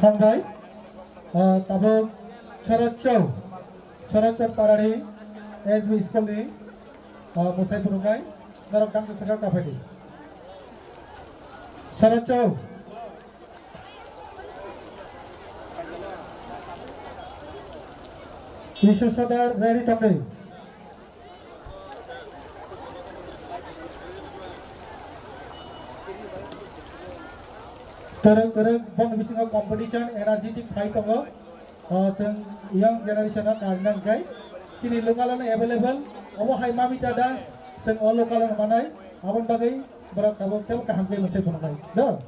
थांबाय ताबो सरत पारानि एसबी स्कुलनि मुसाइ फोरोंनाय नरक दांखो सगा काफायदि सरत विश्वसदार रेडी थांबाय tereng bang bisingo competition energetic fight tango जों young generation karnan kai sini local available obo hai mamita dance जों all local manai abon bagai berak kabo tel kaham kai masai phonai do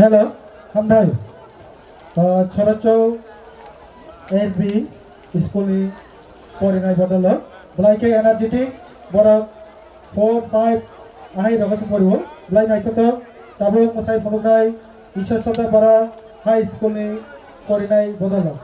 hello hambai chorochou SB school ni porinai bodolo blaike energetic borok 4 5 ahai rogas poribo blai naitoto tabo mosai phonuknai Ishwar Chandra Bara high school ni porinai bodolo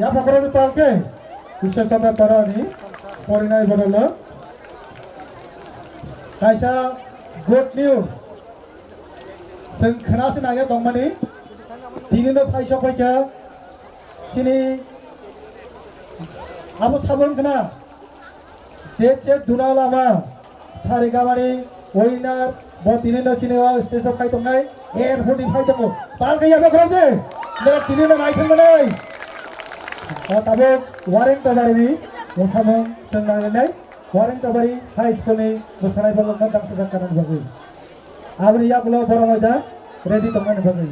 Ya pakoro di palke. Bisa sampai para ni. Porinai bodolo. Kaisa good news. Seng kena senangnya tong mani. Dini no paisa paika. Sini. Abo sabun kena. Jet duna lama. Sari kamari. Winner. Bo dini no sini wa stage of fight tongai. Air 45 tong. Palke ya pakoro de. Nera dini no naik tong tabok wareng tabari ni mosamong senang nai wareng tabari high school ni mosanai balok dang sejak kanan bagai abri ya pulau Boromoida ready tongan bagai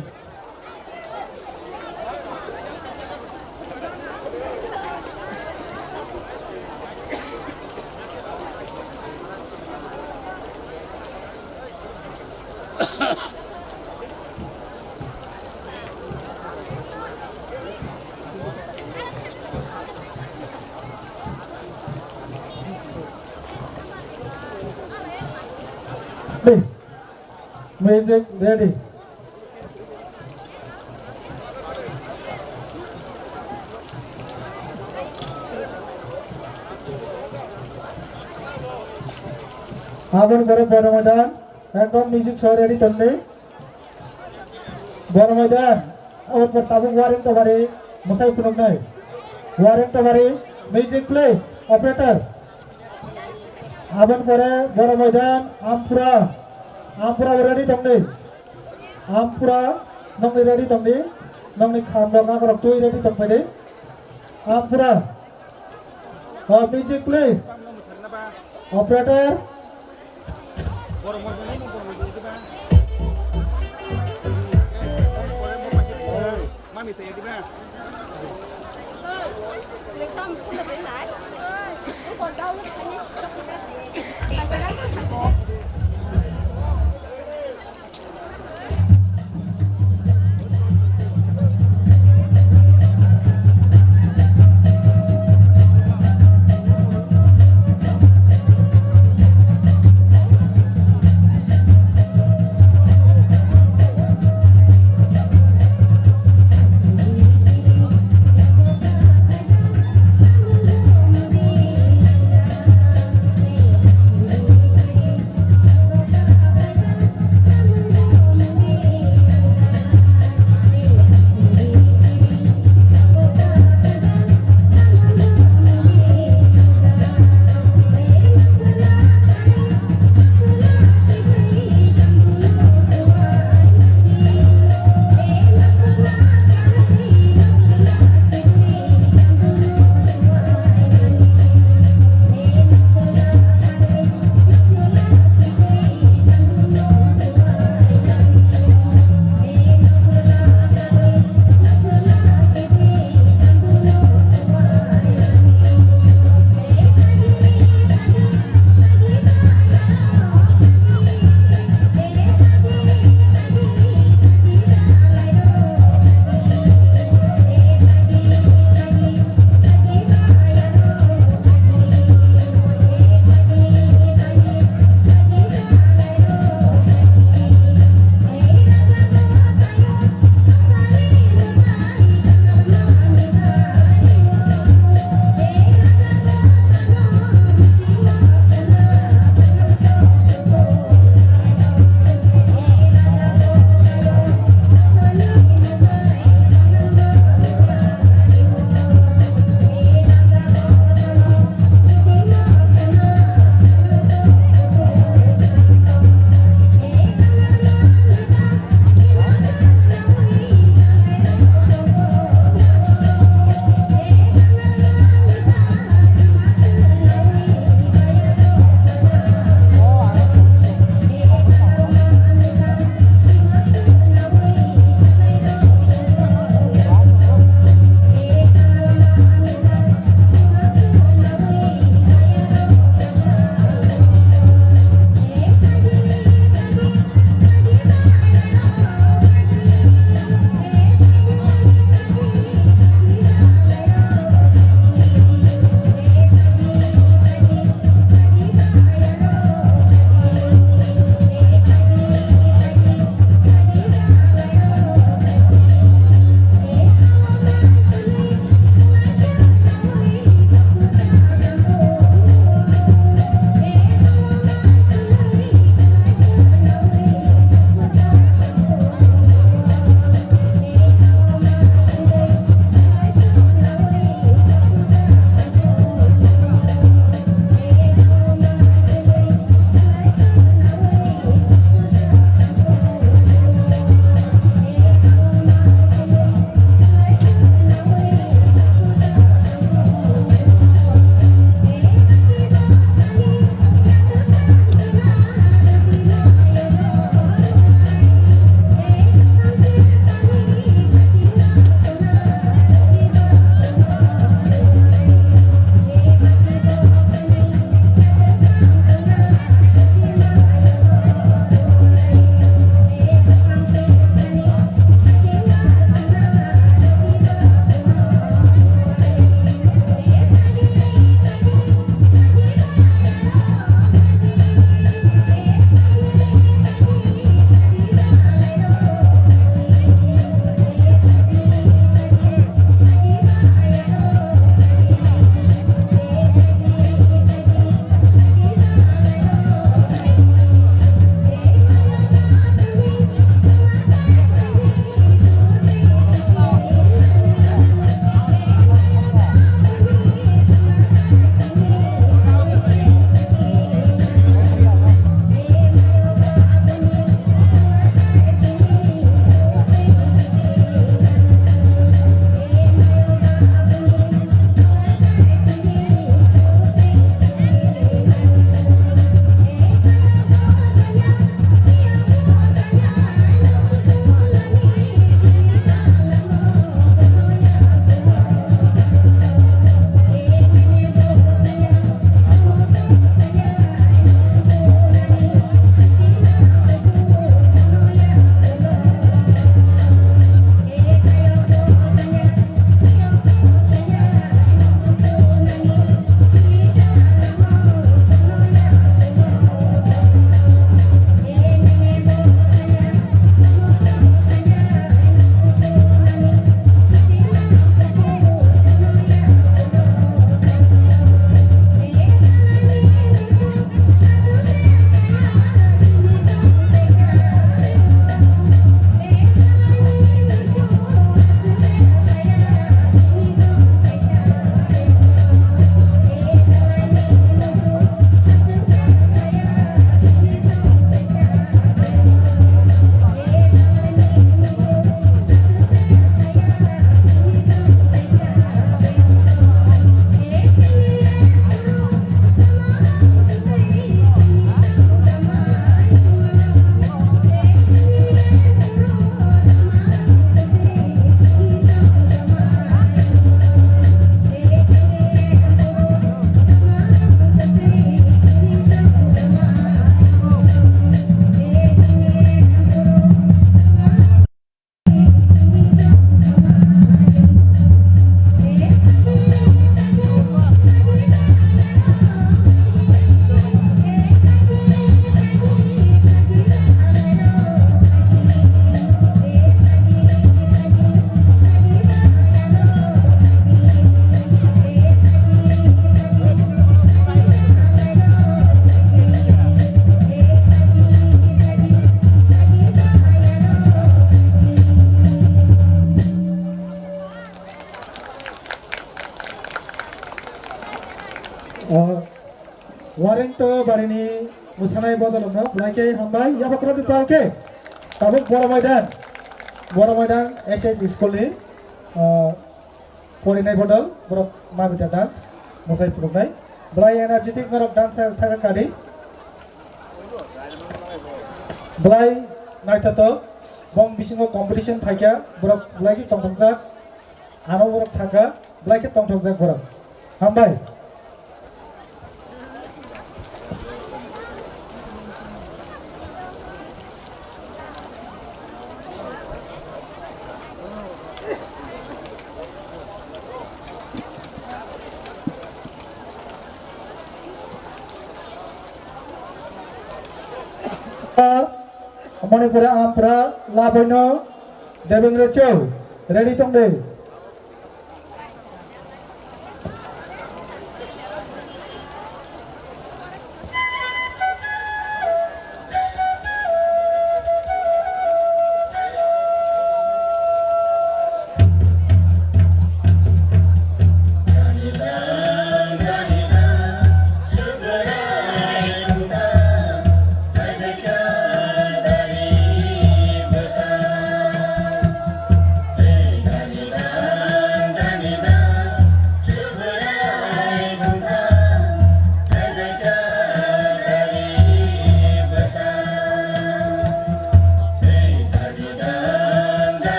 Music ready. Abon kore Boromoida, ekdom music show ready tonne. Boromoida, abon per tabung wareng tabari, musai punok nai. Wareng tabari, music please, operator. Abon kore Boromoida, Ampura ready tonne. Ampura nong ready tonne. Nong ni khamba ka korok tu ready tonne de. Ampura. Music please. Operator. Bareng to barini musanai bodolno blaike hambai ya patra dipalke tabuk Bora Maidan SS School ni Korinai bodol borok mabita dance musai purunai blai energetic borok dance saga kadi blai naitato bong bisingo competition thaikya borok blai ki tongtongja aro borok saga blai ki tongtongja borok hambai Manipura Ampra Laboino Devendra Chow ready tongde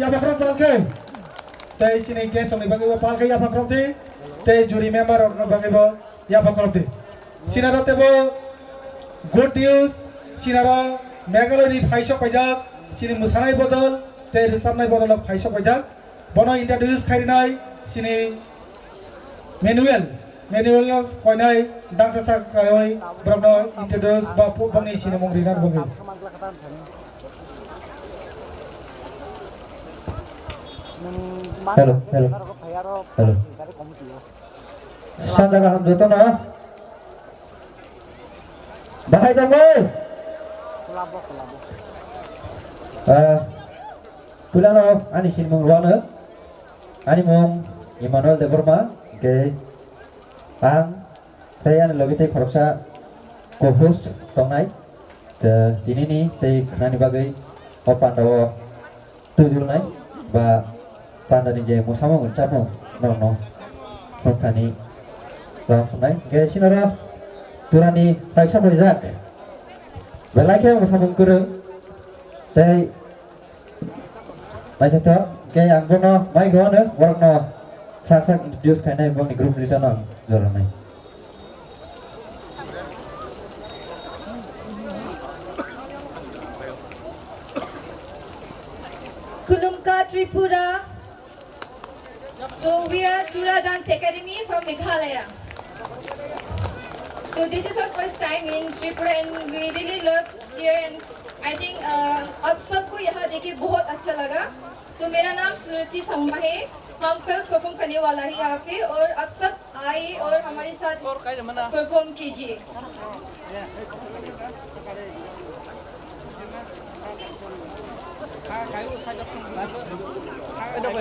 ya bakrok palke tei sini guest ong bagi bo palke ya bakrok di tei jury member ong bagi bo ya bakrok di sinaro tebo good news sinaro Meghalaya ni phaisok pajak sini musanai bodol tei risamnai bodol phaisok pajak bono introduce kharinai sini manuel koinai dangsa sak kai brokno introduce ba bangni sini mong rinar bongi hello sanjaga ham joto na bahai dong boy tulano ani sini mong ruana ani mong Emmanuel Deborma ke ang tayan logi te koroksa co-host tongnai te dinini te khani bagai opandawo tudulnai ba pandani je musamo ngchamo no sontani ram sunai ke sinara turani paisa morijak belake musamo kuru te baca ke ang bono mai gono warno sak introduce kainai bong ni group leader nang joranai Kulumka Tripura. So we are Chura Dance Academy from Meghalaya. So this is our first time in Tripura and we really love here and I think आप सबको यहाँ देखे बहुत अच्छा लगा. So मेरा नाम सुरुचि संगमा है. हम कल परफॉर्म करने वाला है यहाँ पे और आप सब आए और हमारे साथ परफॉर्म कीजिए.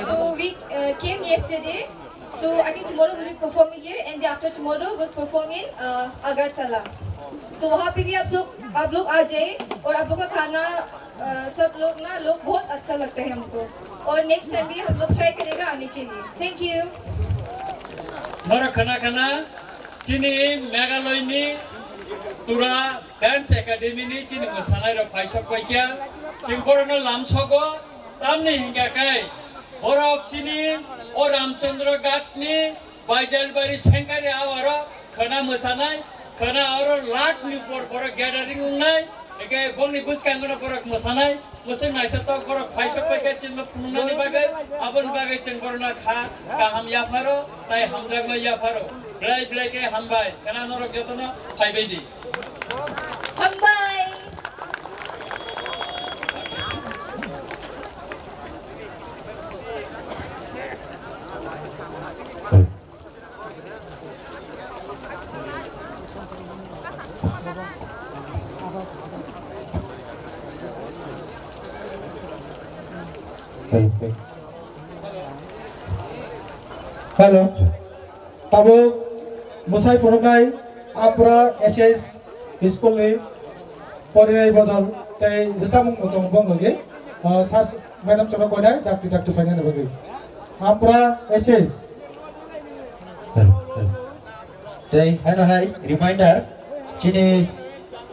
So we came yesterday. So I think tomorrow we'll be performing here and the after tomorrow we'll perform in Agartala. तो वहाँ पे भी आप लोग आ जाए और आप लोग का खाना सब लोग बहुत अच्छा लगता है हमको और नेक्स्ट टाइम भी हम लोग ट्राई करेगा आने के लिए थैंक यू मरा खाना चिनी मेघालय नि तुरा डांस एकेडमी नि चिनी मोसानाय र फाइसक बायकिया सिंगरनो लामसगो तामनि हिंगाखाय बरक चिनी ओ रामचंद्र घाटनि बायजालबारि सेंगारि आवार खाना मोसानाय खाना और लाख नि पर गैदरिंग उनाय एके बंनि बुसकांगनो पर मोसानाय मोसे नायथाव पर फाइसक बायकिया चिन पुनुनानि बागै आबन बागै सिंगरना खा गाहाम याफारो ताय हामजागमा याफारो ब्लाय के हामबाय खाना नरक जतनो फाइबायदि हामबाय Hello. Tabo musai pornai apra SS school ni porinai bodol tei desamung motong bong lagi. Sas madam coba kodai dakti final bagi. Apra SS. Today, hai reminder, chini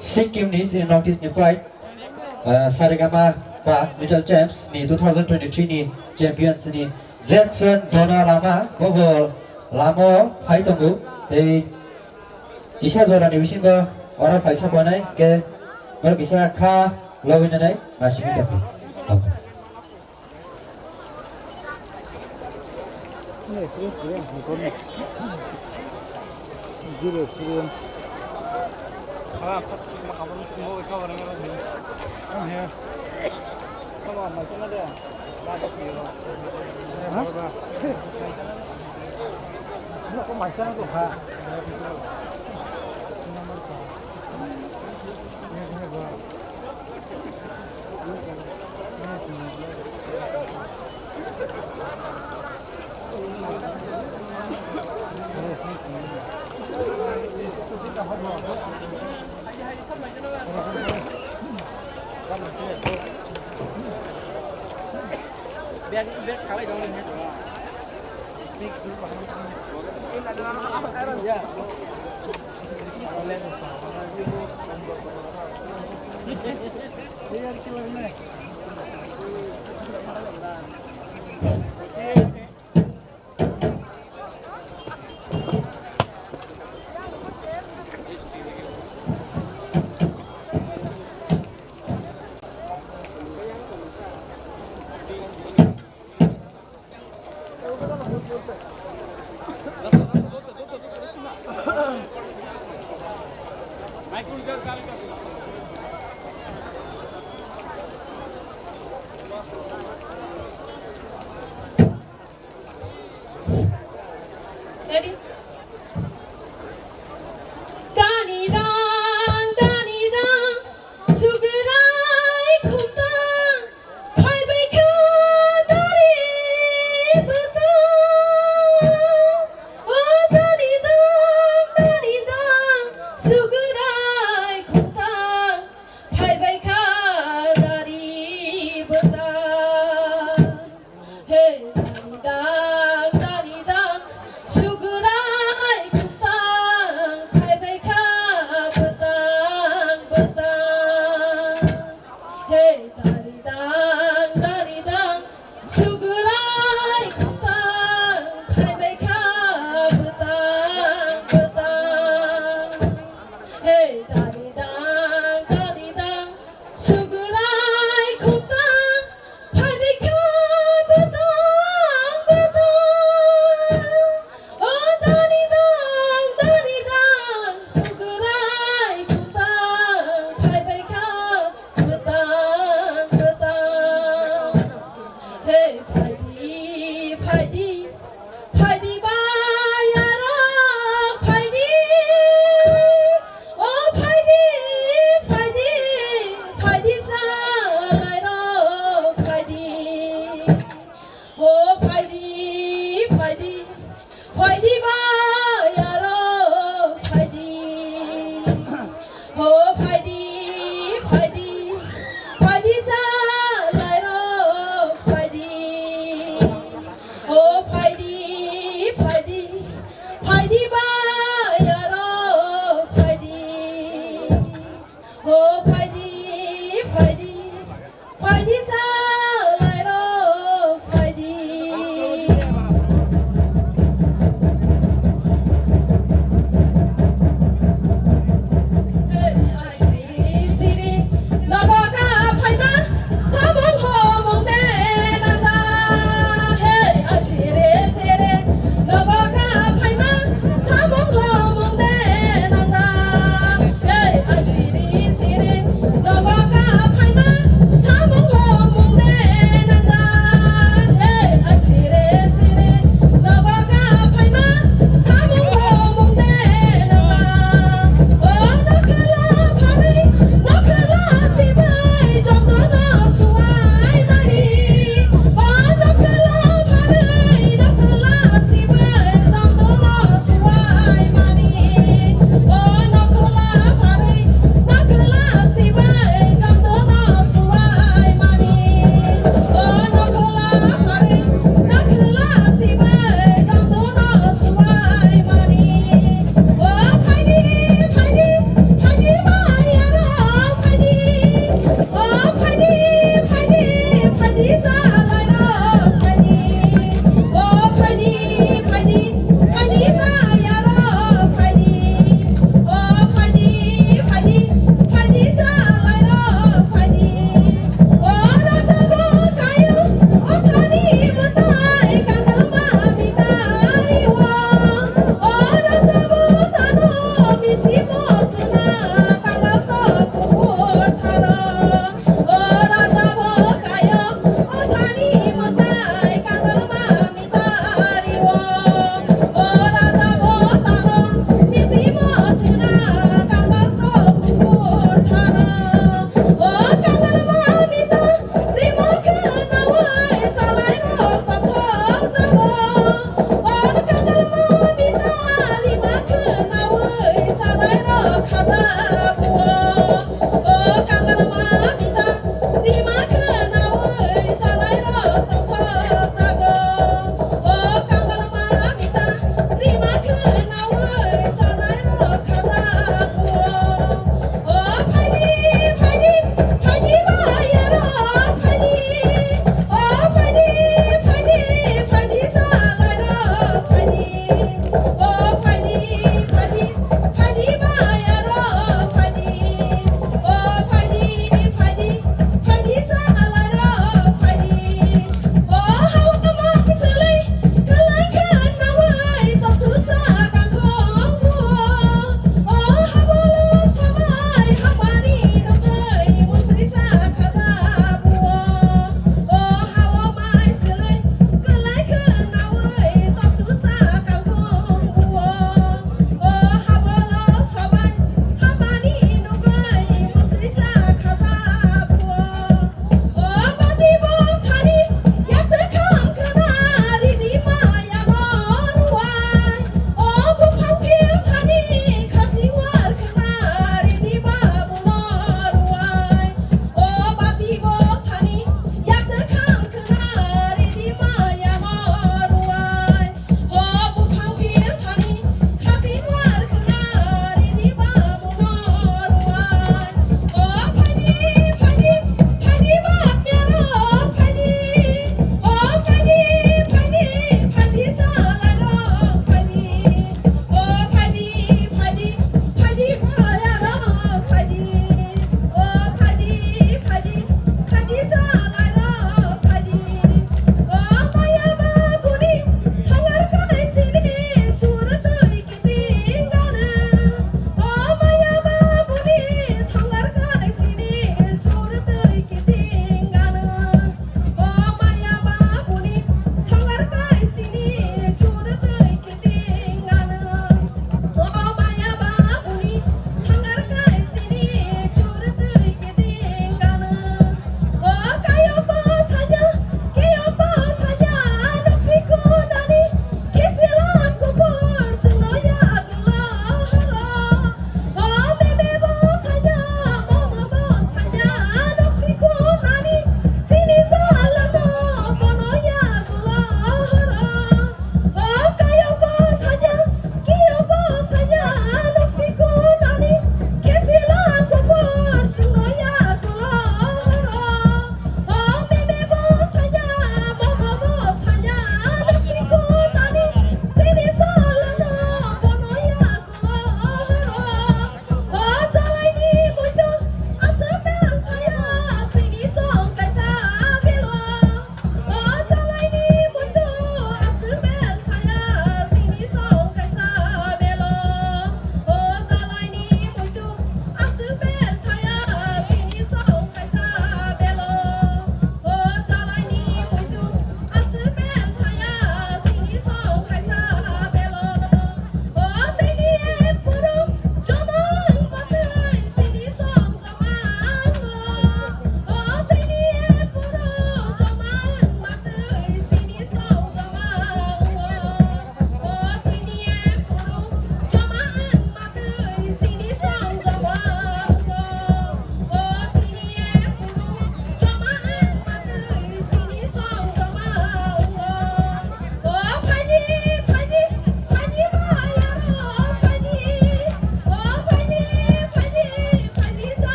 Sikkim ni sini notice ni pride, Saregama ba Little Champs ni 2023 ni champions ni Jetson Dona Rama, Bobo Lamo Hai Tunggu, today isa zora ni wisingo orang paisa bonai ke kalau bisa ka lawin nanai masih kita pun. Good experience. Come here. Come on, my son there. Kok macam tu ha? Biar kali dong ini. Ya. Biar kilo ini. Ready? Dani dang, sugarai khumta, phai bai kha dari bata. Oh dani dang, sugarai khumta, phai bai kha dari bata. Hey dani dang, sugarai khumtang, khai bai kha betang. Hey dari dang, sugarai khumtang, khai bai kha betang. Hey dari dang, sugarai khumtang, khai bai kha betang. Oh dani dang, sugarai khumtang, khai bai kha betang. Hey phai di bayara phai di. Oh phai di sa lai ro phai di. Oh phai di bayaro phai di. Oh phai di sa lai ro phai di. Oh phai di bayaro phai di. Oh phai di sa lai ro phai di. Siri nagoka phaima samong homong de nangda. Hey siri nagoka phaima samong homong de nangda. Hey siri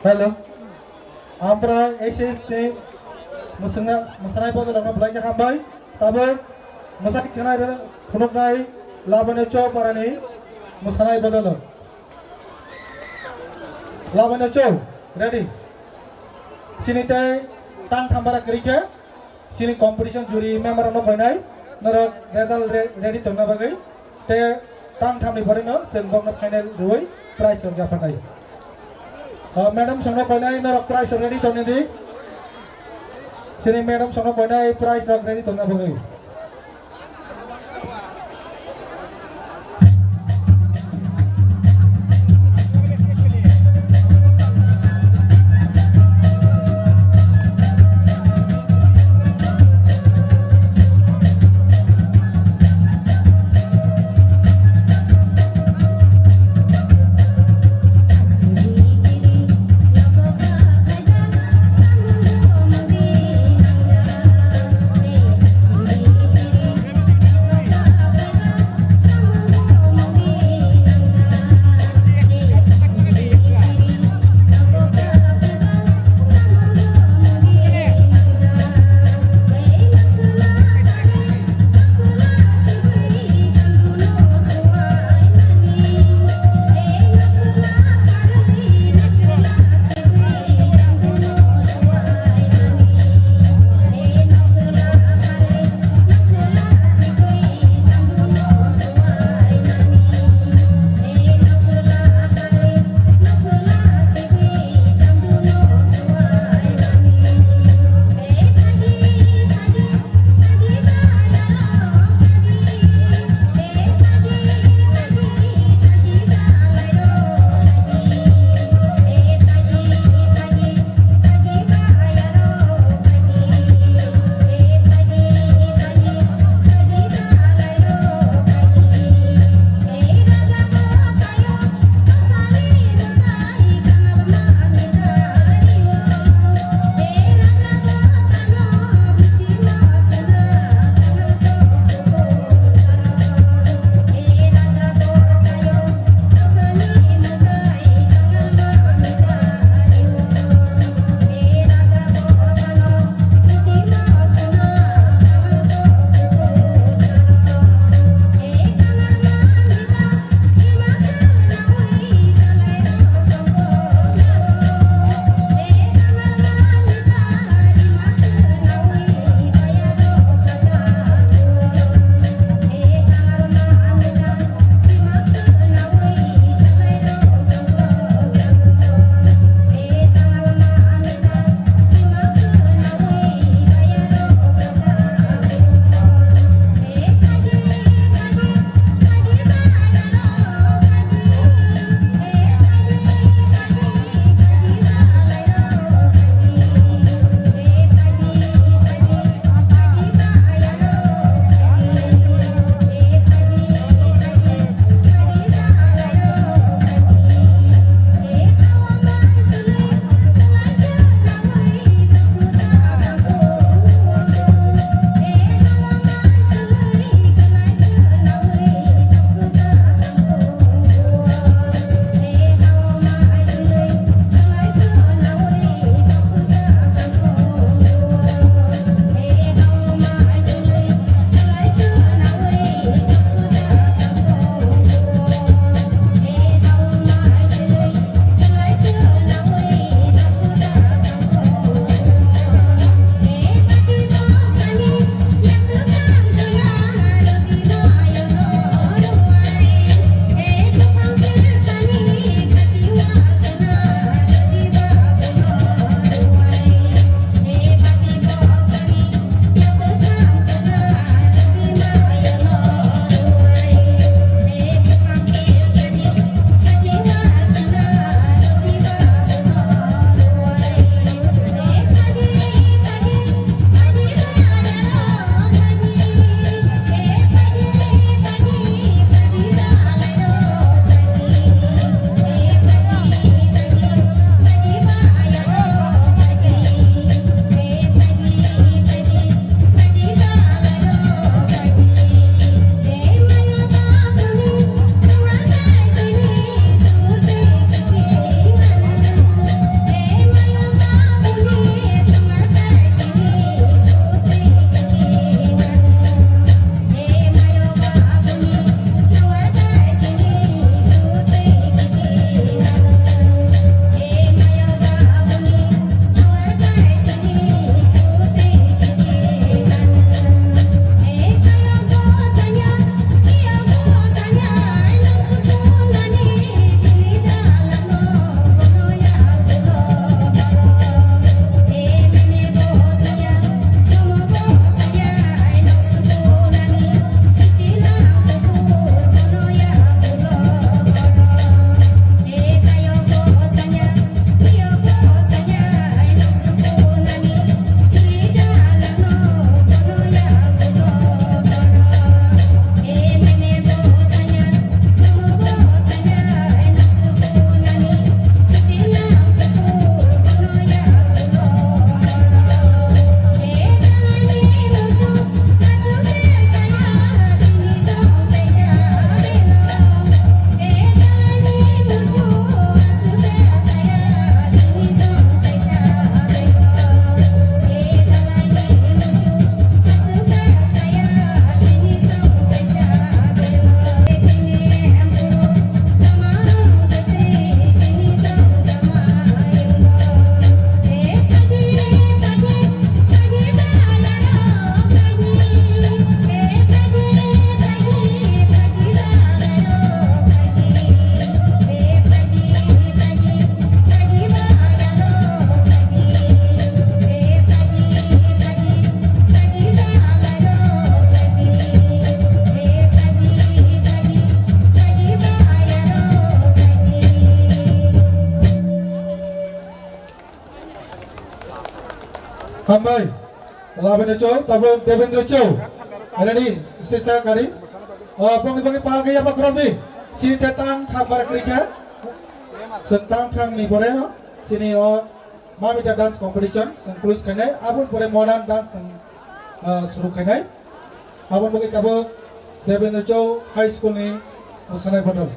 Hello. Ampra SS ni musanai pada dalam belanja kambai. Tapi masak kena ada punuk nai laban cho parani musanai pada lo. Laban cho ready. Sini teh tang thambara kerja. Sini competition juri member no koi nai. Nara result ready tengah bagai. Teh tang tham ni pare no senbong no final duai prize orga pakai. Madam sono koi nai nara prize ready tengah di. Sini madam sono koi nai prize ready tengah bagai. Siri, Hambai, Lavender Chow, Tabo Devendra Chow, ready, Sisa Kari, Pongi Palgaya Bakrobi, Sini Tetang Kambar Kriket, Sentang Kang Niboreno, Sini Mamita dance competition, Sengkulus Kanai, Abun Pore modern dance Suru Kanai, Abun Bogi Tabo Devendra Chow High School ni Musanai Padal.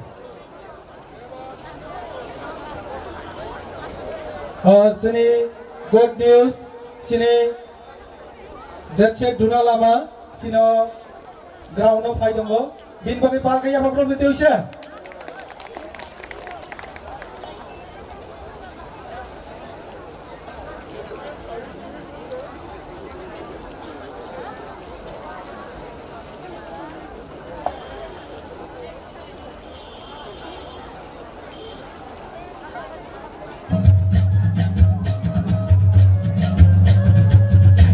Sini good news, sini Zetchet Duna Lama, sino ground of Haidombo, Bin Bogi Palkaya Bakro Bitusha.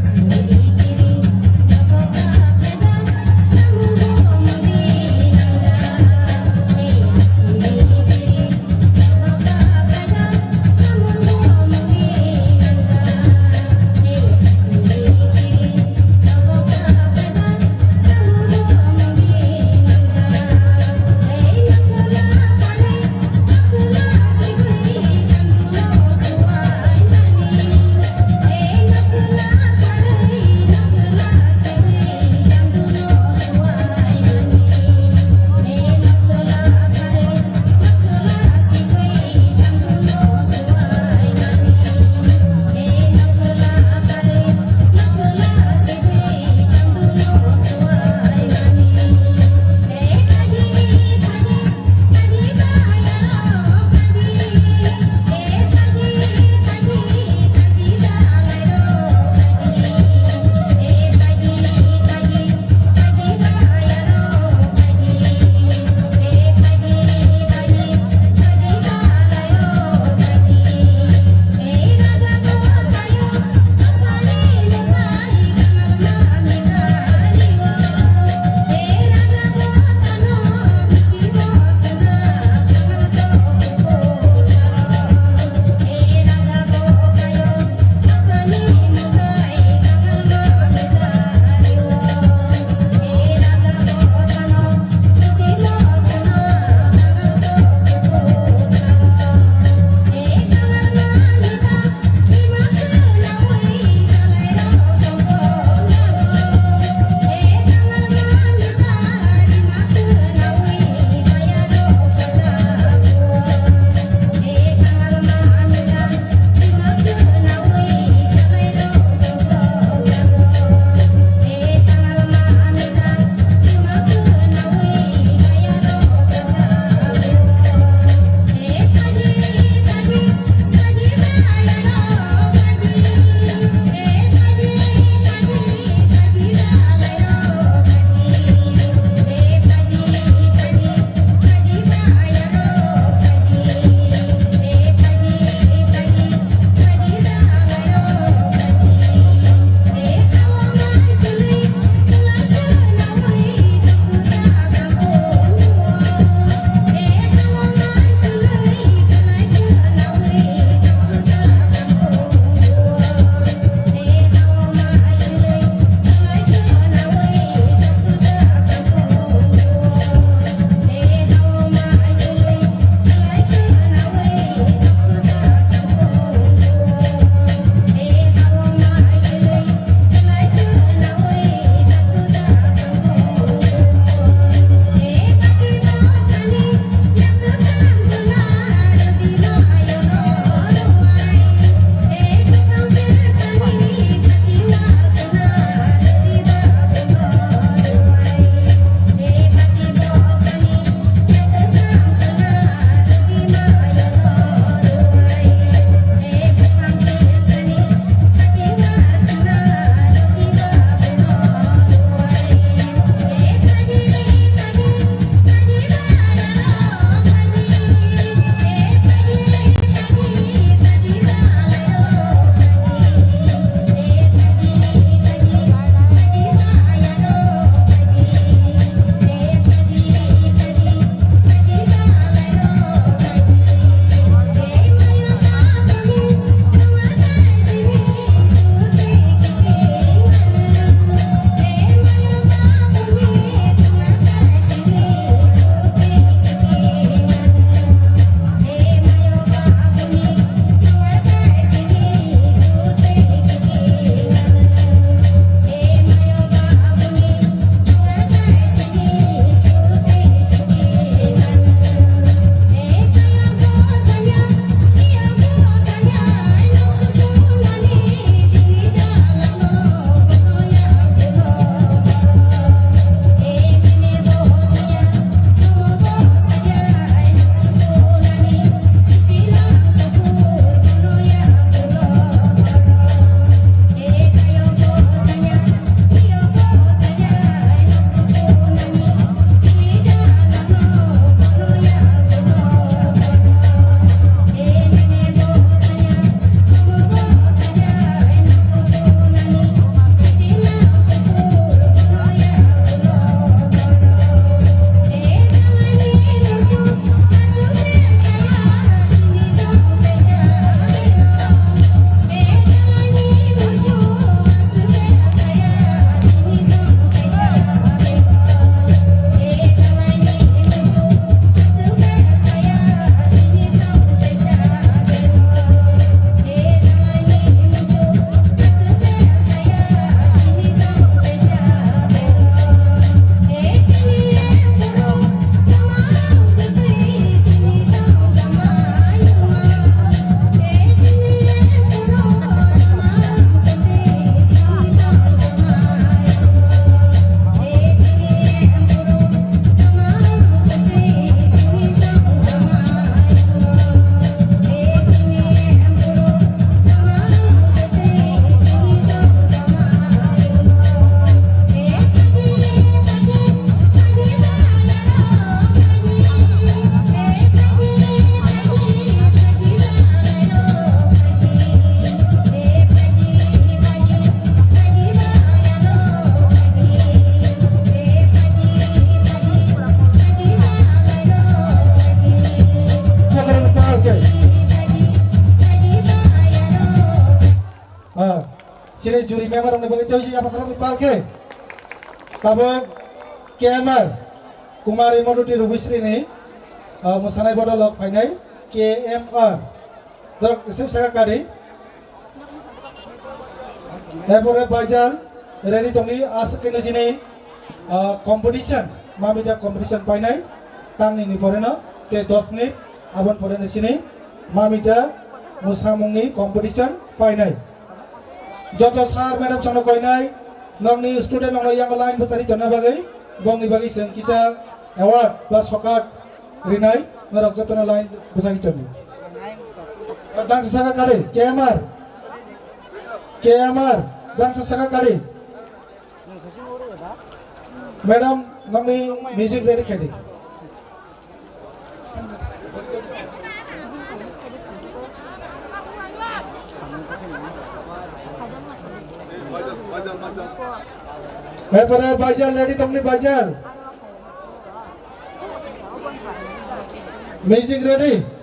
Siri, sini juri member orang bagi tahu siapa kalau palke. Tabung KMR Kumari Maruti Rubisri ni musanai bodol lok painai KMR. Dok saya kali. Eporre Bajal ready tongni asal kena sini competition mamida competition painai tang ni porena ke 10 menit abon porena sini mamida musamungni competition painai joto sar madam changno koinai nongni student nongno yang lain besari jana bagai bongni bagi seng kisa award plus sokat rinai ngarap joto lain besari jana dang sesaka kali KMR dang sesaka kali madam nongni music ready kadi Eporre Bajal ready tongni Bajal music ready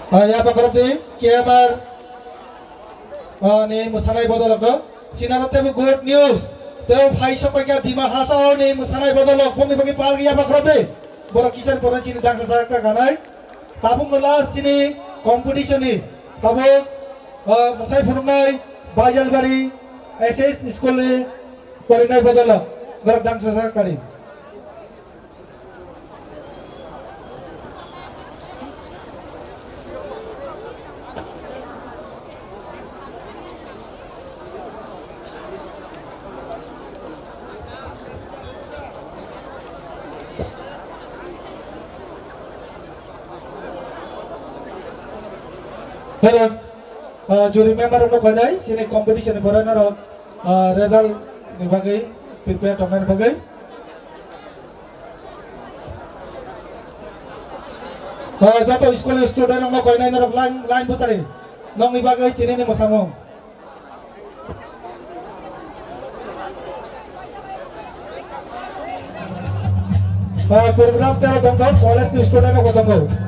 Ya pakorti KMR ni musanai bodolok no sinarot tebe good news tebe phaisa paika dima hasa ni musanai bodolok bongi bongi palgi ya pakorti boro kisan boro sini dangsa saka ganai tabung nela sini competition ni tabo musai phurunai bajalbari SS school ni porinai bodolok boro dangsa saka kari Hello, juri member untuk kanai sini competition berana ro result ni bagai prepare tomen bagai. Jatuh sekolah student orang kanai naro line besar ni, nong ni bagai tini ni masamo. Program tera dongkau college student orang dongkau. Hey,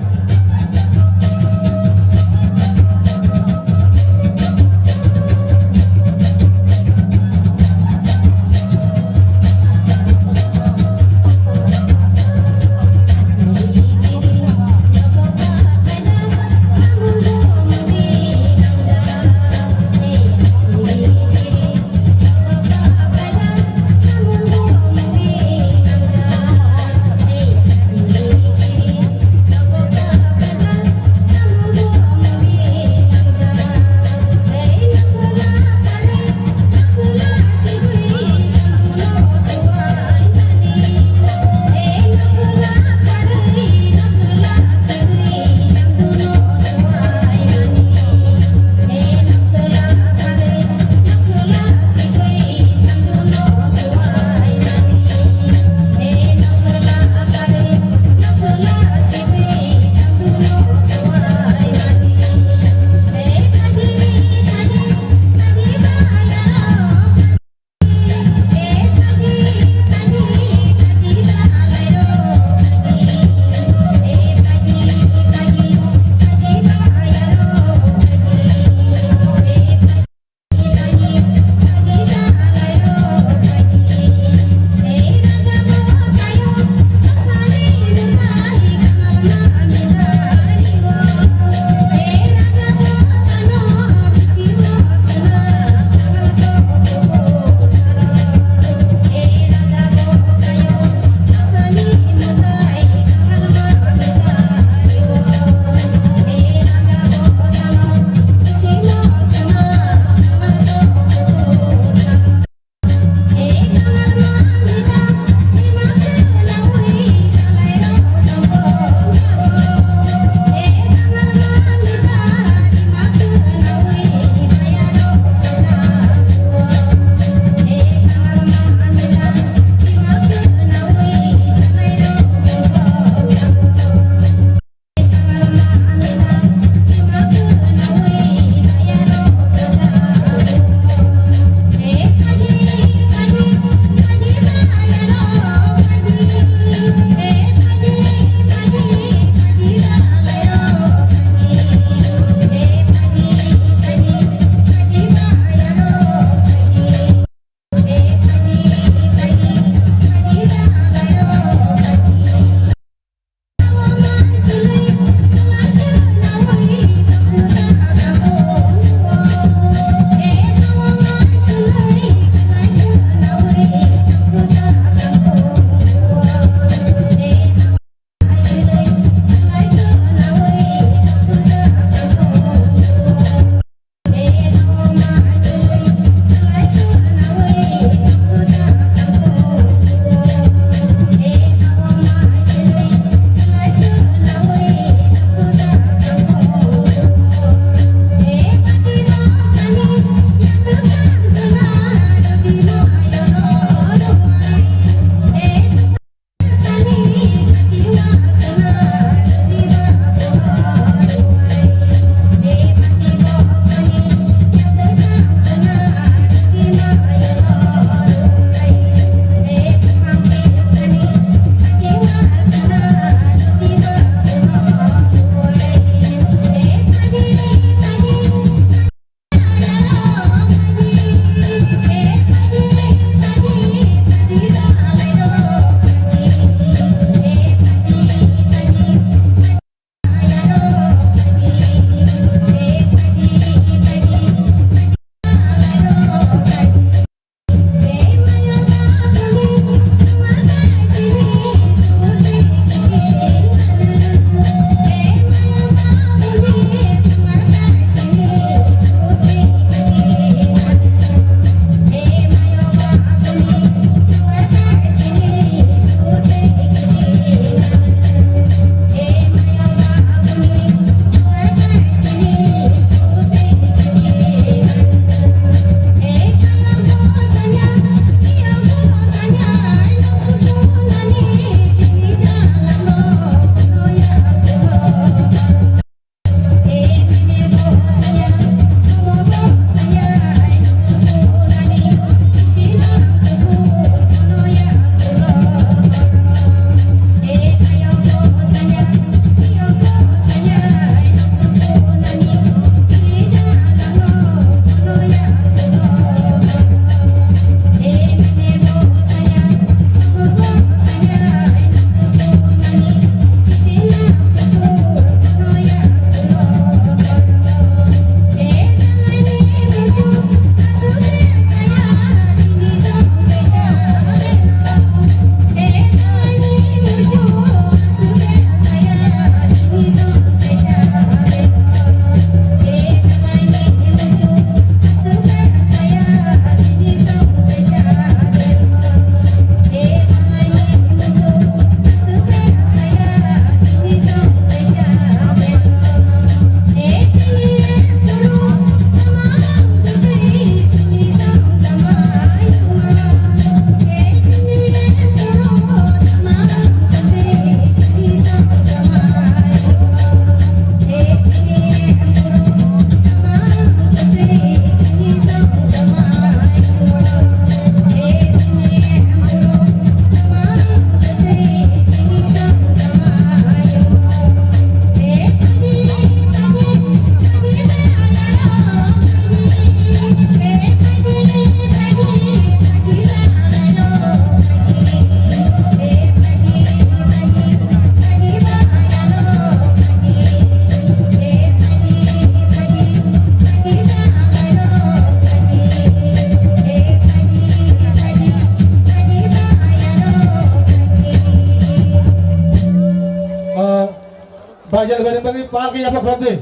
Bajal bareng bagi pal ke apa kerja?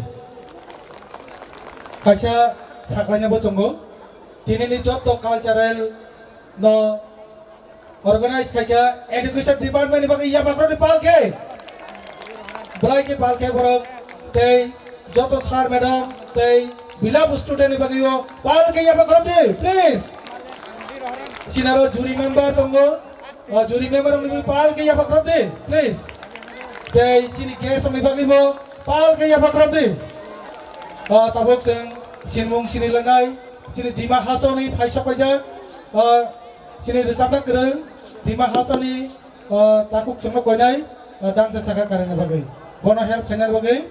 Kaisa saklanya boconggo. Tini ni joto cultural no organize kaya education department ni bagi apa kerja pal ke? Belai ke pal ke borok tei joto sar madam tei bila student ni bagi yo pal ke apa kerja? Please. Sinaro juri member tonggo. Juri member ni pal ke apa kerja? Please. Tei sini guest ni bagi mo pal ke apa kerja? Tabok sing sinmung sini lanai sini Dima Hasoni Faisal Paja sini resapna kereng Dima Hasoni takuk cuma koinai dan sesaka karena bagai bono help channel bagai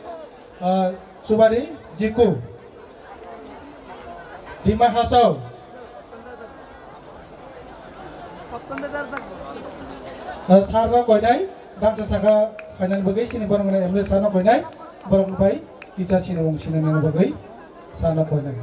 subari jiku Dima Hasau sarna koinai dan sesaka final bagai sini borong mana emre sarna koinai borong bai Ija sini wong sini nana bagai sana koinai.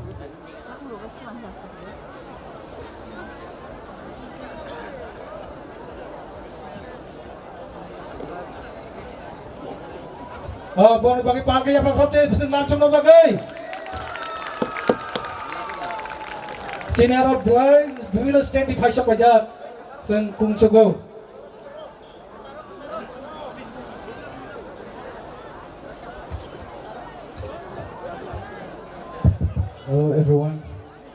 Boleh bagi pakai apa kote bisa langsung no bagai. Sini ada boy bimino stand di Faisal Paja seng kungcogo. Hello everyone,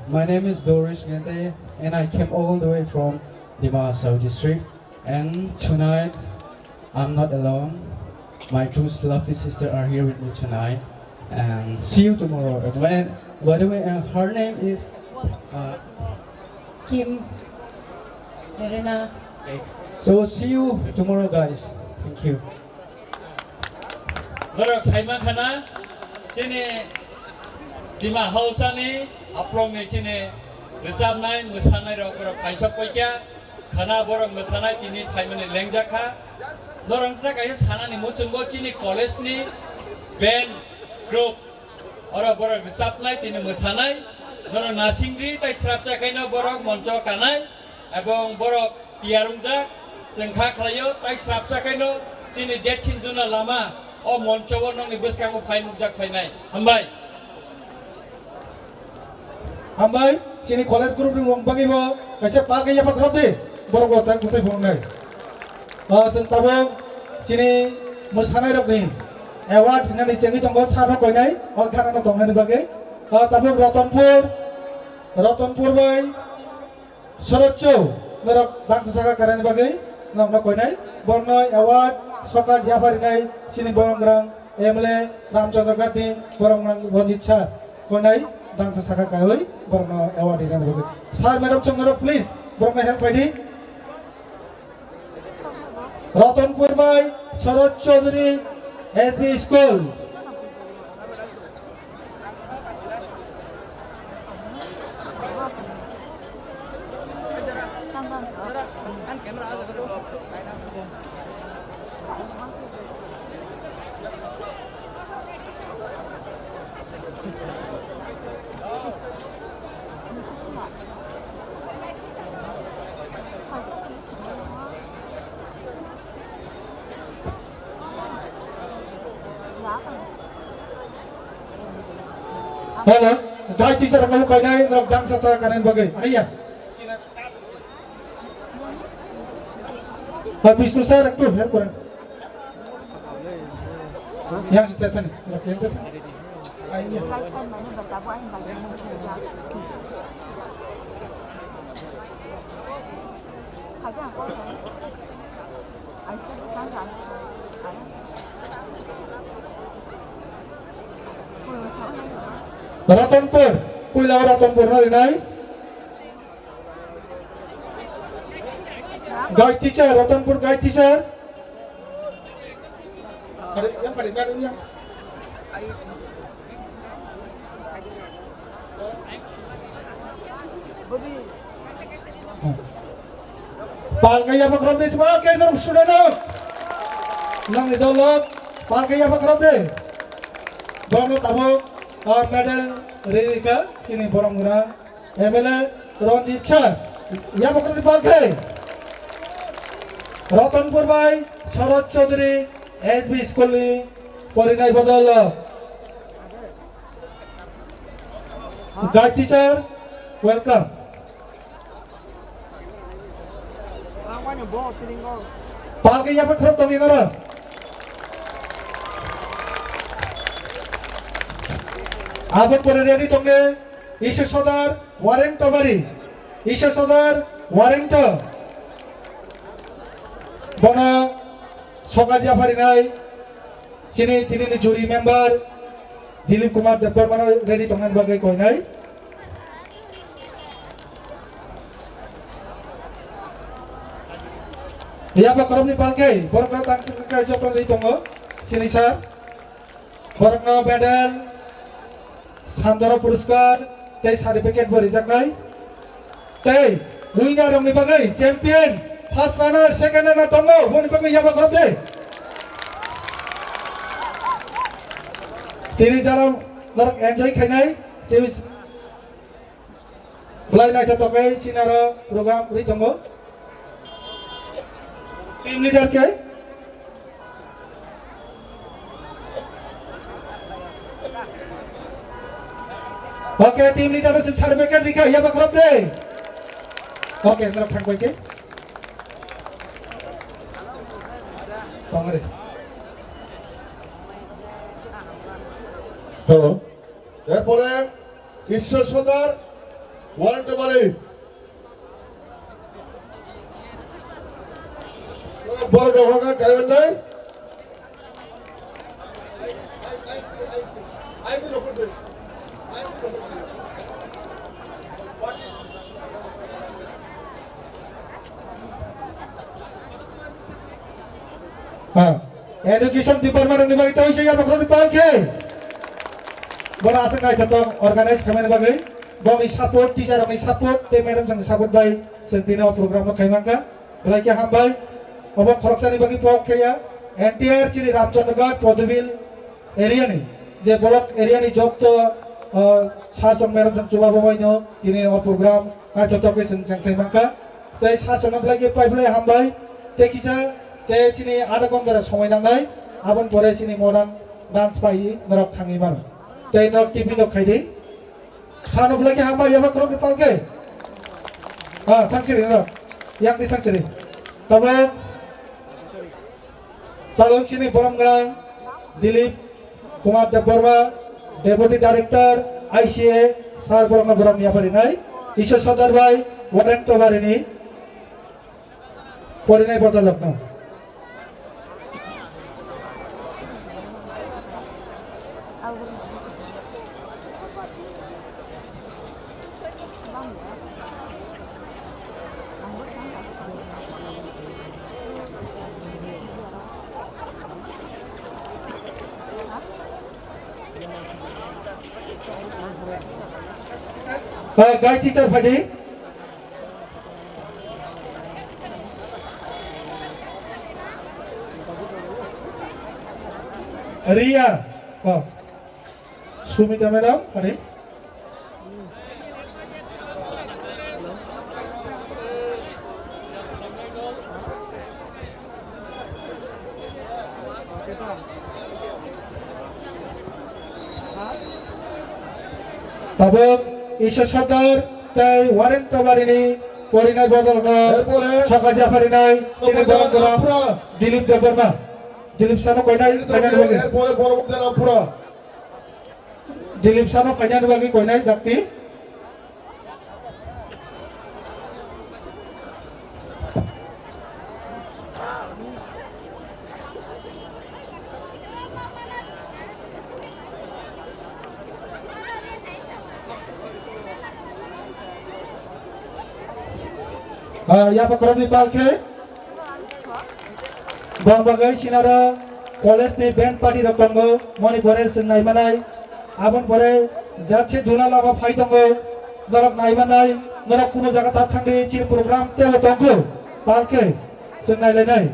my name is Doris Gente and I came all the way from Dima South District, and tonight I'm not alone. My two lovely sisters are here with me tonight, and see you tomorrow. And by the way, her name is Kim. Lerena. so see you tomorrow guys. Thank you. Borok saima khana sini Dima Hausani aprong ni sini resapnai mosanai rok borok Faisal Paja khana borok mosanai tini thaimani lengjaka norong tra kaisa sanani musunggo sini college ni band group ora borok resapnai tini mosanai norong nasingri tai srapcha kaino borok moncho kanai ebong borok piarungjak jengkha khlayo tai srapcha kaino sini jetchinduna lama o moncho nong ni boskango phainujak phainai hambai Ambai sini college group ni wong bagi bo kaisa pal ke apa kerja? Borok borok tak musai phone ngai. Sentabong sini mosanai rok ni award nani cengi tonggo sarna koinai on khana no tongna ni bagi. Tabong Ratonpur bai Sorotcho merok bangsa saka karani bagi nam no koinai bornoi award sokar jafari nai sini borongrang emle Ramchandra Gatti borongrang bonjitcha koinai Dangsa saka kawai borno award ini bagi. Sir madam chongrok please borno help ID. Ratonpur bai Sharad Chaudhary SB School. Hello, guys teacher kamu kainai ngerok dangsa saka kanan bagai. Ayah. Habis tu saya tu help kurang. Yang setetan ni, yang setetan. Ayah. Ratonpur, Pulau Ratonpur na rinai. Guide teacher, Ratonpur guide teacher. Ada yang pada ada yang. Pal kaya apa kerap deh, pal kaya nang sudah nak. Nang itu loh, pal kaya apa kerap deh. Baru tabuk. Medal Rika sini borong murah MLA Ronjit Char ya bakal dipakai Ratonpur bai Sharad Chaudhary SB School ni Porinai Bodol. Guide teacher, welcome. Palke यहाँ पर खरों तो नहीं करा. Abon Porinai तुमने ईश्वर सदार warrant बारी, ईश्वर सदार warrant. Bono Sokat Jafarinai, sini tini juri member Dilip Kumar Deparmano ready tongan bagai koinai. Iya apa korom ni palkai, borok na tang sekai jopang ready tongo, sini sir. Borok na medal, Sandara Puruskar, tei certificate berijak nai. Tei winner rong ni bagai, champion. First runner, second runner, tongo, boni bagai iya apa korom deh. Tini jaram larak enjoy khainai temis belai nai tokai sinara program ri tongo team leader ke oke team leader se certificate dikha ya bakrab de oke larak thang koi ke tongare Hello. এরপরে ঈশ্বর সদার warrant বাড়ি বড় ডভাঙ্গা গাইবেন নাই Education Department ni bagi tahu saya bakal dipalke. Bora asal ngai jatuh organize kami bagai, bagi support teacher kami support, te madam sang support by sentina program lo kami angka, belai kia hambai, abang koroksan ni bagi pok kaya, entire ciri Ramchandra Podvil area ni, je bolak area ni job to sarjong madam sang coba bawa ini, ini program ngai jatuh ke sang angka, jadi sarjong belai kia pipe belai hambai, te kisah te sini ada komdara somai nangai, abang pore sini modern dance pai nerok thangi mana. Tei nok TV nok khai di sano bela ke hamba ya bakro dipal ke thang siri no yang di thang siri tabe talok sini boram grang Dilip Kumar Deborma Deputy Director ICA sar boram ya parinai Ishwar Sadar bhai warrant to barini porinai bodolok na guide teacher Fadi Ria Sumita madam Fadi Tabuk Ishwar Sadar tei warrant barini porinai bodolna Sokat Jafarinai sini boram Dilip Deborma Dilip Sano koinai final bagi এরপরে বড় মুখ দেন আমপুরা Dilip Sano final bagi koinai dakti ya pakrom di palke bang bagai sinara college ni band party rakongo moni pore senai manai abon pore jache duna lama fight tongo norok nai manai norok kuno jaga ta thangdi cir program te tongo palke senai lenai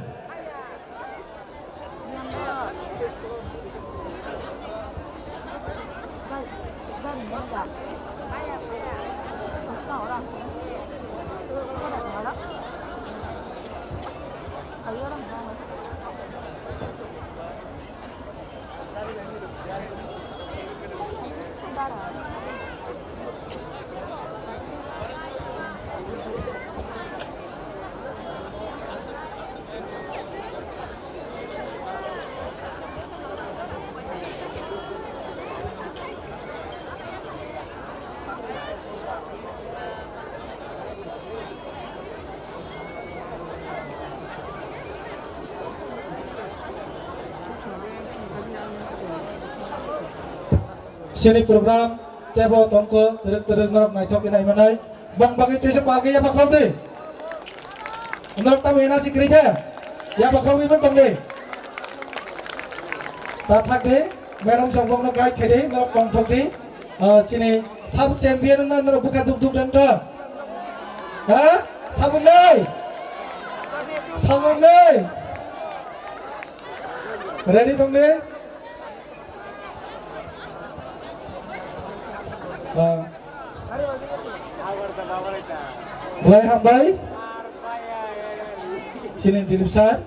Sini program tebo tongko terus norok naitok inai manai bang bagi tese pagi ya bakal deh norok tamu energi kerja ya bakal iman bang deh tatak deh madam songbong norok guide kede norok tongtok deh sini sub champion na norok buka duk duk dan dah sabun deh ready tong deh Mulai hambai sini Dilip Sar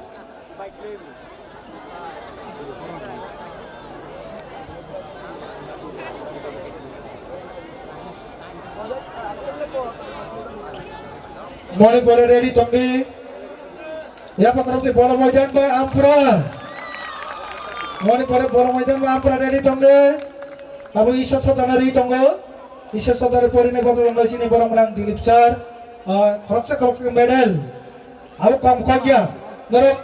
mulai boleh ready tongdi ya pak terus bola maidan by Ampura mulai boleh bola maidan by Ampura ready tongdi Abu Isha Sadanari tonggo Isha Sadar Porine Botol sini borong menang Dilip Sar khoroksa medal abu kam khagya norok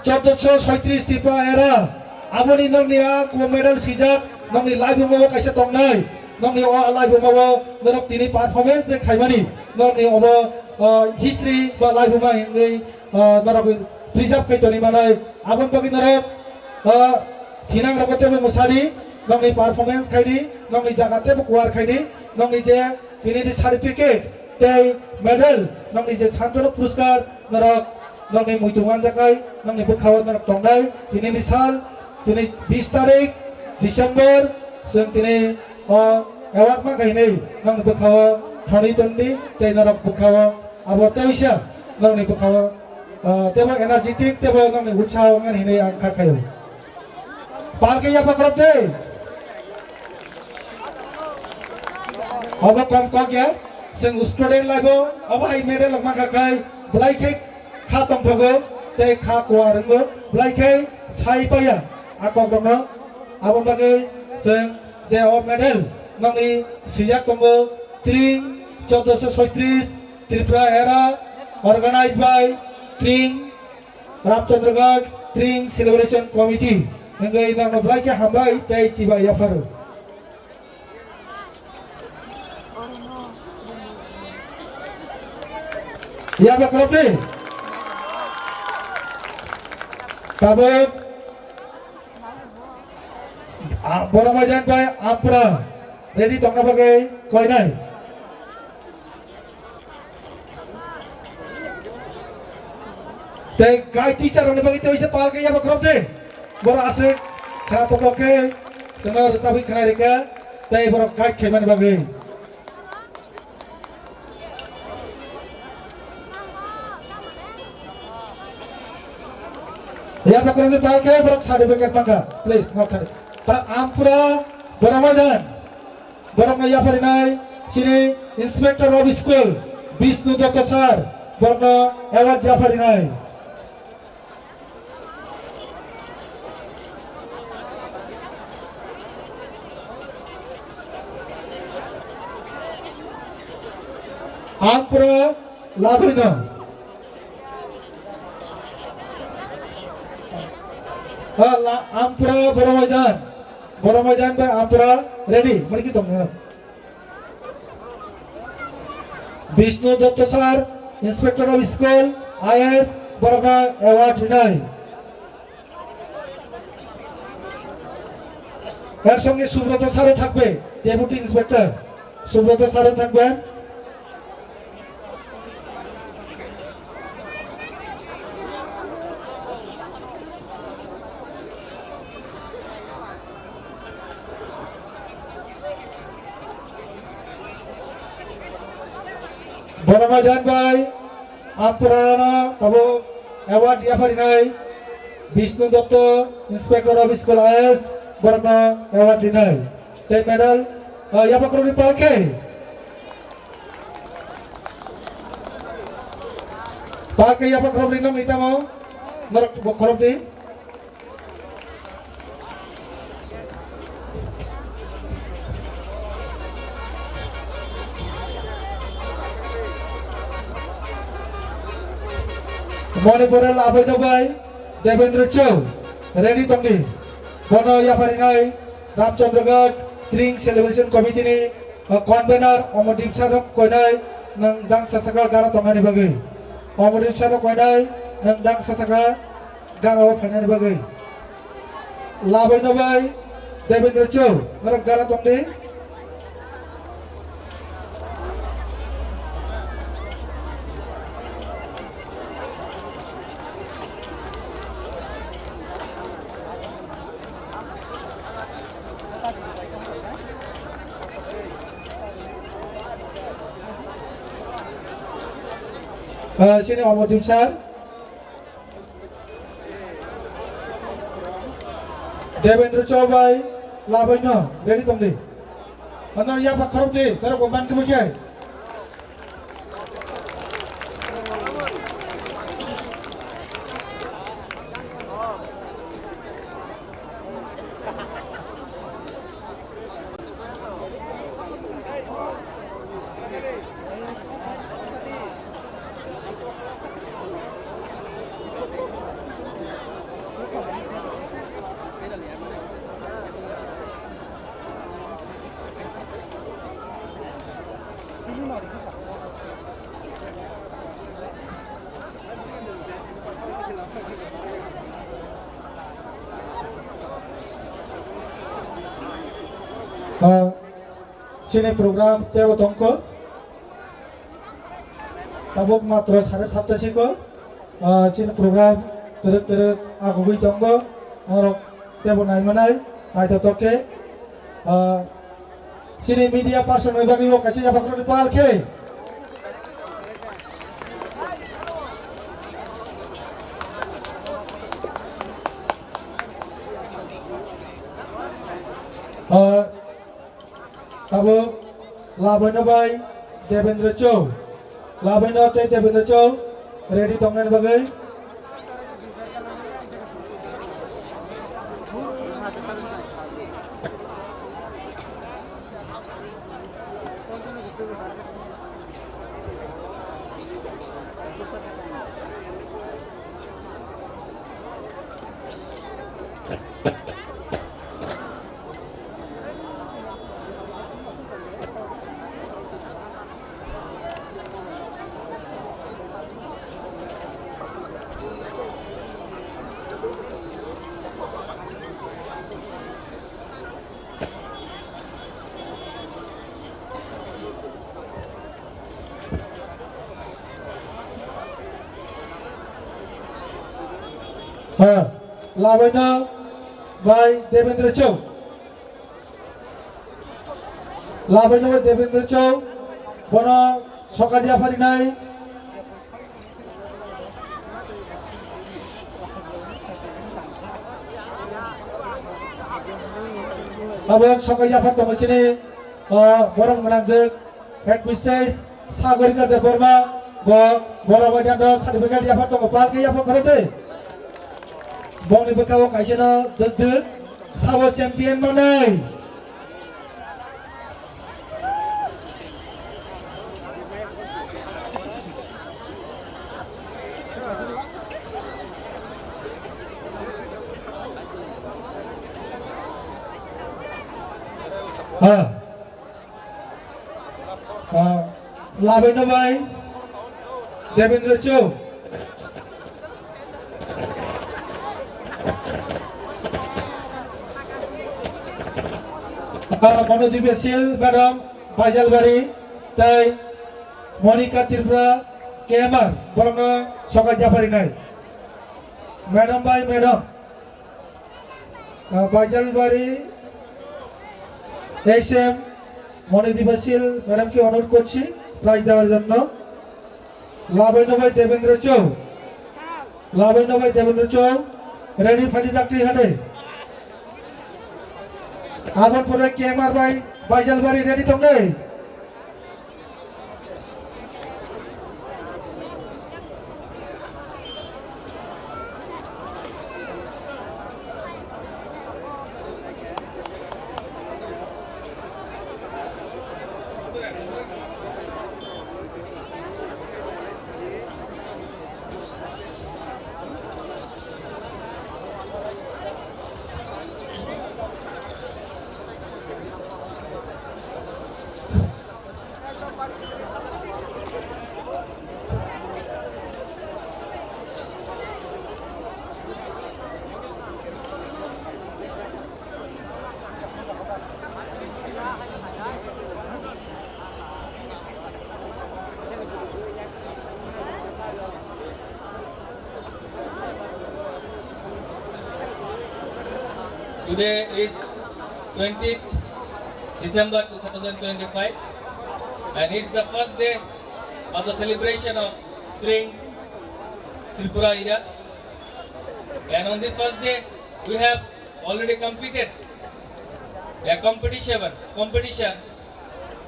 1436 tipa era aboni nongnia ko medal sijak nongni live mo kaisa tongnai nongni o live mo norok tini performance khaimani nongni obo history ba live ma ngai norok preserve kai toni manai abon pagi norok tinang rokote mo musari nongni performance khaidi nongni jagate bo kuar khaidi nongni je tini di certificate tei medal nongni je santoro puruskar norok nongni muitungan jakai nongni bukhawat norok tongnai tini di sal tini 20 tarik Desember seng tini award ma kaini nongni bukhawa thani tondi tei norok bukhawa abo teisya nongni bukhawa tebo energetic tebo nongni utsaho ngan hine ang khakayo palke ya pakrap dei abo kam kagya seng student labo abo hai medal lagma kakai blai kai kha tong thogo tei kha kuarengo blai kai sai paya ako gono abo bagai seng je of medal nongni sijak tongo tring 1436 Tripura era organized by Tring Ramchandragarh Tring Celebration Committee ngai nang no blai kai hambai tei chiba ya faru ya bakroti tabok bora majan by Ampura ready tongna bagai koi nai tei guide teacher oni bagi toise pal ke ya bakroti bora asik khara tokoke senor sabi khana reka tei bora guide khemani bagai ya bakroti pal ke bora certificate mangga please not Pak Ampura Boramadan Borama Farinai sini Inspector of School Bisnu Dr. Sar Borna Award Jafarinai Ampura Lavina Ampura Boramadan by Ampura ready mari kita tong Bisnu Dr. Sar Inspector of School IS Borama Award dinai এর সঙ্গে সুব্রত স্যারও থাকবে deputy inspector Subrata স্যারও থাকবেন Boramadan by Ampurana Tabo Award Yafarinai Bisnu Dr. Inspector of School IS Borama Award dinai tei medal ya pak Roni Palke. Palke ya pak Roni nom ita mau merak korom di. Moniporal abai nabai Devendra Chow ready tongni bono ya farinai Ramchandragarh Drink Celebration Committee ni convener Omodip Sarok koinai nang dang sasaka gara tongani bagai Omodip Sarok koinai nang dang sasaka gara fanani bagai labai nabai Devendra Chow merak gara tongni sini Omodip Sar Devendra Chow bai labai no ready tongni anor ya pak kharop di tara bomban ke bagai sini program teo tongko tabuk matro 7:30 ko sini program teruk aku gui tongko orok teo nai manai nai toke sini media person oi bagi wo kasih apa Roni Palke tabuk labai nabai Devendra Chow labai no te Devendra Chow ready tongnan bagai labai no by Devendra Chow labai no by Devendra Chow bono sokadia farinai abang sokadia fatong sini borong menanjak head mistress Sagarika Deborma borong badan do sertifikat dia fatong Palke ya fakote bong ni bekawo kaisena deg sabo champion manai labai nabai Devendra Chow Monodip Sil Madam Bajalbari tai Monica Tripura KMR borong soka japari nai Madam by Madam Bajalbari SM Monodip Sil Madam ke honor করছি prize দেওয়ার জন্য লাবণ্য ভাই দেবেন্দ্র চৌ লাবণ্য ভাই দেবেন্দ্র চৌ ready ফাটি চাকরি হাটে Abon pura KMR by Jalbari ready to play. Today is 20th December 2025 and it's the first day of the celebration of Spring Tripura area. And on this first day we have already completed a competition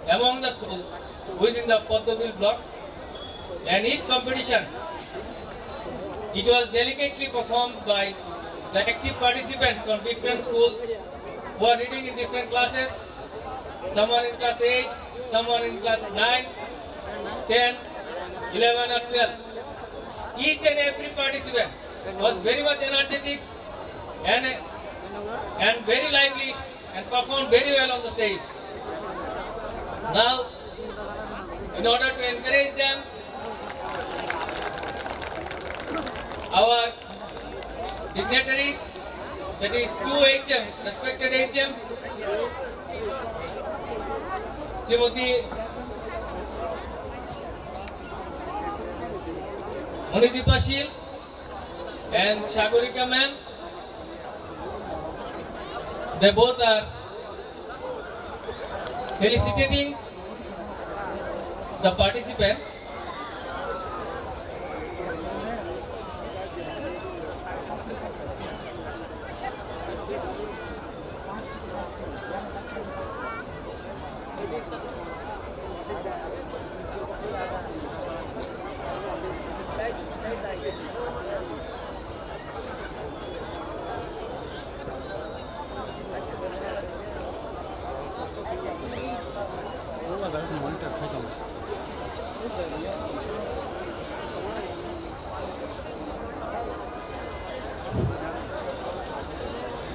among the schools within the Padmabil block, and each competition it was delicately performed by the active participants from different schools who are reading in different classes. Someone in class 8, someone in class 9, 10, 11 or 12. Each and every participant was very much energetic and very lively and performed very well on the stage. Now, in order to encourage them, our dignitaries, that is 2 HM, respected HM, Srimati Manideepa Shil and Shagorika ma'am, they both are felicitating the participants.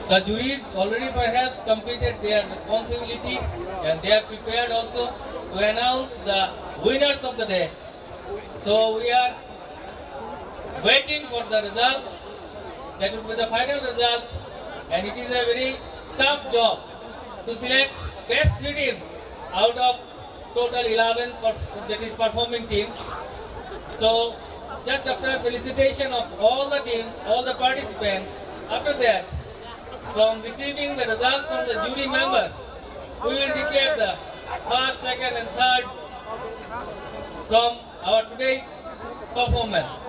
The juries already perhaps completed their responsibility and they are prepared also to announce the winners of the day. So we are waiting for the results. That will be the final result, and it is a very tough job to select best 3 teams out of total 11 that is performing teams. So just after felicitation of all the teams, all the participants, after that, from receiving the results from the jury member, we will declare the first, second and third from our today's performance.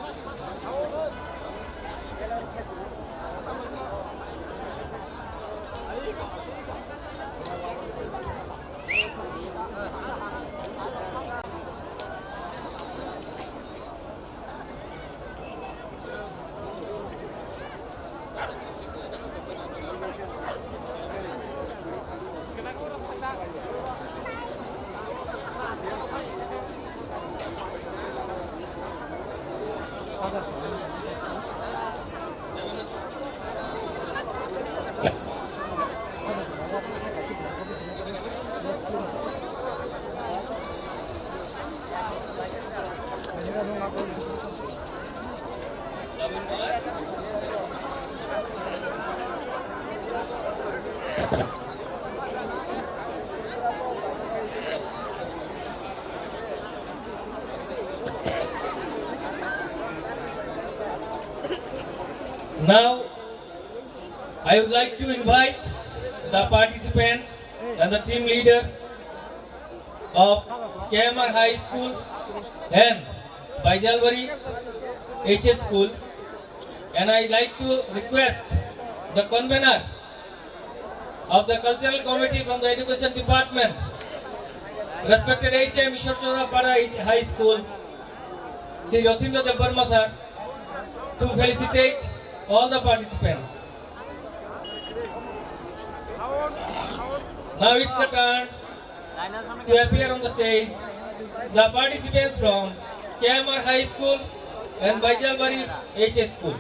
Now, I would like to invite the participants and the team leader of KMR High School and Baijalwari HS School, and I like to request the convener of the Cultural Committee from the Education Department, respected HM Ishwarchora Pada High School, Sri Rothindo Devarma sir, to felicitate all the participants. Now it's the turn to appear on the stage the participants from KMR High School and Baijalbari HS School.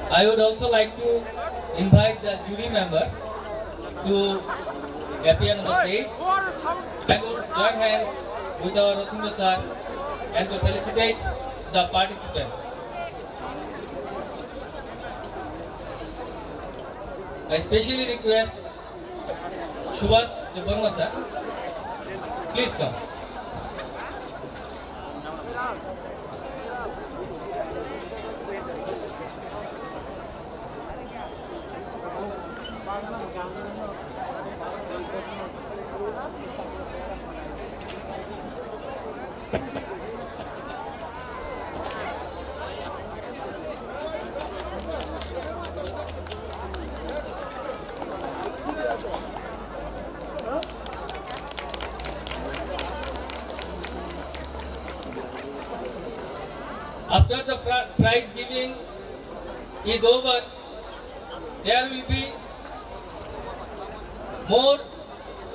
I would also like to invite the jury members to appear on the stage and would join hands with our Rothindo sir and to felicitate the participants. I especially request Subhash Devarma sir, please come. After the prize giving is over, there will be more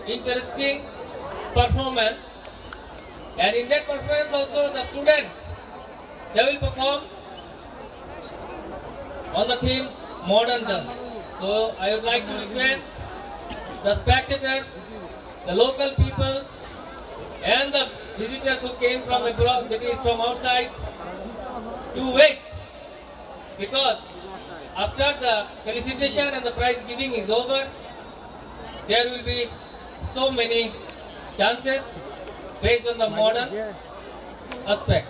interesting performance, and in that performance also the student, they will perform on the theme modern dance. So I would like to request the spectators, the local peoples and the visitors who came from abroad, that is from outside, to wait, because after the felicitation and the prize giving is over, there will be so many dances based on the modern aspect.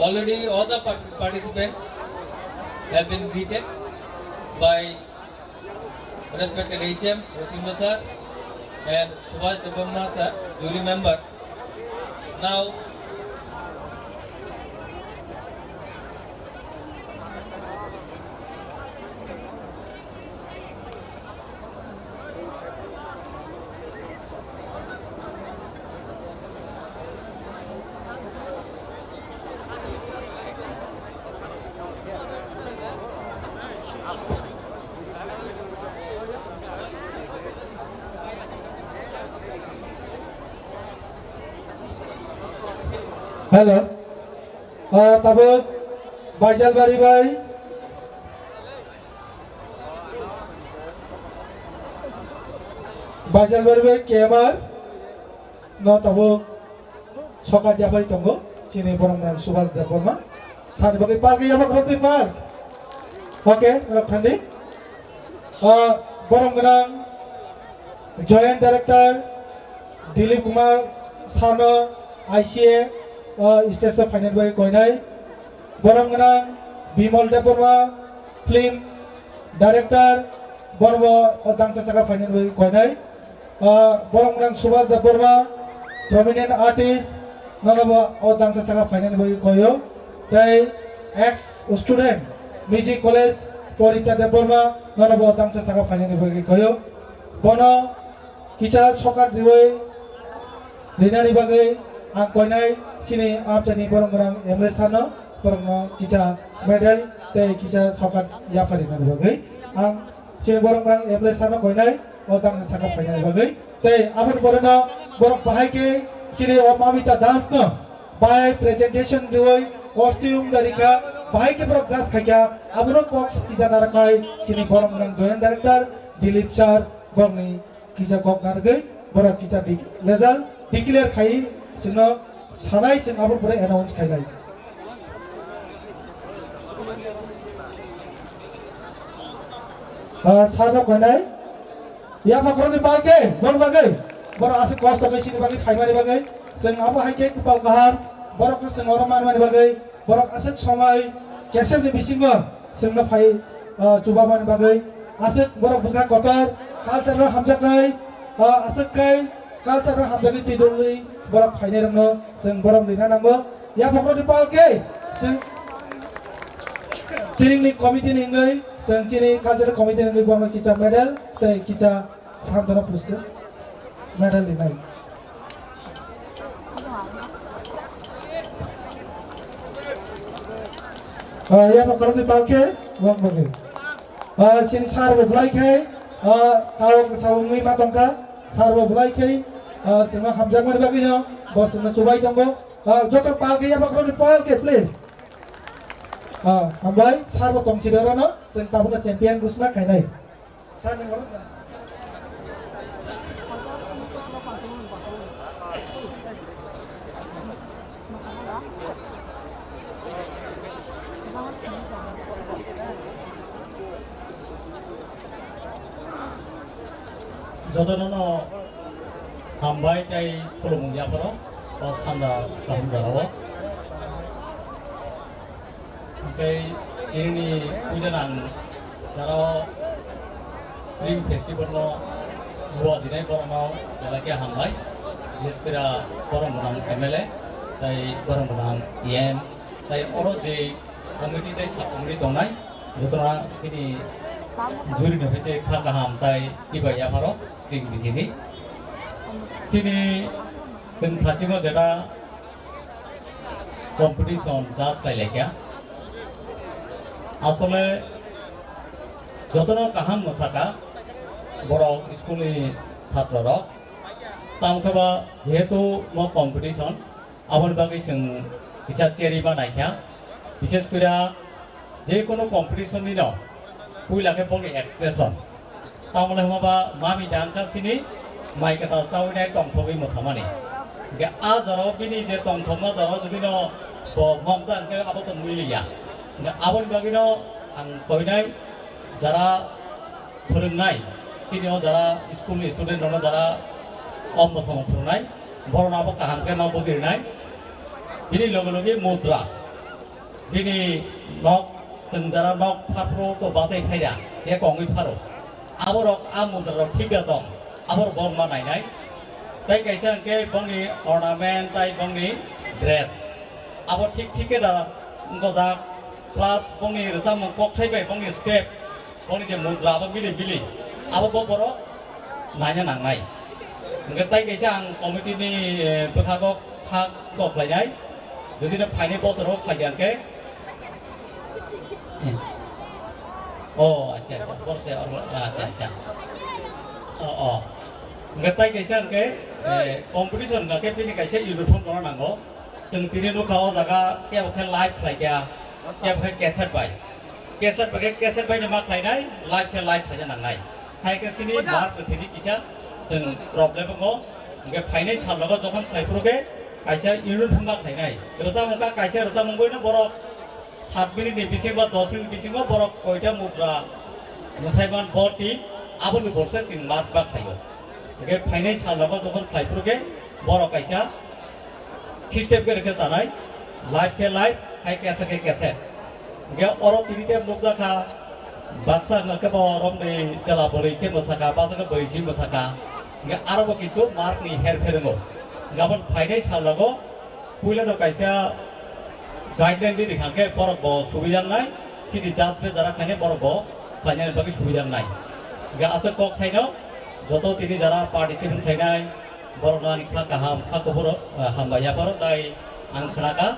Already all the participants have been greeted by respected HM Rothindo sir and Subhash Devarma sir, jury member. Now Hello. Tabuk Baisal Bari Bhai. Baisal Bari Bhai KMR. No tabuk Sokat Jafari Tongo. Sini borong Subhas Deborma. Sani bagi park ya pak roti park. Oke, nak thandi. Borong genang Joint Director Dilip Kumar Sano ICA Station Finance Bhai Koinai. Borong genang Bimal Deborma Film Director Borbo Dangsa Saka Finance Bhai Koinai. Borong genang Subhas Deborma Prominent Artist Nanaba Dangsa Saka Finance Bhai Koyo. They ex-student Music College Porita Deborma Nanaba Dangsa Saka Finance Bhai Koyo. Bono Kisah Sokat Riwai Rinani Bagai Ang Koinai Sini Abjani Borong Gerang Emre Sano Borong Kisah Medal Te Kisah Sokat Yafari Nani Bagai Ang Sini Borong Gerang Emre Sano Koinai Dangsa Saka Finance Bagai Te Abon Borona Borong Bahai Ke Sini Mamita Dance No Bahai Presentation Riwai Costume Darika Bahai Ke Borong Dance Kaya Abono Cox Kisah Naraknai Sini Borong Gerang Joint Director Dilip Char Borni Kisah Kok Nargai Borong Kisah Result Declare Khai Sino Sanai Sin Abon Borong Announce Khai Lai Sano Koinai Ya Fakroni Balke Borong Bagai Borong Asik Kos Tokai Sini Bagai Faimani Bagai Sing Apa Haike Kupal Kahar Borong Sing Oraman Mani Bagai Borong Asik Somai Kesem Ni Bisingo Sing Na Fai Cuba Mani Bagai Asik Borong Buka Kotor Culture Hamjak Nai Asik Kai Culture Hamjak Tiduli Borong Fainai Rangno Sing Borong Lina Nanggo Ya Fakroni Balke Sing Tiring ni committee ni ngai Sing Sini Culture Committee ni Borong Kisah Medal Te Kisah Santana Pusta Medal ni nai Ya Fakroni Balke Wang Bagai Sini Sarwa Bulai Kai Tau Kesawungi Matongka Sarwa Bulai Kai Sima Hamjak Mani Bagai no Bos Sima Subai Tonggo Jotor Palke Ya Fakroni Palke please Hambai Sarwa Tongsidara no Sing Tabuna Champion Gusna Kainai Sani Ngorot Jodono Hambai Tay Kulung Yaparo or Sanda Hamdarawa. Okay, ini Pujanan Daro Ring Festival no Buat ini Borong Jalaki Hambai Jespira Borong Menang MLA Tay Borong Menang IM Tay Oro J Komiti Tay Sa Komiti Donai Jodono ini Juri Nufite Kakaham Tay Iba Yaparo Ring di sini. Sini Kacima Jada Competition Jazz Kailekya Asole Jotono Kaham Musaka Borok Skuli Hatroro Tamkaba Jehetu Mo Competition Abon Bagi Sing Bisa Ceri Banaikya Bisa Skura Jekono Competition Nino Puilake Pongi Expression Tamole Maba Mami Jangka sini Mai Kata Chawine Tong Thobi Musamani Ga Azaro Bini Je Tong Thoma Zaro Judino Bo Momsan Ke Aboton Miliya Ga Abon Bagino Ang Koinai Jara Purunai Kini Jara School Student Rona Jara Om Musam Purunai Boron Abo Kaham Ke Mau Buzirinai Bini Logo Logi Mudra Bini Nok Jara Nok Patro To Basai Kaya Dia Kongi Paro Aborok Amudra Tiga Tong Abor Borma Nai Tai Kaisan Ke Bongi Ornament Tai Bongi Dress Abor Tik Tikeda Ngoza Plus Bongi Resam Kok Tai Bai Bongi Step Bongi Je Mudra Bili Bili Abor Boro Nanya Nang Nai Tai Kaisan Komiti Ni Bekagok Kak Kok Lai Nai Jadi Dah Paine Bos Rok Lai Yang Ke Oh, acha. Bos saya acha. Oh. Ngetai kaisa ke competition ga ke pini kaisa uniform kora nango. जों तिनि लुकाव जागा केबखे live खालायया केबखे cassette bye cassette बायनो मा खालायनाय live के live खालायनो नांनाय हायकेसिनि mark गथिनि किसा जों प्रब्लेम को के फाइनाल सालगो जखन खायफ्रुगे कायसा इउनिट फंगा खालायनाय रोजा मुगा कायसा रोजा मुंगोनो बर' 7 मिनिट नि बिसिंबा 10 मिनिट बिसिंबा बर' कयटा मुद्रा मोसायमान बरति आबोनि बरसे सिन मार्क बा खायो के फाइनाल सालगो जखन खायफ्रुगे बर' कायसा सिस्टेम के रखे जानाय लाइभ के लाइभ हाय केसेट के केसेट के अरो तिनिते लोक जाखा बाक्सा नके बरम नै चला बरै के मोसाका बाजाका बैसि मोसाका के आरो किन्तु मार्क नि हेर फेरंगो गाबन फाइनाल सालगो पुइलानो कायसा गाइडलाइन दि दिखाके बरक सुबिदा नाय तिनि जाजबे जारा खाने बरक फाइनाल बाकी सुबिदा नाय के आसे कक साइनो जतो तिनि जारा पार्टिसिपेट खायनाय बरनानि खा गाहाम खा खबर हामबाया बर दाय आं खनाका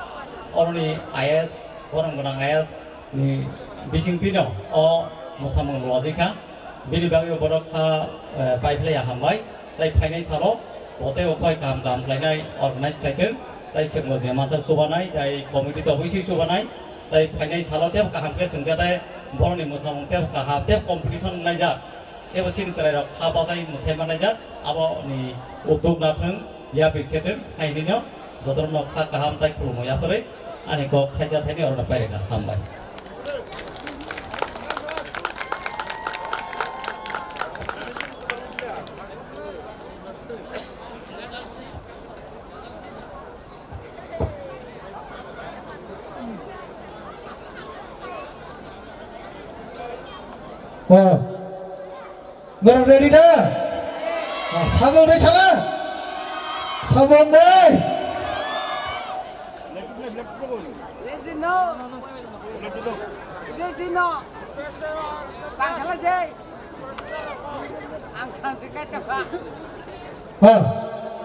अरनि आईएस बरं गोनां आईएस नि बिसिंतिनो अ मोसामों लजिका बिनि बागै बरक खा बायफ्लाया हामबाय दाय फाइनाल सालो बते उपाय काम खालायनाय अर्गानाइज खालायदों दाय सेमो जेमाजों सुबानाय दाय कमिटि दबैसि सुबानाय दाय फाइनाल सालो तेब गाहामके सोंजादाय बरनि मोसामों तेब गाहाम तेब कम्पिटिशन नायजा तेब सिनचराय खा बाजाय मोसायमा नायजा आबनि उद्योग नाथों या बिसेदों आइनिनो जदरनो खा गाहाम दाय खुलुमो याफोरै आनिको खायजा थायनि अरना पायरेगा हामबाय Nora ready dah? Sabun deh salah. Sabun deh.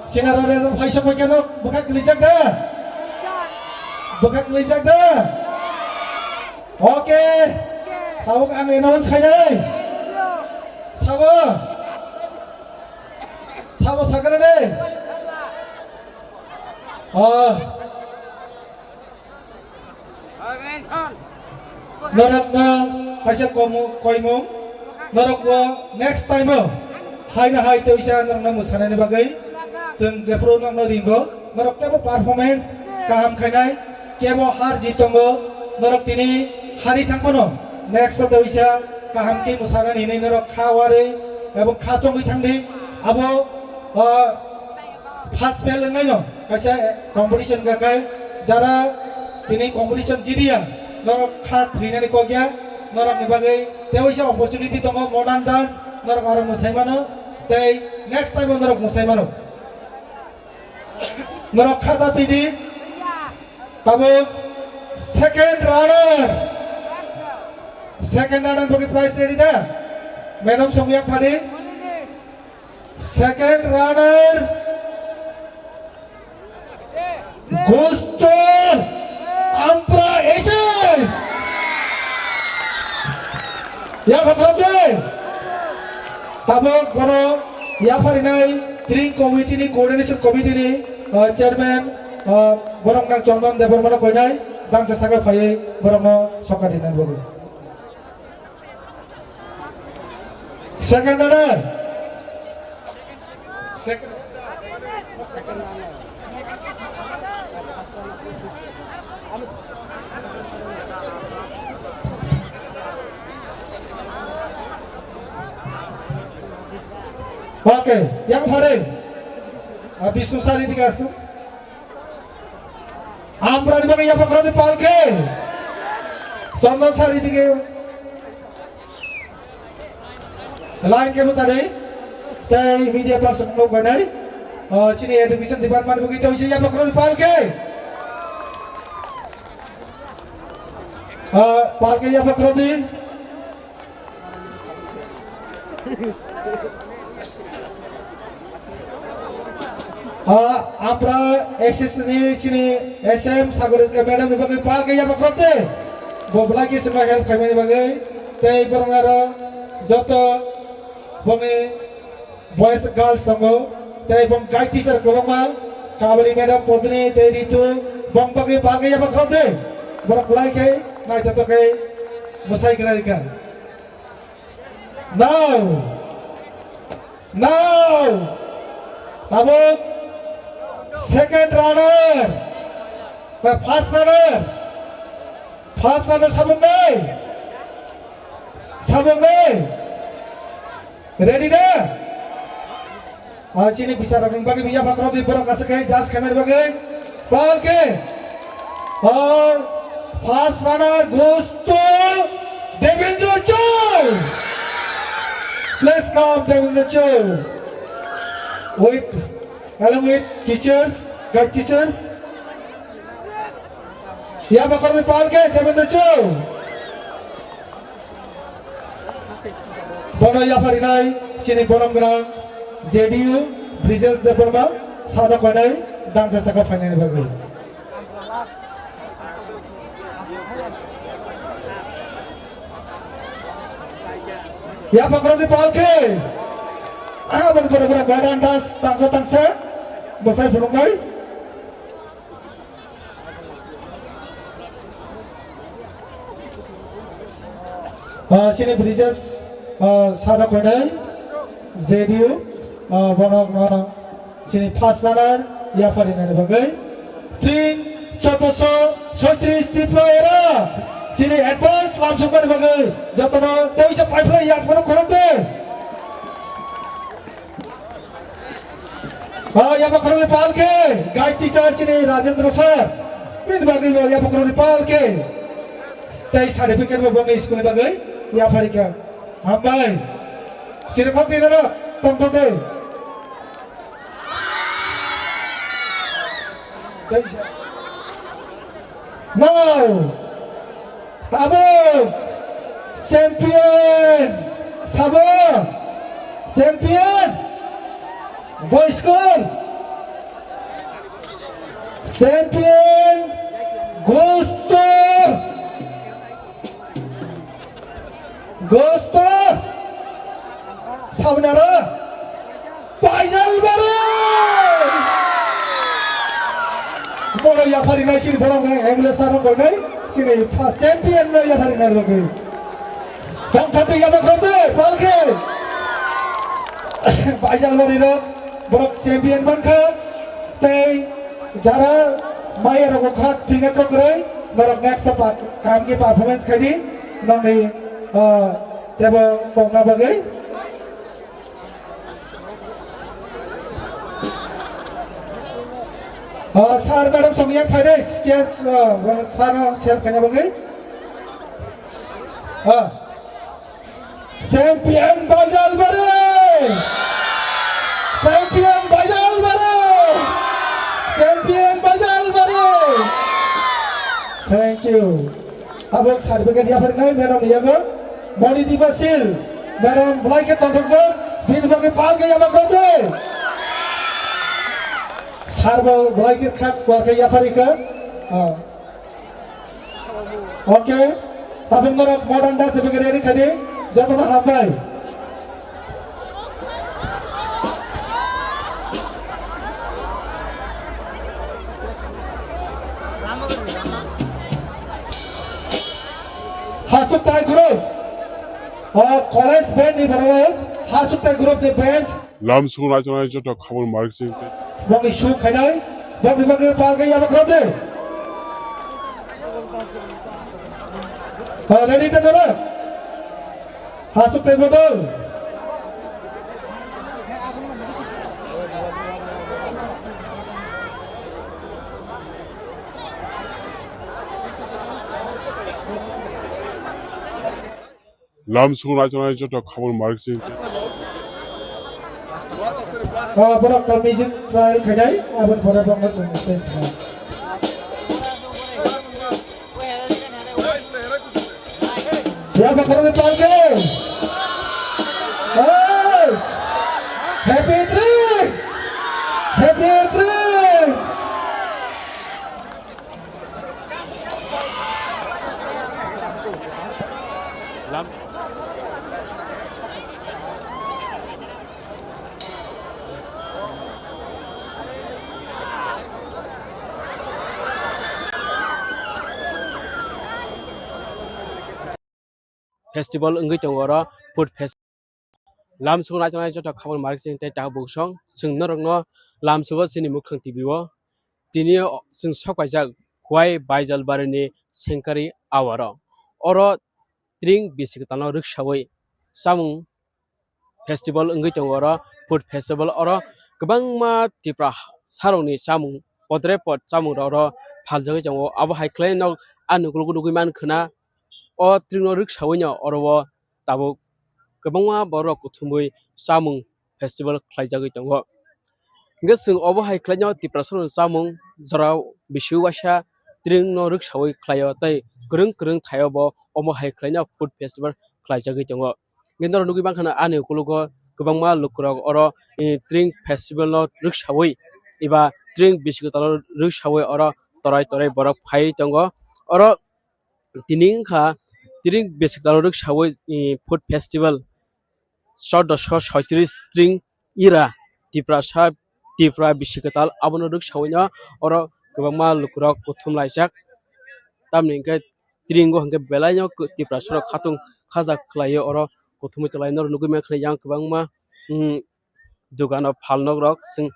Sinar ada Faisal pakai nak buka kelijak dah. Buka kelijak dah. Okey. Tahu ang enawan saya deh. Sabo sakara deh. Norak na kaisa koimu norak wa next time hai na hai teu isa nang na musana ni bagai जों जेफ्रो नंग Ringo नरक तेबो performance काम खानाय केबो हार जितंगो नरक तिनि हारि थांबोनो नेक्स्ट तeu isa kaham ke musana ni nei nरक खावारे एबो खाचंगै थांदि आबो फार्स्ट फेल नङै न कायसा कम्पिटिशन गाकाय जारा तिनि कम्पिटिशन जिदिया नरक खा थैनानै कगया नरक नि बागै teu isa opportunity दङ मॉडर्न डांस नरक आरो मोसायमानो तै नेक्स्ट टाइम नरक मोसायमानो नरक खाता तिदि तबो सेकंड रनर बगे प्राइस रेडी दा मैडम समया फादि second runner goes to Ampra Aces ya fakrabde tabo bono ya farinai drink committee ni coordination committee ni chairman borong nang chondon debor mano koinai bangsa saga phai borong no sokadi nan bogu second runner okay yang phare Bisnu Sari dikasu Ampra di bagai apa kalau di palke Sondon Sari dige lain ke musade tei media person lo ganai sini education department begitu bisa apa kalau di palke palke apa kalau di Ampra SS ni sini SM Sagorit ke madam bagai pal ke ya pakrote bobla ke semua help kami bagai tei borongara joto bonge boys girls sango tei bong guide teacher ko ma kabali madam podni tei ritu bong bagi pagi ya bakal deh borok lai ke nai tato ke masai kena ikan now abuk second runner first runner sabung nih ready dah sini bicara bagi biya bakal di borok kasih ke jas kamera bagi bal ke और first runner goes to Devendra Chou. Let's come Devendra Chou. Along with teachers, guide teachers. यहाँ पकड़ में पाल के देवेंद्र चौ बोनो यहाँ पर इनाई सिने Bonham ग्राम JDU bridges दे Burma सादा कोई डांस सका फाइनल बगे यहाँ पकड़ में पाल के बन मैदान डांस तांसा बसाई फुलुंगाई sini bridges sada konai JDU bono sini first runner ya farina bagai train 1436 tipo era sini advance langsung kan bagai jatono teu isa pipe ya kono korante ya pakro Nepal ke guide teacher sini Rajendra sir pin bagai ya pakro Nepal ke tei certificate bagai school bagai या फरिका हम भाई चिरखोट नहीं ना टंटोटे now Abu champion Sabo champion boy school champion goes to Saunara Faisal Bare Bono ya farina sini bono ambulance saro konai sini champion ya farina lagi bang thate ya bakrobe palke Faisal Bare ro bono champion banka tei jara maya ro khat tinga kokrai borok next kam ke performance khadi nang tebo bongna bagai sir madam songyang phai skills sir share kanya bagai champion Faisal Bare champion Faisal Bare thank you abok certificate ya pernah madam ya ko Moni Divasil, Madam Blaike Tontonson, bin bagi pal ke yang bakal deh. Sarbo Blaike kap keluarga Yafarika. Oke, tapi ngorok modern dah sebagai ini kadi, jatuhlah hambai. Hasuk Tai Group. College band ni barabar Hasuk Tai Group the bands Lam School National Jota Khabur Marxing bong isu khainai bong bagi pal ke ya bakal deh ready ta dora Hasuk Tai Bodol Lam School National Jota Khabur Marxing borok commission trial khainai abon phora bong ma stage ya bakal pal ke happy trip festival enggak tong oro food festival lam sugo na chonai jota khabon mark sing tai ta boksong sing norongno lam sugo sini mukhang tv o tini sing sokwaijak huai baijal barani sengkari awaro oro tring bisik tano riksawai samung festival enggak tong oro food festival oro kebangma tipra sarongni samung podre pod samung oro phaljagi jango abo haiklai no anugul gugui man khna o tringno riksawai no oro tabo kebangma borok kuthumui samung festival khlaijagui tongo gesung obo haiklai no tipra sarong samung jorao bisuwasa tring no riksawai khlaio tai krung thaio bo omo haiklai no food festival khlaijagui tongo gendor nugui bangkhana ani kulugo kebangma lukrok oro tring festival no riksawai iba tring bisikutalo riksawai oro torai borok phai tongo oro tining kha tring bisikutalo riksawai food festival 1436 string ira tipra bisikutal abono riksawai oro kebangma lukrok kuthum laijak tamni ke tringo hangke belaino tipra soro khatung khajak khlaio oro kuthumui tolai nor nugui man khlai yang kebangma dugano phalnok rok sing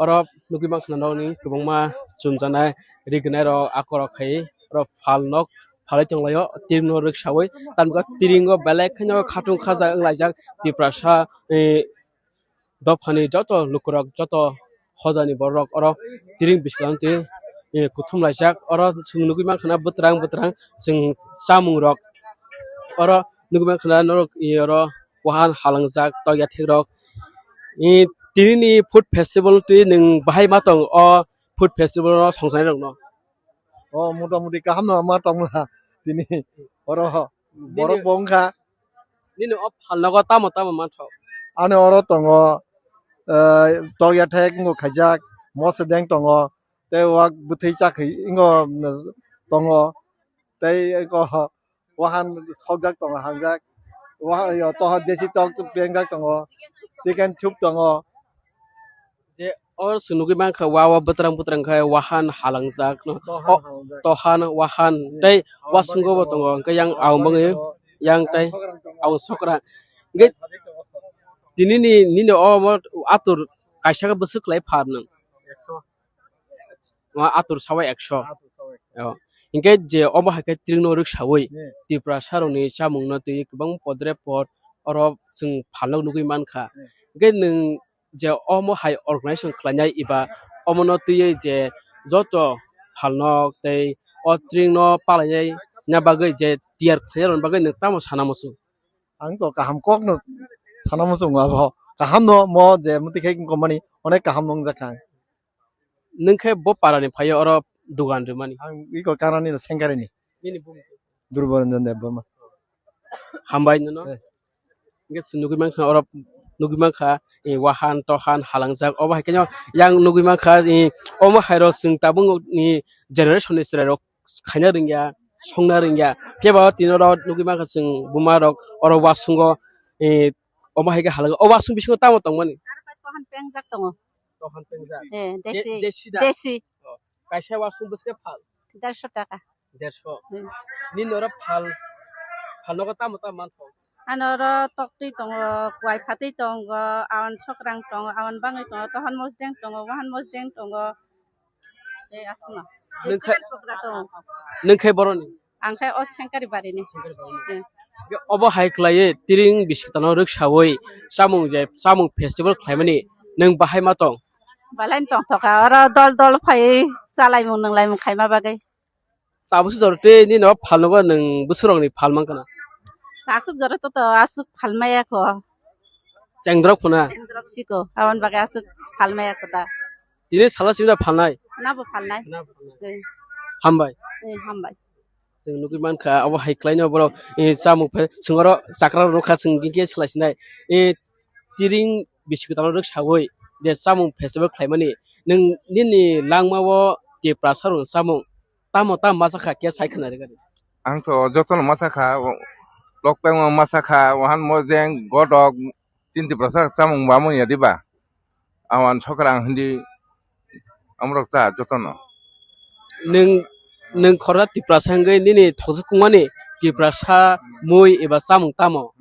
oro nugui man khlai ni kebangma chumjanai rignai rok akorok khai ro phalnok phalai tonglaio tirno riksawai tamka tiringo belai khaino khatung khajak laijak tiprasa dopkhani joto lukrok joto hojani borok oro tiring bislanti kuthum laijak oro sung nugui man khana butrang sing samung rok oro nugui man khana norok oro wahan halangjak toya thikrok tirini food festival ti ning bahai matong o food festival no songsanai rok no মোটামুটি কাহাম না আমার তমলা তিনি or বড় বংখা nini o phalnago tamo manthok আনে or তঙ্গ তগয়া ঠেক ইঙ্গ খাইজাক মস Deng তঙ্গ তে walk বুথৈ চাখৈ ইঙ্গ তঙ্গ তে ক ওহান সকজাক তঙ্গ হাংজাক ওয়া তহ দেশি তক বেংজাক তঙ্গ চিকেন চুপ তঙ্গ je or sunugui man kha wawa butrang kha wahan halangjak no tohan wahan dai wasungo bo tongo ke yang awmangi yang tai aw sokra ge dinini nini o atur kaisa ka busuk lai pharnang ma atur sawai 100 inge je obo hake tringno riksawai tipra saroni chamungno tui kubang podre pod oro sing phalok nugui man kha ge ning je omo hai organization khlanyai iba omono tui je joto phalnok tei o tringno palai na bagai je tiar khairon bagai ning tamo sanamusu ang to kaham kok no sanamusu ngabo kaham no mo je mutikhe komani onek kaham nong jakhang ningkhe bo parani phayo oro dugan remani ang iko karani no sengkareni nini bum durbaranjan dev bama hambai no nge sunugui man kha oro nugui man kha wahan tohan halangjak obo hakenyo yang nugui man kha omo hairo sing tabung ni generation ni sira rok khaina ringya songna ringya keba tinoro nugui man kha sing buma rok oro wasungo omo haike halang o wasung bisingo tamo tongmani tohan pengjak tongo tohan pengjak desi kaisa wasung biske phal 150 টাকা 150 ni nora phal phalogo tamo manthok anoro tokti tongo kwai phati tongo awan sokrang tongo awan bangai tongo tohan mosdeng tongo wahan mosdeng tongo asma ningkhe boroni angkai o sengkari barini obo haiklai tiring bisikitano riksawai samung festival khlaimani nang bahai ma tong balain tong toka oro dol phai salai mung nang lai mung khaima bagai tabusi jorte ni no phalnogo nang busurongni phalmang kana asuk jorto to asuk phalmaya ko cengdrok phuna cengdrok siko awan bagai asuk phalmaya ko ta ini salah sida phalnai na bo phalnai hambai hambai sing nugui man kha abo haiklai no boro samung singoro sakra ro kha sing gike shlaisinai tiring bisikutano riksawai je samung festival khlaimani nang nini langmawo te prasarung samung tamo masakha ke saikhana re gari ang to joton masakha lokpeng masakha wahan mojeng godok 30% samung bamu ya diba awan sokrang hindi amrok cha joton nang khora tiprasangai nini thojukmani tiprasa mui eba samung tamo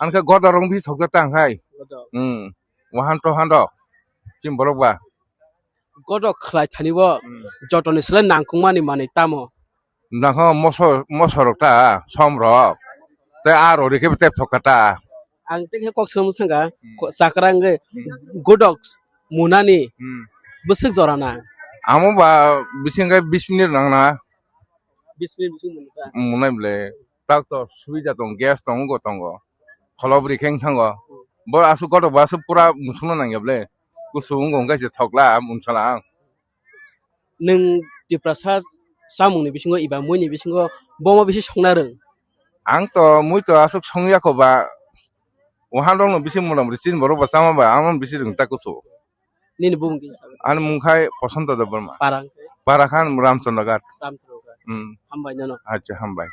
anka godorong bi sokta tang hai wahan to hando kim borok ba godok khlai thanibo jotoni sele nangkungmani mani tamo nakho mosorok ta somrok te aro rike te thokata ang tek kok sem sanga sakrang ge godok munani busuk jorana amo ba bisinga 20 minute nangna 20 minute busuk munta munai ble tak to suida tong gas tong go tongo kholobri kheng thango bo asu godok ba su pura musuna nangyable kusung gong ga je thokla munsala nung tiprasa samungni bisingo iba muini bisingo bomo bisi songnareng ang to mui to asuk songya ko ba wahan dong no bisi mulam ricin borok ba sama ba amon bisi rung takusu nini bum gi an mungkai posonto da burma parang parakan ramchandra hambai nano acha hambai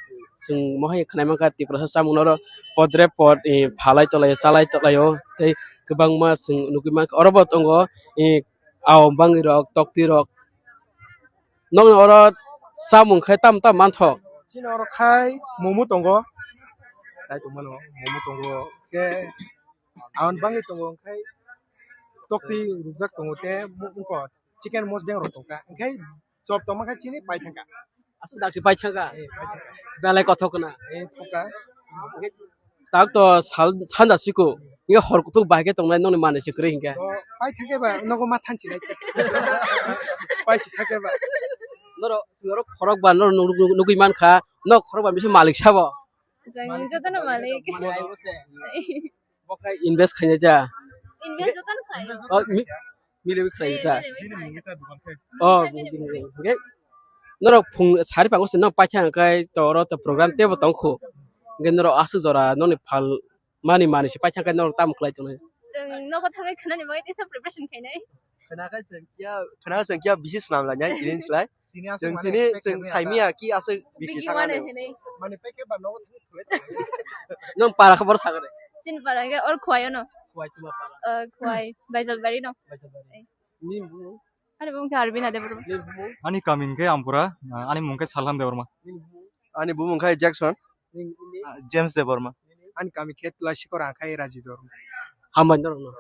sing mohai khnai mangka tiprasa samungnoro podre pod phalai tolai salai tolayo tei kebang ma sing nukimak orobot ongo aw bangi rok tokti rok nong oro samung khai tam tam manthok Cina orang kai momo tonggo, kai tonggo no momo tonggo ke awan bangi tonggo kai tokti rujak tonggo te mungko chicken mos deng rotongka kai job tongma kai cini pai thangka asal dak pai thanga pai thangka belai kothok na thoka tak to sanja siku nge hor kutuk baike tongnai nongni mane sikre hingke pai thangke ba nogo mathan chinai pai si thangke ba noro singoro khorok ba nor nugui man kha no khorok ba bisi malik sabo Jang jotono malik. bokai invest khanya ja Invest jotono khai. oh mile khanya ja oh nge noro phung sari pango se no pacha kai toro to program te bo tongkhu nge noro asu jora noni phal mani mani si pacha kai noro tam khlai tonai Jang no ko thangai khanani mai tisa preparation khainai. khana sengkia bisis nam la nyai irin slai jeng tini jeng saimia ki ase Bigi mana khainai. mane peke ba nogo thule nong para khabar sagare Chin paranga or khwayo no. khwai tuma para Khwai baisal bari no. ni bu Are bung ka arbina de buru. ni bu ani kamingke ampura ani mungke salam de borma ani bu mungkai jackson james de borma ani kami khet la shikor akai raji de borma hamban noro no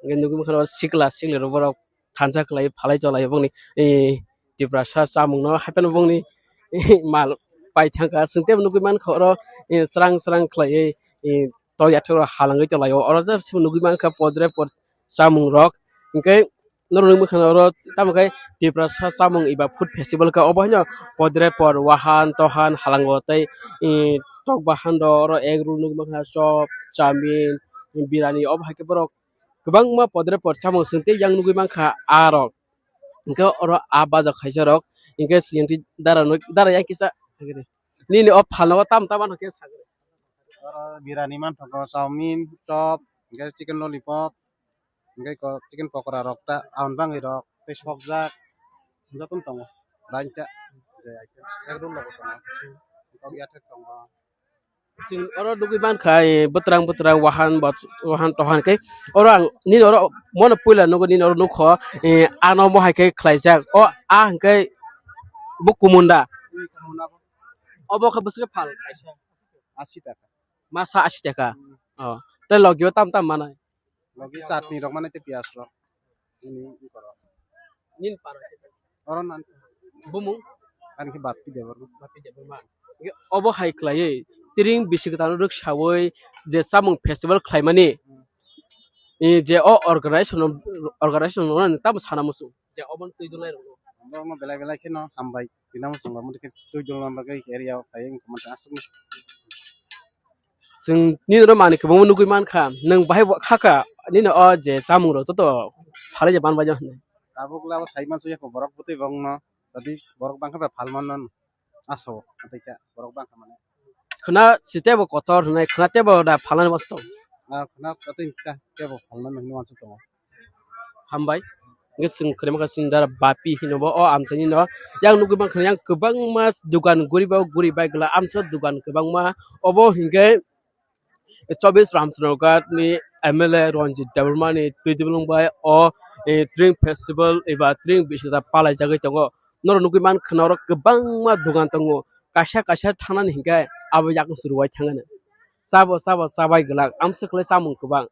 nge nugui khano sikla sikle ro borok thansa khlai phalai cholai bongni tiprasa samung no hapen bongni mal pai thangka singte nugui man khoro srang srang khlai to yathoro halangai cholai oro ja nugui man kha podre pod samung rok ingke noro nugui khano ro tamkai tiprasa samung iba food festival ka obohno podre por wahan tohan halango tai tok bahan do ro egg roll nugui man kha chop chamin birani obhake borok गोबां मा podre pod samung singte yang nugui man kha arok ingke oro a baja khaisa rok ingke singti dara yang kisa nini op phalo tam tam an ke sagre birani man thoko chowmin chop ge chicken lollipop ge ko chicken pakora rok ta aun bangi rok te sokjak joton tongo rainta je aike ekdom logo tongo ya thek tongo sing oro nugui man kha betrang wahan tohan ke oro ni oro mon puila nugo ni oro nukho ano mo hai ke khlaijak o a hangke bukumunda obo kha buske phal kaisa 80 টাকা masa 80 taka oh te logio tam tam mana logi chutney rok mane te pias rok ini koro nin par oron nan bumung kan ki batti de borma bapi de ma obo hai khlai tiring bisiktan ruk sawoi je samung festival khlaimani je o organization non tam sana musu je obon tuidulai ro mo belai belai kino hambai binam sungga mo ke tuidul number ke area kayeng keman asum sing ni ro mani ke bomu nugui man kha nang bahai khaka ni no je samung ro to phale je ban baja abuk la saima suya ko borok puti bang no tadi borok bang ka phalman non aso atika borok bang mane khna sitebo kotor hnai khna tebo da phalan basto khna tati ta tebo phalman no ansu to hambai nge sing krema ka sing dara bapi hinobo o amsani no yang nugui man khna yang kebang mas dukan guri bai gla amsa dukan kebang ma obo hinge 24 ramsnoga ni MLA Ronjit Devermani Tuidulung bai o drink festival eba drink bisita palai jagai tongo nor nugui man khnoro kebang ma dugan tongo kasha thangnan hinga abo yak suruwai thangana sabo sabai gelak amsekle samung kubang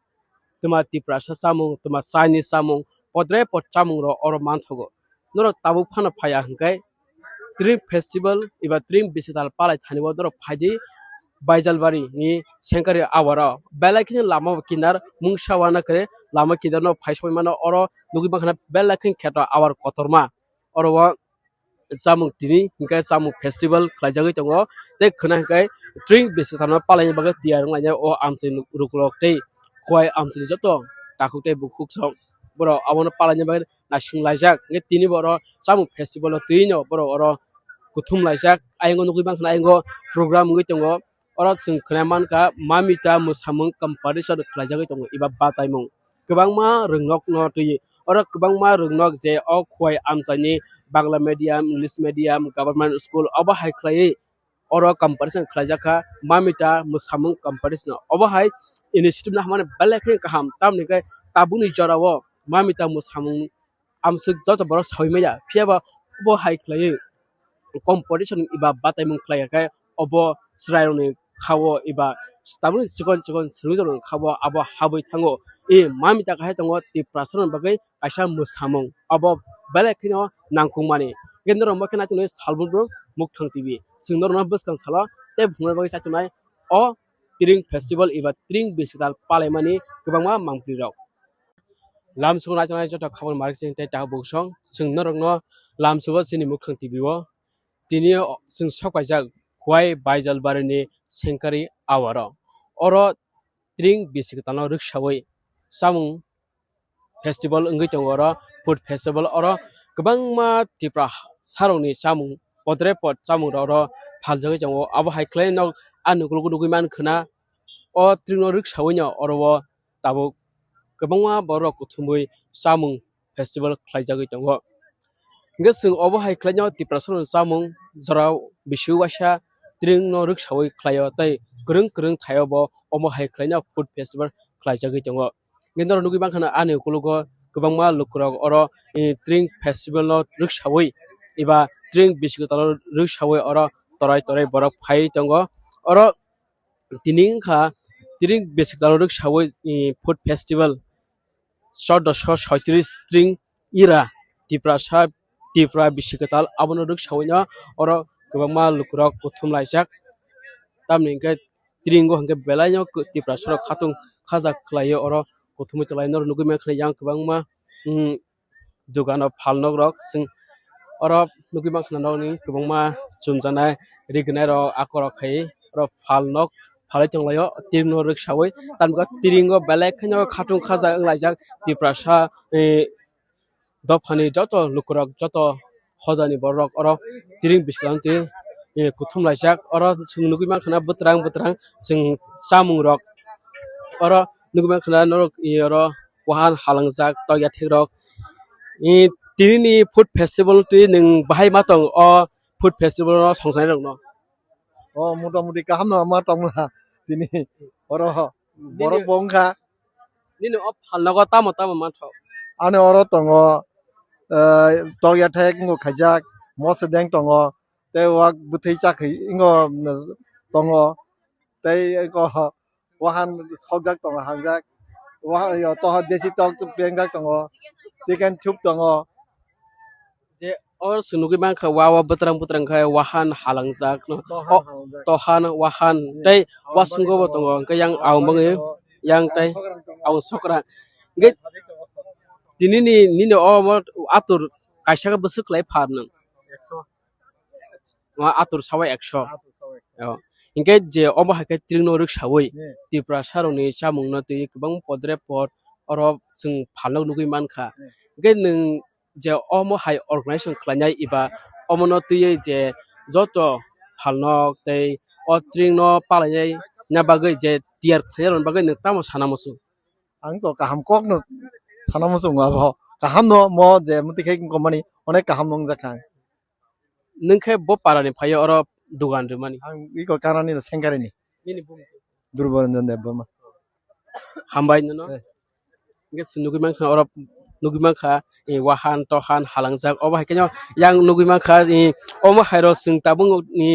tuma tiprasa samung tuma Chinese samung podre pot samung ro oro manthogo noro tabu phana phaya hingkai Dream Festival iba Dream Visital palai thani bodoro phaji Baijalbari ni Senkari awara belakini lama kinar mungsawana kare lama kidarno phaisoi mano oro nugi bangkhana belakin kheto awar kotorma oro wa samung tini hingkai samung festival khlaijagoi tongo te khna hingkai Dream Visital palai baga tiarung laina o amse rukulok tei koi amse joto takuk tei bukuk sok boro abono palai baga nasing laijak nge tini boro samung festival tino boro oro kuthum laijak aingo nugi bangkhana aingo program ngi tongo oro sing khnaman ka mamita musamung competition khlaijagoi tongo iba bataimung kwbangma rwngnok no tui oro kwbangma rwngnok je o khoi amsani Bangla medium English medium government school obo hai khlai oro competition khlaijaka mamita musamung competition obo hai initiative na hamane belakhe kaham tamni kai tabuni jorao mamita musamung amsuk joto boro sawimeya phiaba obo hai khlai competition iba bataimung khlaiyakai obo sraironi khawo iba tabuni chikon srujorong khawo abo haboi thango e mamita khai tongo ti prasaron bagai kaisa musamung abo belekhino nangkungmani gendro makhana tuni salbugro mukthang tv singnorno buskang sala te bhungna bagai chatunai o Tring Festival iba Tring Visital palaimani kwbangma mangprirok lamsugo najanai joto khabor marketing tei ta buksong singnorno lamsugo sini mukthang tv o tini sing sokwaijak Huai Baijalbari ni Senkari awara oro Tring Visital rikshawai samung festival wngwi tongo oro food festival oro kwbangma tipra sarongni samung podre pot samung oro phaljagoi tongo abo hai khlai nok anugulugui man khna o Tring rikshawai no oro tabo kwbangma borok kuthumui samung festival khlaijagoi tongo ngesung obo hai khlai no tipra sarong samung jorao bishu wasa Tring no rikshawai khlaio tei krung thaio bo omo hai khlai no food festival khlaijagoi tongo gendro nugi bangkhana ani ukulugo kwbangma lukurok oro Tring Festival no rikshawai iba Tring Visital rikshawai oro torai borok phai tongo oro tini kha Tring Visital rikshawai food festival 1436 Tring ira tipra Visital abono rikshawai no oro kwbangma lukurok kuthum laijak tamni hingke Tringo hingke belai no tipra sorok khatung khajak khlaio oro kuthumui tonglai nor nugui mankha yang kwbangma dukano phalnok rok sing oro nugui mankha nokni kwbangma chumjanai rignai rok akorok khai oro phalnok phalai tonglaio Tring no rikshawai tamko Tringo belai kheno khatung khajak wnglaijak tiprasa dopani joto lukurok joto hojani borok oro Tring Visital ti kuthum laijak oro sing nugui mankha butrang sing samung rok oro nugui mankha norok oro wahan halangjak toya thikrok tini food festival ti ning bahai matong o food festival no songsanai rok no o motamuti kaham no ma tongla tini oro borok bongkha nini o phalnago tamo manthok ane oro tongo togya thek ngo khajak mose deng tongo te wak buthei chakhi ingo tongo tei ko wahan sokjak tongo hangjak wahan yo to desi tok pengjak tongo chicken chup tongo je or sunugui mankha wawa butrang khai wahan halangjak no tohan wahan tei wasungo bo tongo hingke yang aumbangi yang tei au sokra nge nini o atur kaisa busuk lai pharnang atur sawai 100 hingke je obo haike Tring no rikshawai tipra saroni chamung no tui kwbang podre pot oro sing phalok nugui mankha hingke ning je omo hai organization khlainai iba omo no tui je joto phalnok tei o Tring no palainai na bagui je tiar khlairon bagui ning tamo sanamusu ang to kaham kok no sanamusu ngabo kaham no mo je mutikhai komani onek kaham nong jakhang ningkhe bo parani phaio oro dugan rwmani ang iko karani no Senkari ni nini bum Durbaranjan Dev Burma hambai no nge nugui mankha oro nugui mankha wahan tohan halangjak obo haikeno yang nugui mankha omo hairo sing tabung ni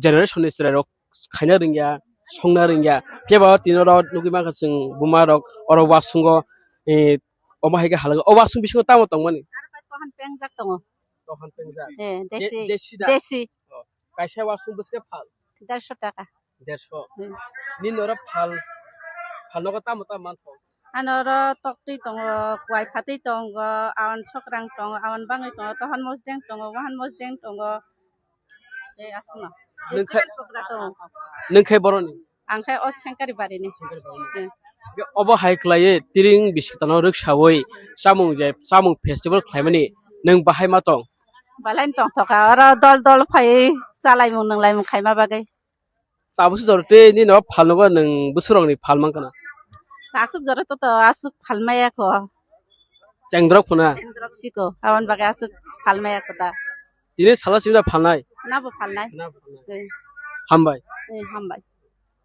generation ni srai rok खायनो रोंगिया संनो रोंगिया बेबा तिनर नुगि माखा जों बुमा रक अर वासुंग ए अमा हायगा हालगा अ वासुं बिसिङाव तामो दंमोन तहन पेंजाक दङ तहन पेंजा ए देसि देसिदा देसि कायसा वासुं बसके फाल 150 টাকা 150 नि नर फाल फालनगा तामो ताम मानथ anoro tokti tongo kwai phati tongo awan sokrang tongo awan bangai tongo tohan mosdeng tongo wahan mosdeng tongo e asma नों खाय बरनि angkai os sengkari barini बे अबो हायख्लायै तिरिं बिस्किटानो रोखसावै सामुं फेस्टिभेल खालामनि नों बाहाय मा दं balain tong toka oro dol dol phai salai mung nang lai mung khai ma bagai ताबोसो जरते नि न फालनगा नों बोसोरावनि फालमान kana asuk jora to asuk phalmaya ko चेंद्रब खना drop siko awan bagai asuk phalmaya ko ta दिनै साला सिमना फालनाय na bo phalnai हामबाय hambai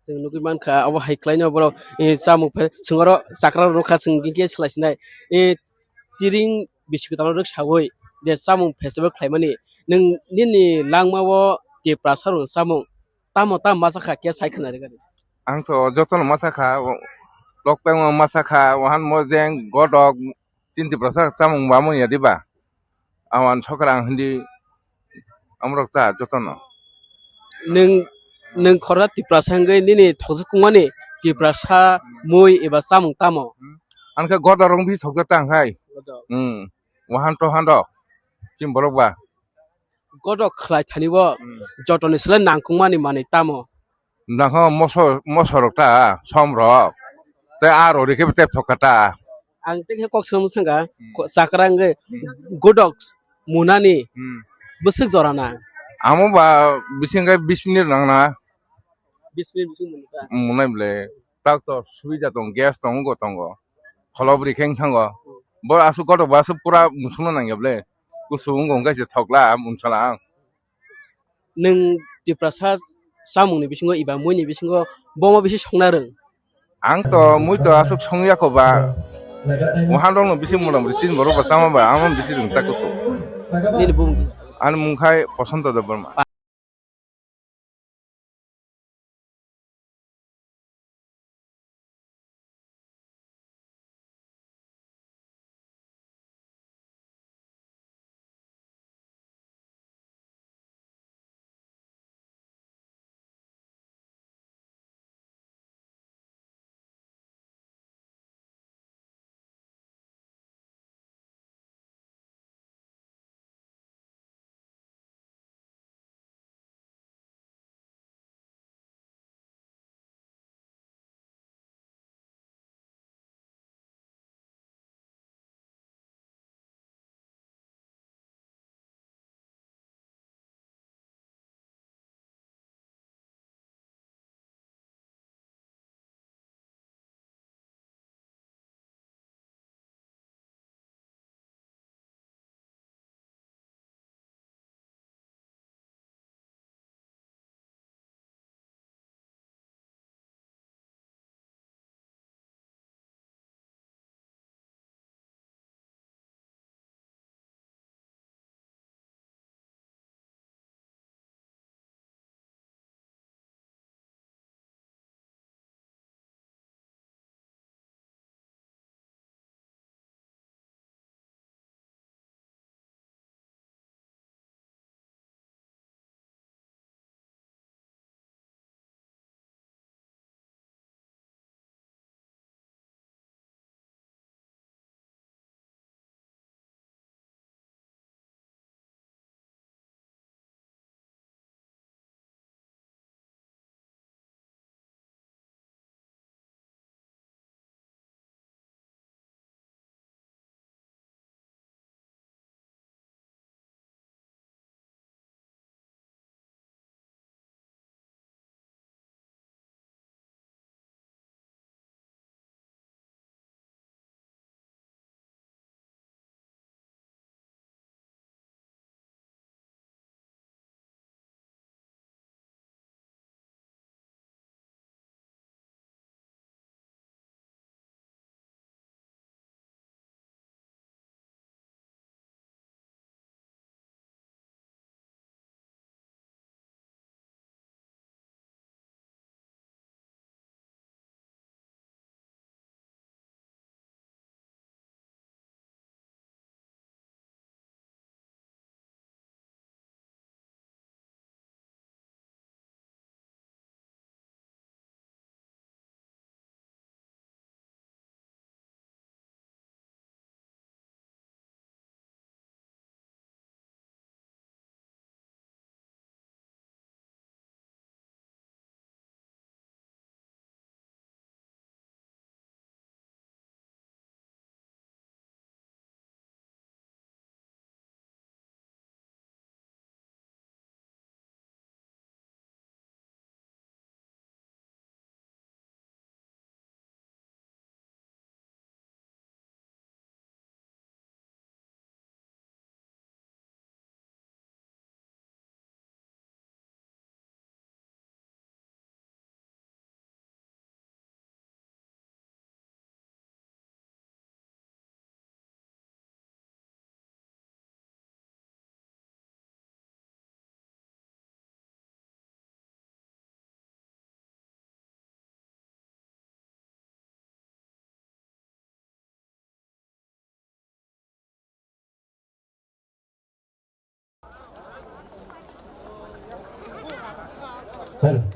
जों नुगि मानखा अबो हायख्लायनो बर ए सामुं फे सोंगर साक्रा रखा जों गिगे सलायसिनाय ए तिरिं बिस्किटानो रोखसावै जे सामुं फेस्टिभेल खालामनि नों निनि लांमावो के प्रासार सामुं तामो ताम मासाखा के सायखना रे गारि आंथ' जतन मासाखा lokpeng masakha wahan mojeng godok 30% samung bamu ya diba awan sokrang hindi amrok cha jotono नों नों खरा तिप्रासांगै निनि थजकुमानि तिप्रासा मुइ एबा सामुं तामो anka godorong bi thokta tanghai wahan to hando kim borokba Gandak खलाय थानिबो जटनि सले नांकुमानि मानि तामो nakho mosorokta somrok te aro rike tep thokata आं टेके कक सोमसांगा साक्रांगै गडक मुनानि बोसोक जराना amo ba bisingai 20 minute nangna 20 minute बिसिं मोनता munai ble tractor suida tong gas tong go tongo kholobri kheng thango bo asu godok ba asu pura musungna nangyable kusung gong gaise thokla munsala नों तिप्रासा सामुंनि बिसिंगो एबा मुइनि बिसिंगो बमा बिसि संना रों ang to mui to asuk songya ko ba wahan dong no bisi mulam bisi borok ba sama ba amon bisi dong takuso निनि बुं an mungkai posondo da borma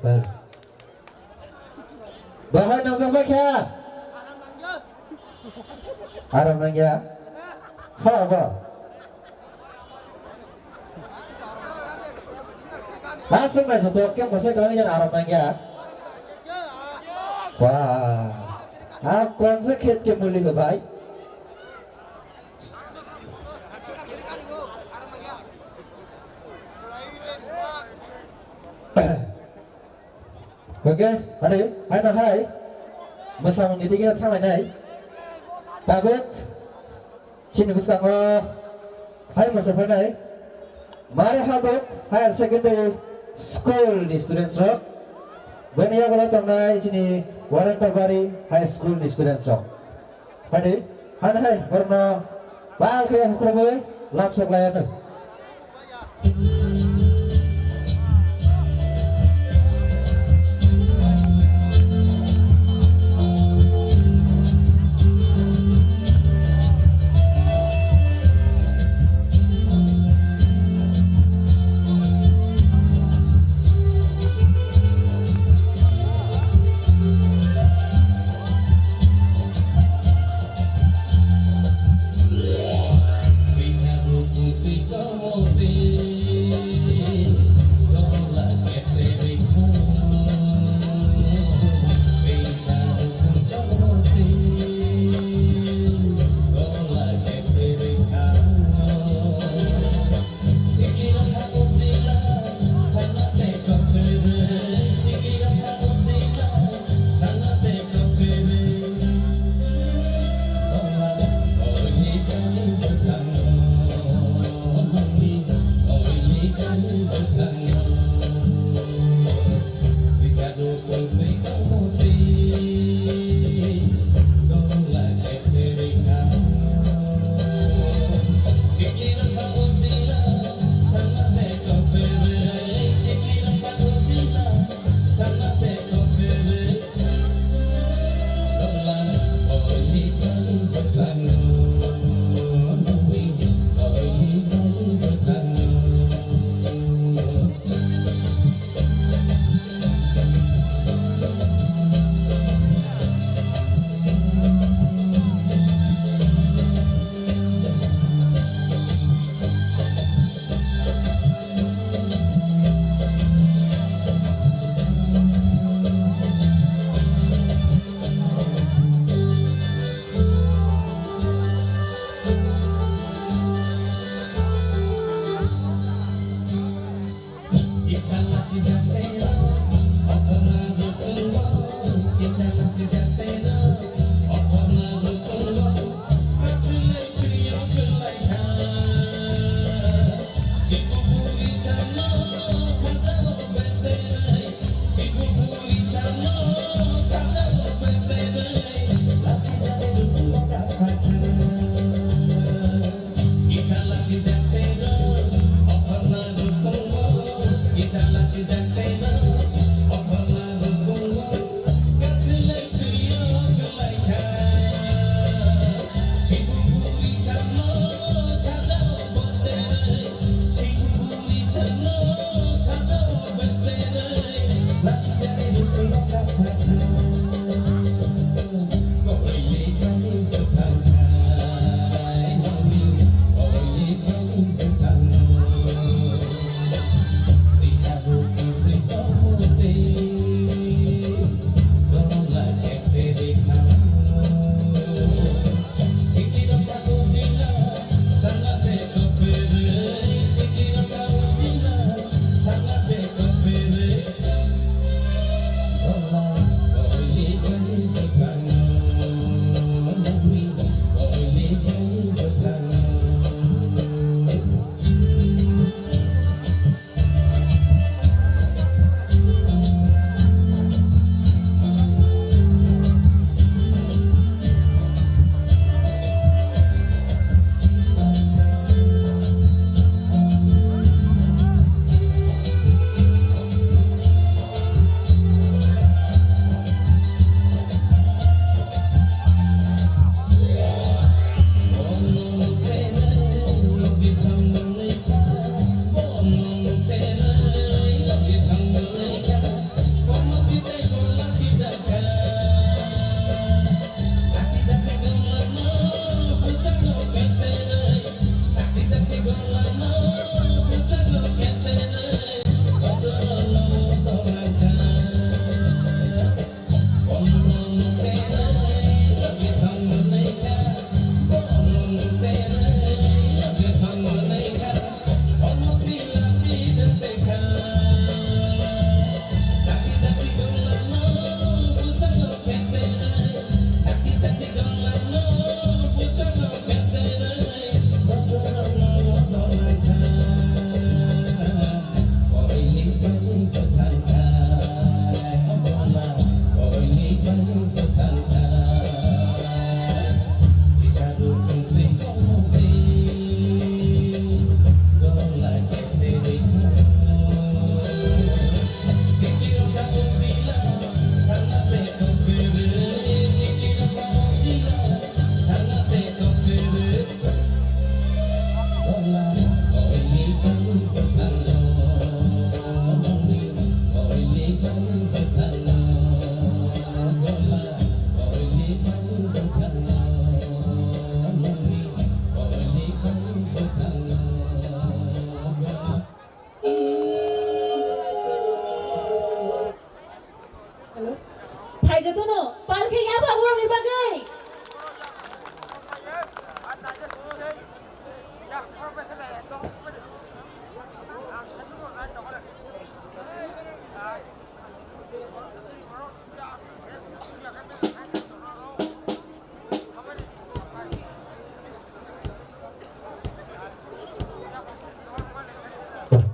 ber. Bahai nang sampai kya? Aram nang ya? Ha ba? Langsung aja satu oke masa kalau jangan aram nang ya? Wah, aku sakit ke muli baik. Oke, ada hai, masa meniti kita thang này, tabuk, sini bukan hai masa này, mari hadok higher secondary school di students rock, benia kalau tanai sini Warantabari high school di students rock, hai, karena bal kaya hukum langsung layan. Bisa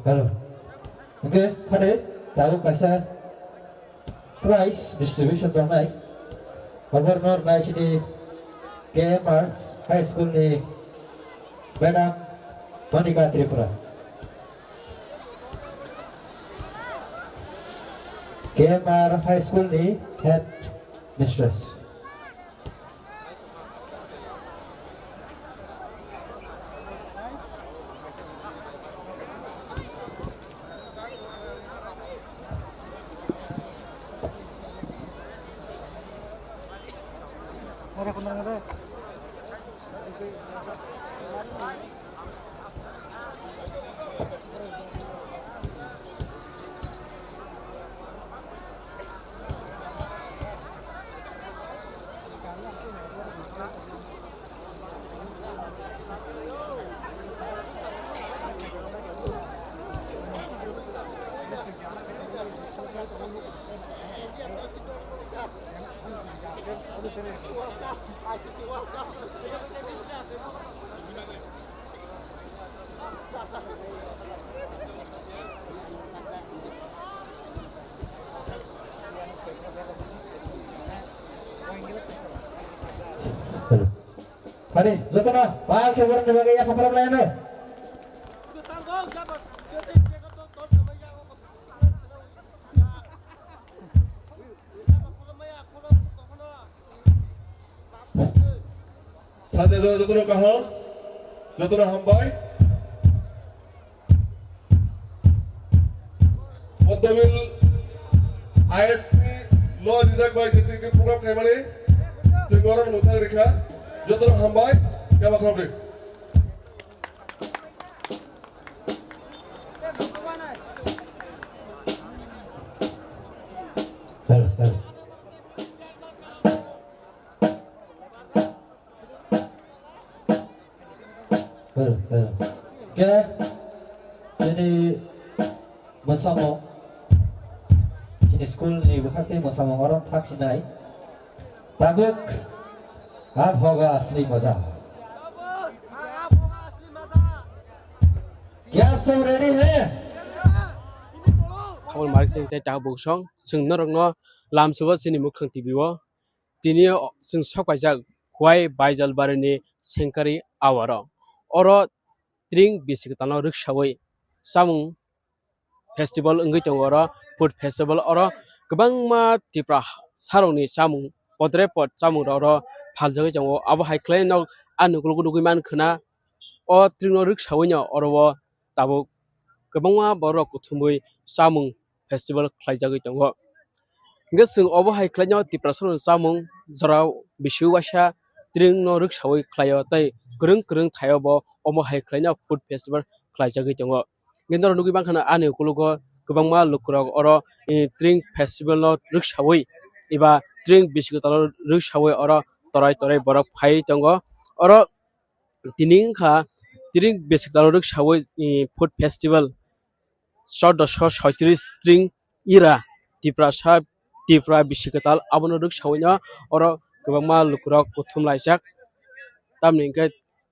Hello. Okay, Hadi, tahu kaisa prize distribution ramai. Governor na sini KMR High School ni Madam Monica Tripura. KMR High School ni Head Mistress. Hadi, jotona, pal keluar dari bagainya apa lainnya? Sate jotona kaham, jotona hambai. Poddabil ISP law dijak by the program kembali. Sekarang mutang reka. Jotona hambai, kaya khabre. Okay, jadi bersama ini school ni bukan bersama orang tak sinai. Tabuk आप होगा असली मजा क्या आप सब ready हैं खाबन mark जों ता बुसं जों नरंनो लामसुबा सिनि मुखं टिभिओ दिनि जों सकायजाक हुवाय बायजाल बारिनि सेंकारि आवार अर ट्रिं बिसिगतानो रिक्सावै सामुं फेस्टिवल अंगै दङ अर फुड फेस्टिवल अर गोबांमा तिप्रा सारंनि सामुं पद्रे पद सामुं अर फालजों जों अब हाइक्लाय नाव आनुगुलगु दुगैमान खोना अ ट्रिंनो रिक्सावैनो अरव दाबो गोबांमा बर' कुथुमै सामुं फेस्टिवल खालायजागै दङ गोसों अब हाइक्लायनो तिप्रासर सामुं जराव बिसुवासा ट्रिंनो रिक्सावै खालायो तै गोरों गोरों थायावबो अब हाइक्लायनो फुड फेस्टिवल खालायजागै दङ गिन्दर दुगैमान खोना आनुगुलगु गोबांमा लुकुराव अर ट्रिं फेस्टिवलनो रिक्सावै एबा ट्रिं बिसिगतानो रिक्सावै अर तराय तराय बरफ फाइ दङ अर दिनिखा ट्रिं बिसिगतानो रिक्सावै फुड फेस्टिवल 1436 ट्रिं इरा तिप्रा बिसिगताल आबनो रिक्सावैनो अर गोबांमा लुकुराव कुथुमलायजाक तामनिके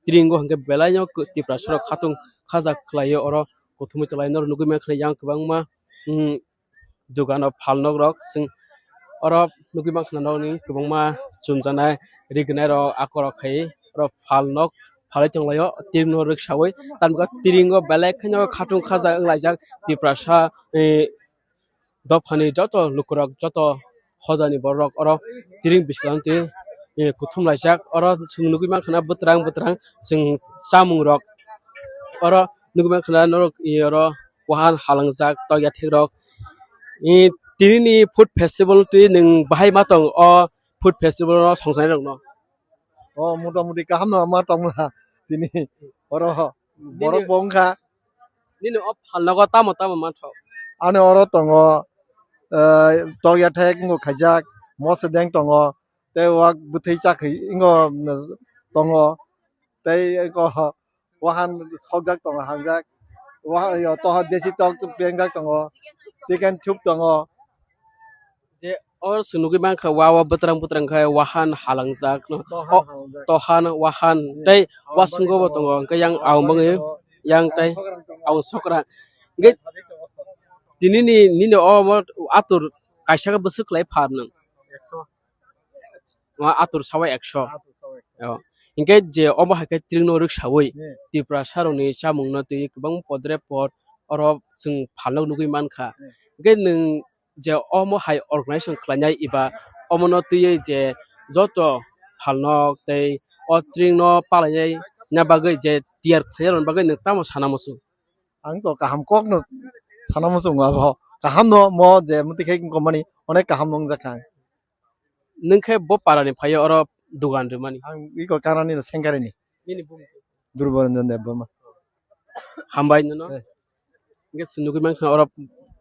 ट्रिंगो हंके बेलायनो तिप्रा सर खातुं खाजा खलायो अर कुथुमै तलायनो नुगैमा खलायजां गोबांमा दुगानो फालनग रक जों अर नुगैमा खनावनि गोबांमा जुमजानाय रिगनाय र आकरखै र फालनग फालाय तंलायो तिरनो रिक्सावै तामगा तिरिंगो बेलायखनो खातुं खाजा लायजाक तिप्रासा दफानि जत लुकुरक जत हजानि बरक अर तिरिं बिसलांति कुथुम लायजाक अर जों नुगैमा खना बोत्रां जों सामुं रक अर नुगैमा खना नरक अर वाहान हालांजाक तया थिरक तिरिनि फुड फेस्टिवल ति नों बाहाय मातंग अ फुड फेस्टिवल संसाय दं न अ मुटा-मुटि गाहाम न मा तंला दिनि अर बरक बंखा निनो अ फालनग ताम माथ आने अर तंग तया थेक ngo खाइजाक मस दें तंग ते वाक बुथै जाखै इंगो तंग ते को वाहान सकजाक तंग हांजाक वाहा यो तह देसी तक पेंगाक तंग चिकेन चुप तंग जे और सुनुगैमा खा वावा बोत्रां खा वाहान हालांजाक तहान वाहान तै वासुंगो तंग yang au mangi yang tai au sokra Get Nini or Atur Kashaka Busuklay partner. Atur Sawa Exo. Engage the Omahaka Trino Rikshawi, the Prasaroni, Chamunati, Bang Podre Port, or some Palo Nugimanka. Getting the Omo High Organization Klanya Iba, Omonoti, the Zoto, Palno, they or Trino Palay, Nabaga, dear clear on Bagan Tamos Hanamosu. Angko kaham kok no sana musu ngabo kaham no mo je muti kai company onek kaham nong jakang Nunke Boparani Paya or Dugan money. ang iko karani no sengkare ni Mini boom. durbaranjan de boma Hambay no. Gets Nugimanka or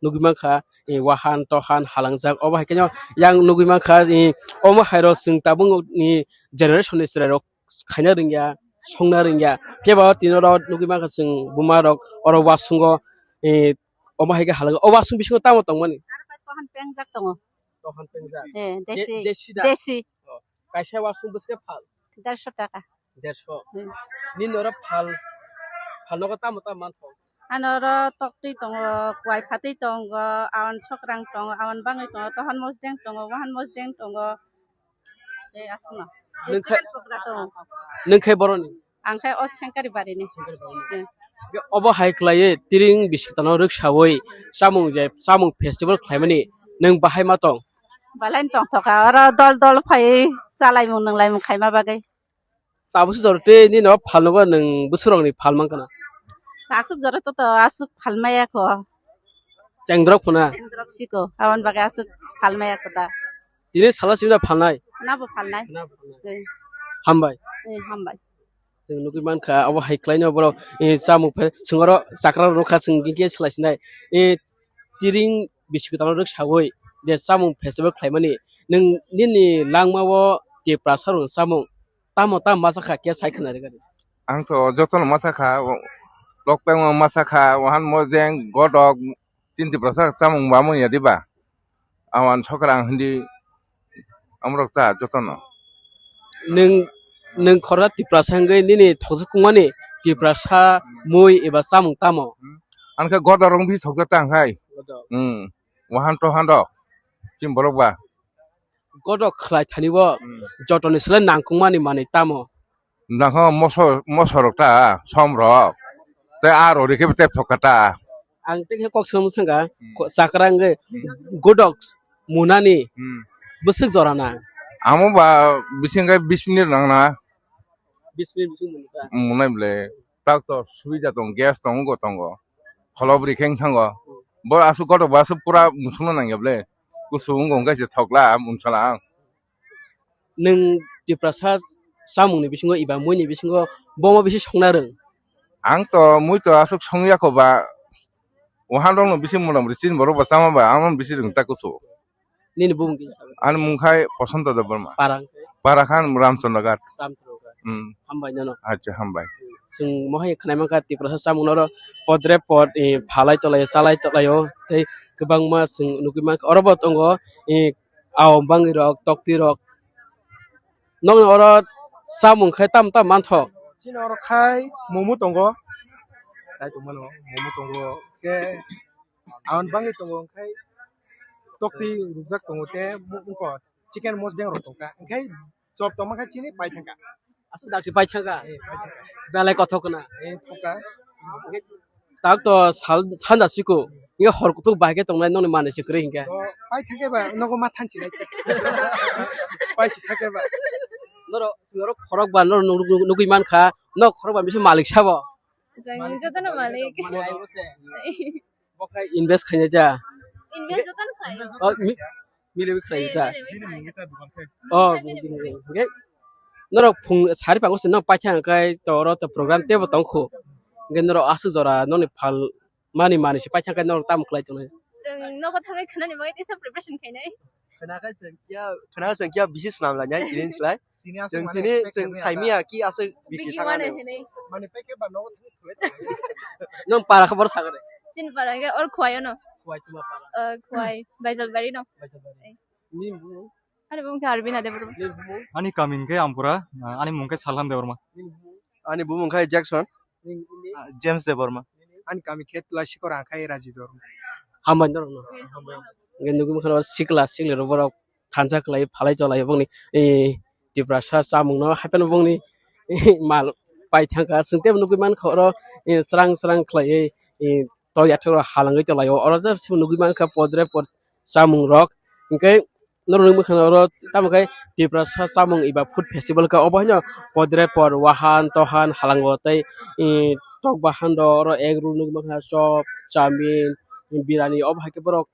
Nugimanka, a Wahan Tohan Halangzak over Kenya, young Nugimanka in Oma Hiro Sing Tabung ni generation is Kanaringa, Songaringa, Piaba, Tino, Nugimanka Sing Bumarok or Wasungo, a Omahega Halang, or Wasung Bishop Tamaton money. Tohan pengjak tongo. Tohan Penza. Desi. Kasha Wasung Buskapal. 150 টাকা That's all. Ninora Pal Palogata Manto. Anoro tokti tongo kwai phati tongo awan sokrang tongo awan bangi tongo tohan mosdeng tongo wahan mosdeng tongo e asma Nunkai Boroni. angkai os sengkari bari ni Obo High Clay, Tiring Bishitano Rikshawi, Samung Festival Climate, Nung Bahai Matong. balain tong toka ora dol phai salai mung nang lai mung khai ma bagai Tabus Zorte, Nino Palova, Nung Busrong, Palmankana. asuk jora to asuk phalmaya ko Sangdropuna. siko awan bagai asuk phalmaya ko ta This Halasina Palnai. na bo phalnai Hambai. hambai Sing Nukimanka, our high climb over in some Sungoro, Sakra Rokas and Ginkies last night. A Tiring Bishitano Rikshawi, the Samung Festival Climate, Nini Langmawo, the Prasaru, Samung, Tamota Masaka, yes, I can regard it. Angso Joton Masaka, Lokpeng Masaka, one more than Godog, 20% Samung Bamu Yadiba. I want Chokarang Hindi Amrokta, Jotono. Nung Korat di Prasanga Nini Tosukumani, di Prasa Mui Eba Samung Tamo. Anka Godorong Bis of the Tanghai. Wahan to Hando, Jim Borogba. Godok Clataniwa, Joton is Lankumani Mani Tamo. Nako Mosorota, Somro. They are already kept Tokata. Ang take a coxum sanga, Sakaranga, Godoks, Munani, Busik Zorana. Amoba Bisinga Bisnir Nana. Bismil Munable, Doctor Swijaton, Gaston Gotongo, Holobri King Tango, but as you got a Basupura Musunangable, Kusungo get a tokla, Munsalang. Nung di Prasas, Samun Bishingo, Iba Muni Bishingo, Boma Bish Honaren. Angto, muito Asuk Songakoba, Wahandon Bisimunam, Richin Boroba Samaba, Amon Bisirin Takuso. Nini Boom And Munkai, Posanta the Burma. Parang Parakan Ramsonagat. Hambai. Acha Hambai. Sing Mohay Kanamaka, the Prasas Samunoro, Podre Port, a Palaitolay, Salaitolayo, take Kabangma, Sing Nukimak, or about Ongo, a our Bangi Rock, Tokti Rock. No, or Samun Katam Manto. Chinoro khai momu tongo dai tumano momu tongo ke awan bangi tongo khai tokti rujak tongo te mu ko chicken mos deng ro tongka khai chop toma khai chini pai thangka Asa dakti pai thanga belai kothokna thoka takto sanda siku inga horkutu baige tongnai noni mane sikre hinga pai thake ba nogo mathan chilai pai si thake ba noro singoro khorok ba noro nugi man kha no khorok ba bisu malik sabo Jangan jatuh nama malik. bokai invest khanya ja Invest jatuh kan? oh mile bi khanya ja oh okay noro phung sari pa ko no pa chang kai toro to program te ba tong khu ngen noro asu jora noni phal mani si pa chang kai noro tam khlai tong Jangan no kau thangkai kena ni magai tisa preparation kena. Kena sengkia bisnis namanya ini selai. Jeng tini jeng saimia ki asa bikin tangan. Mana pakai ba nogo nong para khabar sagare Cin parang ke or kuai no. kuai tuma para Kuai baisal bari no. ni Ada mungkin Arvin ada berapa? Ani coming ke Ampura, ani mungkin salam de Burma. Ani bu mungkai Jackson, James de Burma. ani kami khet la sikor angkai raji dor हामबाय नरनो नुगै माखा सिक्ला सिक्ले रबराव थानसा खलाय फालाय जलाय बंनि दिब्रासा सामुंनो happen बंनि माल पाइथांका सिंते नुगै मान खर स्रां स्रां खलाय तो याथो हालाङै जलाय अर ज नुगै मान खा पद्रे पद सामुं रक इंकै नरनो मखा अर तामकै दिब्रासा सामुं इबा फुड फेस्टिवल का अबहनो पद्रे पर वाहान तहान हालांगो तै टक बाहान दर एग रुल नुगै माखा चप चाउमिन बिरानि अबहाय के बरक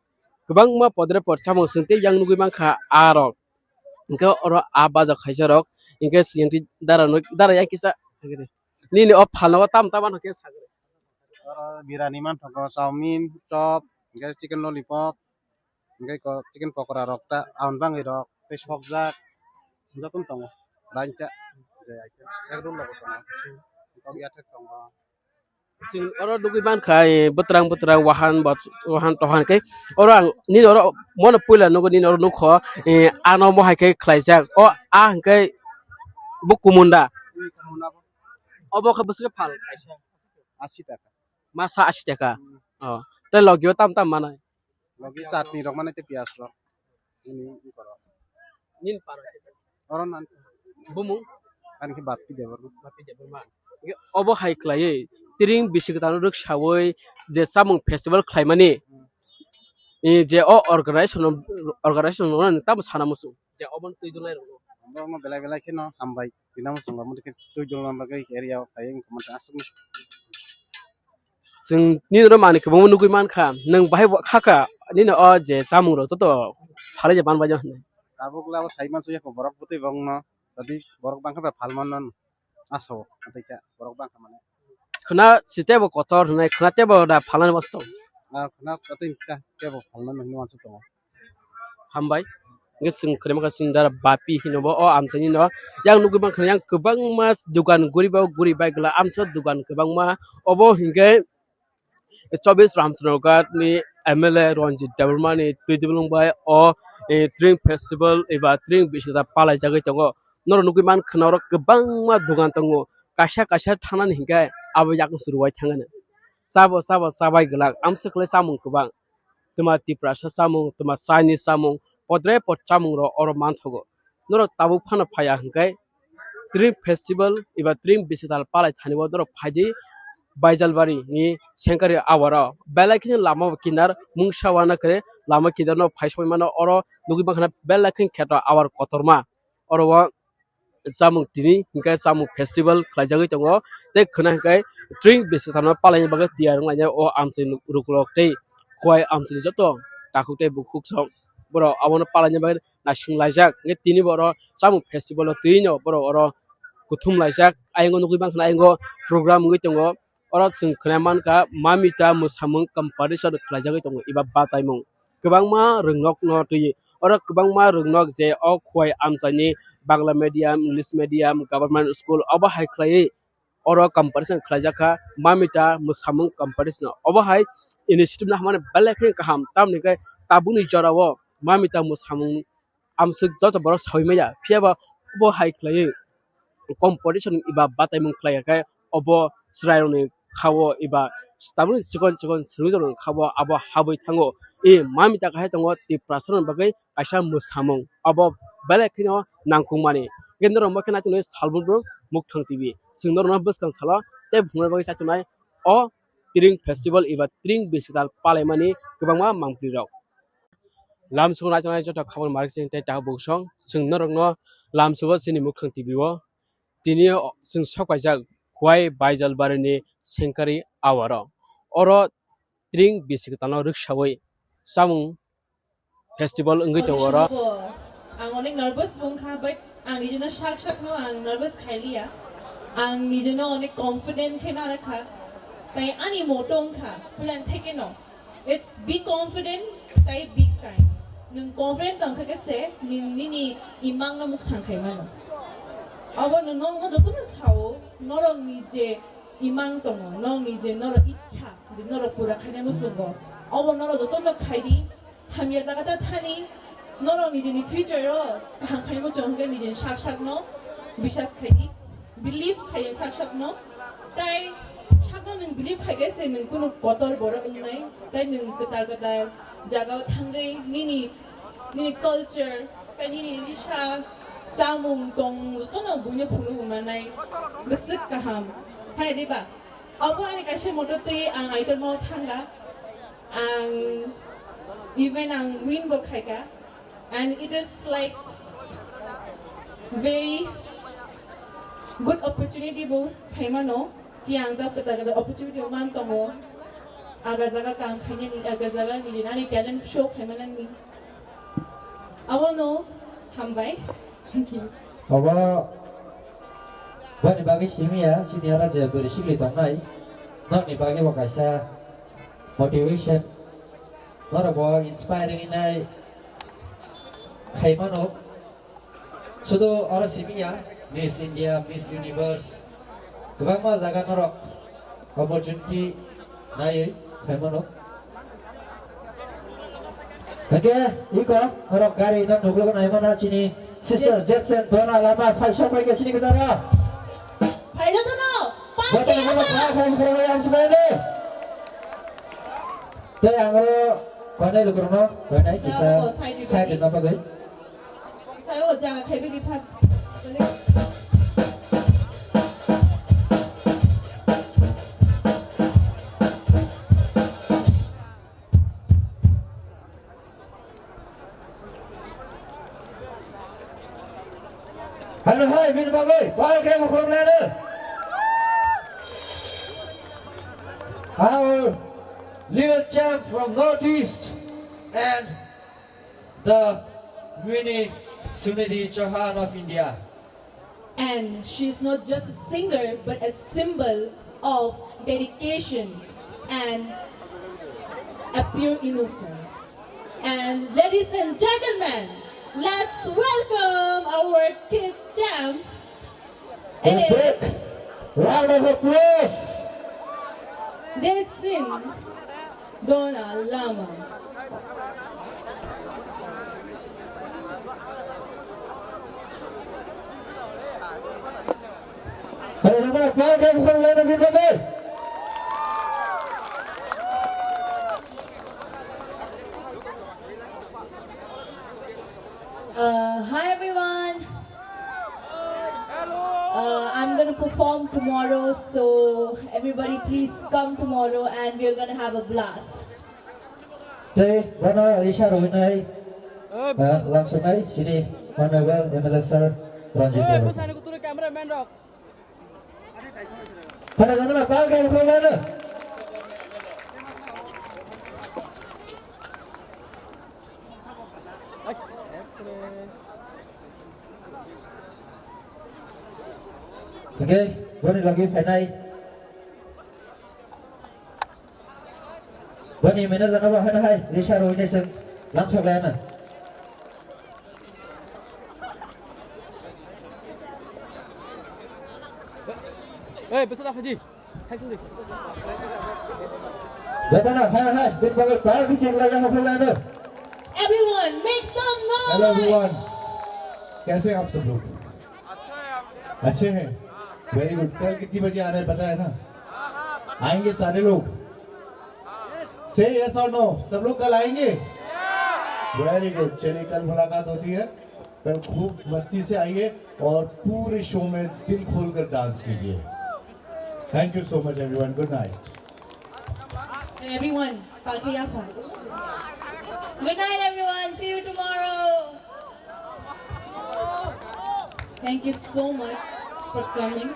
गोबां मा पद्रे पर सामुं सिंते yang नुगै माखा आरक इंकै अर आ बाजा खायसा रक इंकै सिंति दारा या किसा निनि अ फालवा ताम तामान के सागरे बिरानि मान थको चाउमिन चप इंकै चिकेन लॉलीपॉप इंकै को चिकेन पकोड़ा रकटा आउन बाङै रक पे सबजाक जतन दङ रानचा जे आइटेम एक रुल लगो दङ तो याथे दङ जों अर दुगै मानखा बोत्रां बोत्रां वाहान तहान के अर आं नि अर मन पयला नुगै नि अर नुख आनो महायकै खलायजाक अ आ हंकै बुकुमुन्दा अबखा बसके फाल 80 টাকা मासा 80 টাকা अ तै लगियो ताम ताम मानाय लगी चाटनी रक माने ते पियाज रक ini koro nin par oron nan bumu kan ki bapi debar मा अबो हाय खलायै तिरिं बिसिगतान रुक सावै जे सामुं फेस्टिवल खलायमानि जे अ अर्गानाइजेसन न ताम सानामुसु जे अबन तैदुलाय ro mo belai belai kino hambai dinamo sunga mo ke tujuh nomor ke area kayeng kemen asem जों निनो मानि खबो नुगै मानखा नों बाहाय खाका निनो अ जे सामुं र जतो फाले जे बान बाजा abuk lawo saiman suya ko borok putih bang no tadi borok bangka be falman non aso atika borok bangka mane खना सितेबो कतर होनाय खना तेबो दा फालान मस्तो khana kating ka tebo falman no wan su to हामबाय गोसों खरेमाखा सिंदार बापि हिनबो अ आमसानि न yang नुगै बां खना yang गोबां मा दुकान गुरि बाय गला आमसा दुकान गोबां मा अबो हिंगै 24 रामचंद्रगढ़नि एमएलए रंजित देवरमानि दैदेबलंबाय अ ड्रिंक फेस्टिवल एबा ड्रिंक बिसदा पालाय जागै दङ नर नुगै मान खनावर गोबां मा दुकान दङ कासा थानानै हिंगै आबो याकन सुरुवाय थाङानो साबो साबाय गला आमसखले सामुं गोबां तमा तिप्रासा सामुं तमा साइनि सामुं पद्रे पद सामुं र अर मानसगो नर ताबु फाना फाया हिंगै ड्रिंक फेस्टिवल एबा ड्रिंक बिसदा पालाय थानिबो दर फायदि बायजालबारि नि सेंकारि आवारा बेलाखिनि लामा किनार मुंसावाना करे लामा किनार न फायसय मानो अर नुगै बाखना बेलाखिनि खेता आवार कतरमा अरवा सामुं तिनि हिंगा सामुं फेस्टिवल खलायजागै दङ ते खना हिंगाय ड्रिंक बिसदा पालायनि बागै तियार लायना अ आमसे रुकुलक तै खय आमसे जतो ताखुते बुखुकसं बर आवनो पालायनि बागै नासिंलायजाक ने तिनि बर सामुं फेस्टिवल तिनो बर अर कुथुम लायजाक आयंगो नुगै बाखना आयंगो प्रोग्राम गै दङ अरत जों खोनामान का मामिता मोसामुं कम्पारिसन खलायजागै दङ एबा बातायमुं गोबां मा रोंनक न तै अर गोबां मा रोंनक जे अ खय आमसानि Bangla medium English medium government school अबा हाय खलायै अर कम्पारिसन खलायजाखा मामिता मोसामुं कम्पारिसन अबा हाय इनिशिएटिभ ना माने बेलेखै गाहाम तामनिकै ताबुनि जराव मामिता मोसामुं आमसो जत बर सयमाया फियाबा अबा हाय खलायै कम्पारिसन एबा बातायमुं खलायखाय अब स्रायनि खावो एबा ताबुनि चिकन सुरुजन खावो अब हाबै थाङो ए मामिता गाहाय दङ तिप्रासन बागै आइसा मोसामुं अब बेलेखिनो नांकुमानि केन्द्र मखना तुनै सालबुब्रु मुखथां टिभि सिंदरना बसकां साला ते बुंनाय बागै साथुनाय अ ड्रिंक फेस्टिवल एबा ड्रिंक बिसदाल पालायमानि गोबांमा मांफ्रिराव लामसुग नायजनाय जत खाबन मार्केटिं ता बुसं जोंनो रंनो लामसुग सिनि मुखथां टिभिओ दिनि जों सकायजाक खय बायजालबारिनि सेंकारि आवार अर ड्रिंक बिसिगतानो रिक्सावै सामुं फेस्टिवल अंगै दङर आं अनेक नार्भास बुंखा बाट आं निजेनो शाक नो आं नार्भास खायलिया आं निजेनो अनेक कॉन्फिडेंट खेना रखा ताई आनि मोटोंखा प्लान थेकेनो इट्स बी कॉन्फिडेंट ताई बिग काइन नों कॉन्फिडेंट तंखा केसे निनि इमांग न मुख थांखाय मानो अब नों जतनो सावो नरं निजे इमांग दङ नों निजे नर इच्छा जे नर पुरा खायनाय मुसुगो अब नर जतनो खायदि हामिया जागाता थानि नरं निजेनि फ्यूचर गाहाम खायनाय मुचंगे निजे शाक न बिश्वास खायदि बिलीव खायो शाक न ताई sakno nung believe khaige se nung kuno kotor boro ungnai tai nung ketar jagao thangai nini culture tai nini lisha jamung dong to no bunya phulu manai besek kaham hai diba abu ani kashe moto tui ang aitor mau thanga ang even ang win bo khaiga and it is like very good opportunity bo saimano ki ang da kada opportunity man tomo aga jaga kam khanya ni aga jaga ni jinani talent show khaimanan ni awano hambai thank you Aba bani bagi sini ya sini ada je berisik li tongnai not ni bagi wakaisa motivation not abo inspiring inai khaimano sudo ora sini ya Miss India Miss Universe gobaं ma jaga norok opportunity nai khaimano Oke, iko norok gari non nuglo nai mana sini Sister Jetson Dona Lama Faisal ke sini ke sana. Faisal Dona, Betul sama saya kurang yang sebenarnya. Teh angro kone lu kurang, kone bisa saya di apa guys? Saya lo jangan kayak di pad. Halo hai bin bagai, bal ke mukum lada. Our little champ from Northeast and the Winnie Sunidhi Chauhan of India. And she's not just a singer but a symbol of dedication and a pure innocence. And ladies and gentlemen, let's welcome our kid champ. A big round of applause. Jetson Dona Lama. Ada satu applause yang bukan lain lebih bagus. Hi everyone. I'm gonna perform tomorrow, so everybody please come tomorrow and we're gonna have a blast. Jadi, mana Risha Rovinai, langsung naik sini, Honorable MLA Sir Ranjit Doro. Pada satu apa yang kau mana? Okay, boleh lagi final. Bani mana jangan apa hai hai, Risha Rovinai seng langsung layan. Besar Haji. Jatana, hai, bin bagai par bincang layan apa layan. Everyone, make some noise. Hello everyone. कैसे हैं आप सब लोग? अच्छे हैं? Very good. कल कितनी बजे आ रहे हैं पता है ना? आएंगे सारे लोग? Say yes or no. सब लोग कल आएंगे? Very good. चलिए कल मुलाकात होती है. कल खूब मस्ती से आइए और पूरे शो में दिल खोलकर डांस कीजिए. Thank you so much everyone. Good night. Everyone, Palkiyafa. Good night everyone. See you tomorrow. Thank you so much for coming.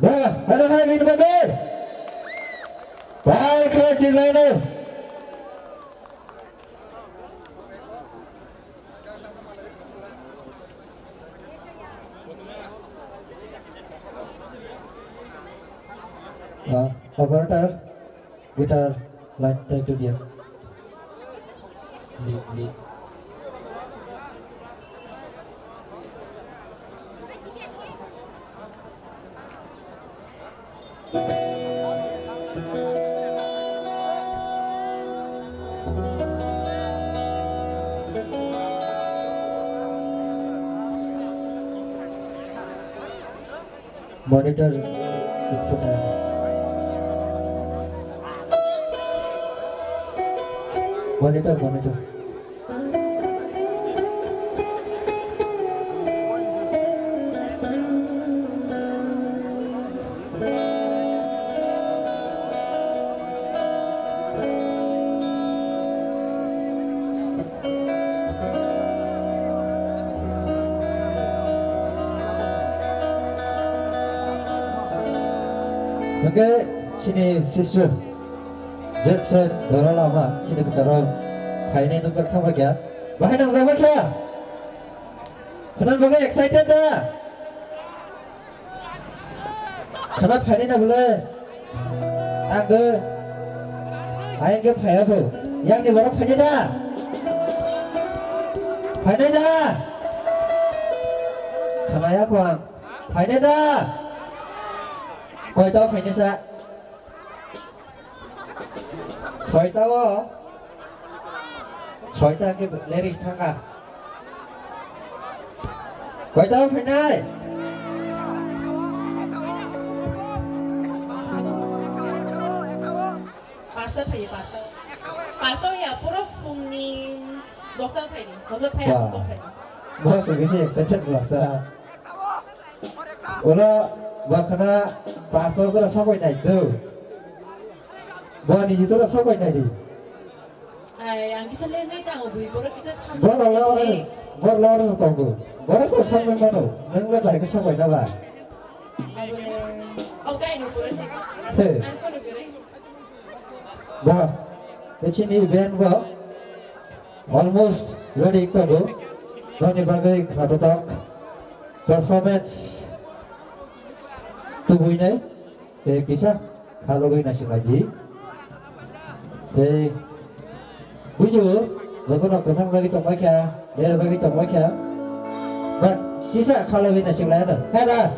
Dah, ada hai bin bagai. Bye, Coach Lionel. Operator, guitar, line, take to the lead. Monitor. Monitor. Okay, sini sister. Jetset dorong lama, sini kita dorong. Hai ni nunggu tak apa kya? Bahai nunggu apa kya? Kenapa bagai excited dah? Kenapa hai ni nak boleh? Angge hai apa? Yang ni baru hai dah. Hai dah. Kenapa kuang? Hai dah. Kau tahu hai ni sah? Kau tahu? ছয়টা के lyrics থাকা কয়টাও final Pastor ya pura fungni dosa paini asal paini. Bos sih excited dosa. Ola bakana pastor tu rasa kau naik tu. Buat ni itu rasa kau naik di. Ang kisah lain ni tahu bui, baru kisah tham. Baru lawan tahu. Baru tu sampai mana? Nenglah lagi sampai mana? Okay, nu pura sih. Aku nu kere. Bah, ini band bah, almost ready tahu. Kami bagai kata tak performance tu bui ni, kisah kalau bui nasi lagi. Buju, jangan nak kesang lagi tombak ya, dia lagi tombak ya. But kisah kalau bui nasi lain, ada.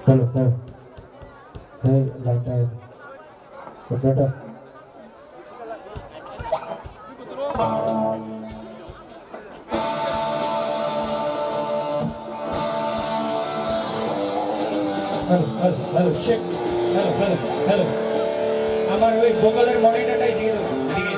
Hello. Hey, line time. Operator. Hello, check. Hello. আমার ওই ভোকালের মনিটরটাই দিয়ে দাও এদিকে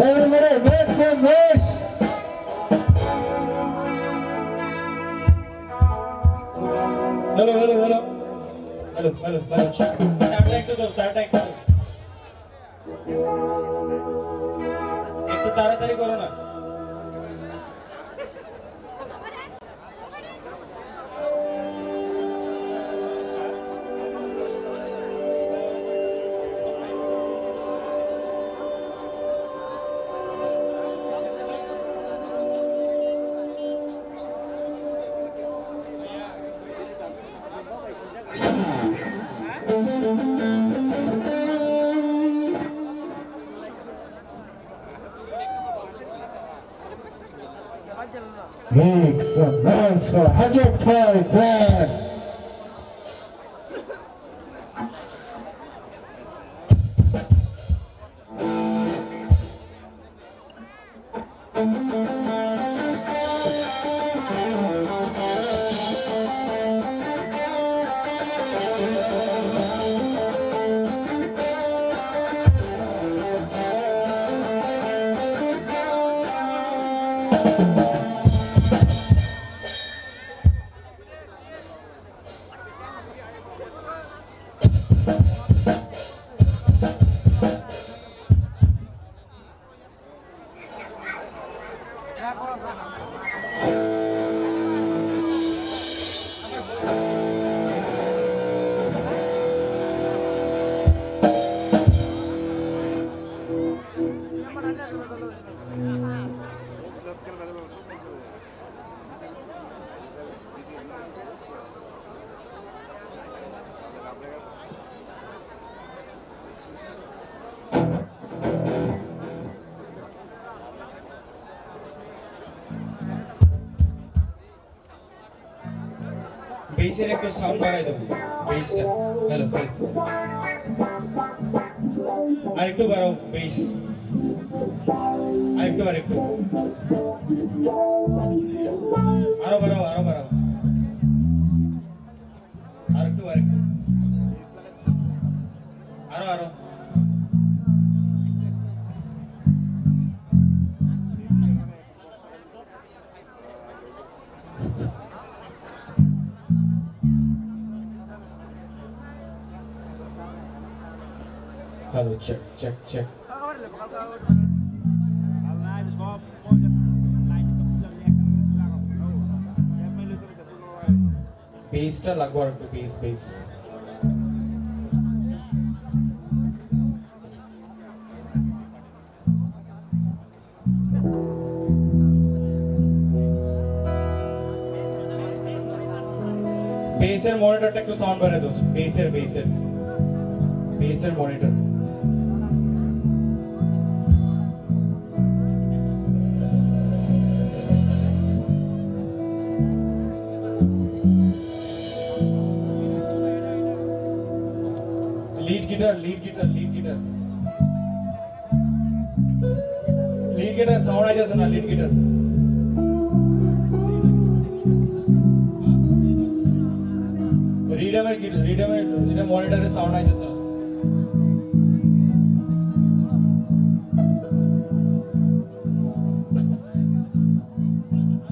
Everybody make some noise. Hello. Check. Start act. একটু তাড়াতাড়ি করো না Make some noise for 105 band. বেসের একটু সাউন্ড বাড়াই দেবো বেসটা হ্যালো আরেকটু বাড়াও বেস আরেকটু আরো বাড়াও আরেকটু আরো Hello, check. Bassটা লাগবো আর একটু bass. Bassের মনিটরটা একটু সাউন্ড বাড়ায় দাও, bassের মনিটর lead guitar sound আইছে না lead guitar রিডামের মনিটরে সাউন্ড আইছে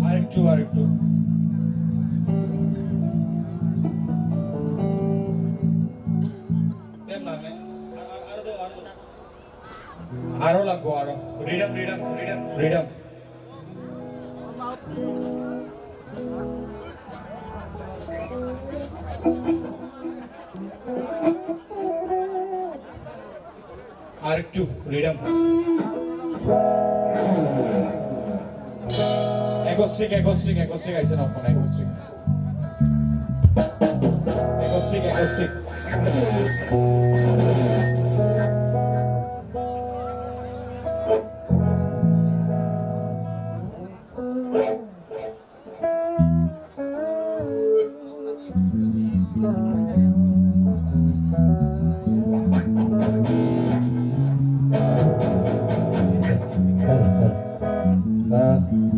আরেকটু আরো লাগবো রিডাম আরেকটু রিডাম অ্যাকোস্টিক আইছে না কোন acoustic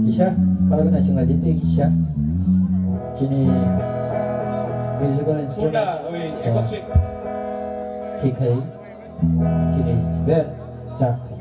Kisha, kalau kena cuma jadi Kisha, kini musical instrument, ठीक है, kini band start.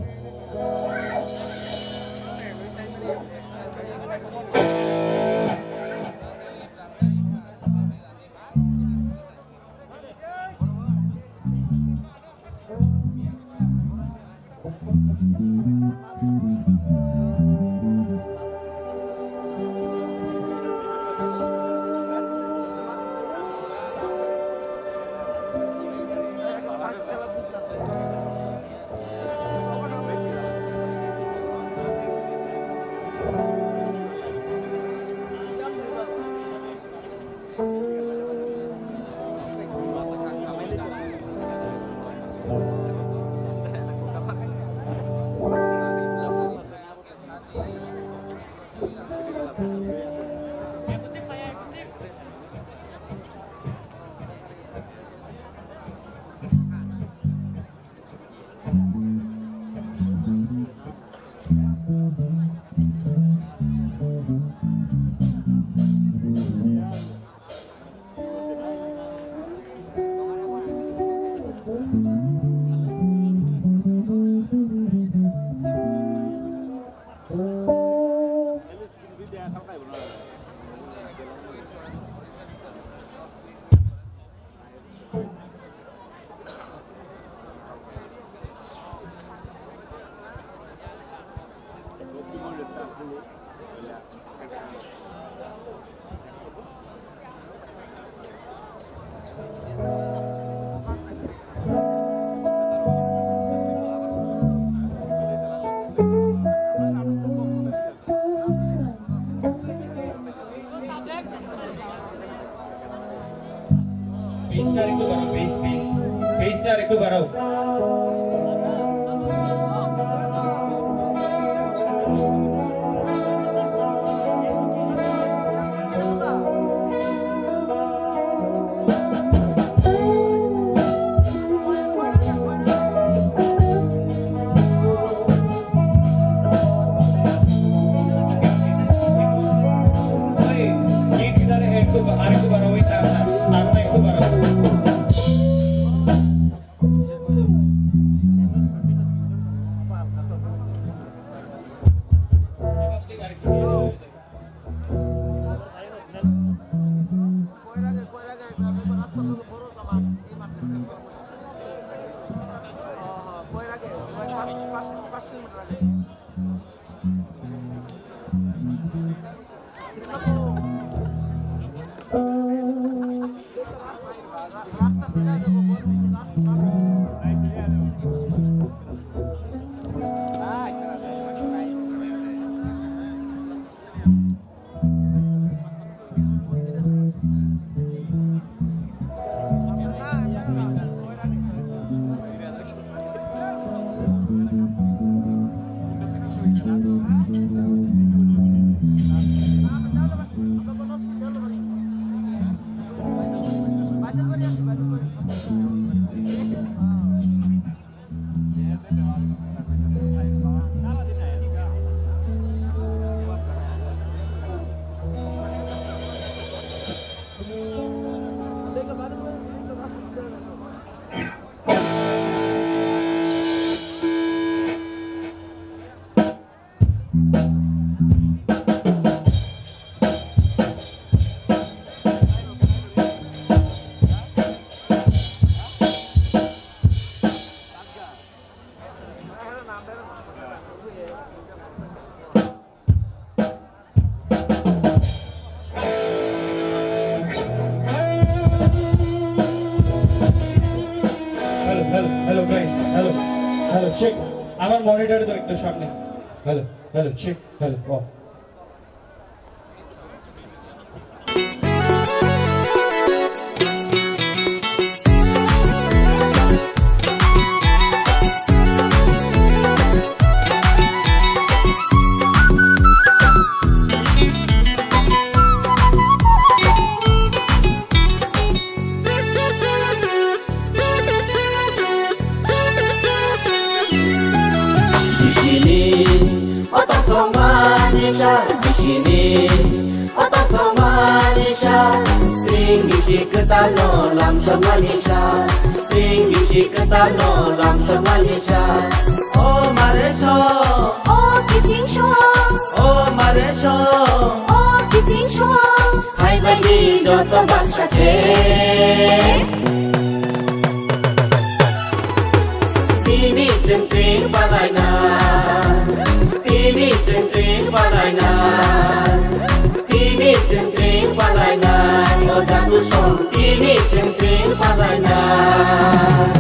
Pace-টা একটু বাড়াও আরেকটু বাড়াও ওই টানটা একটু বাড়াও hello guys, hello check আমার মনিটরে তো একটু সামনে hello check hello Di sini otak Malaysia, ring bisik ketano langsung Malaysia, ring bisik ketano langsung Malaysia. Oh Malaysia, oh Kuching Shua, oh Malaysia, oh Kuching Shua. Hai bagi joto bangsa ke, TV centring palaina. TV centring palainan, TV centring palainan, oh jatuh song TV centring palainan.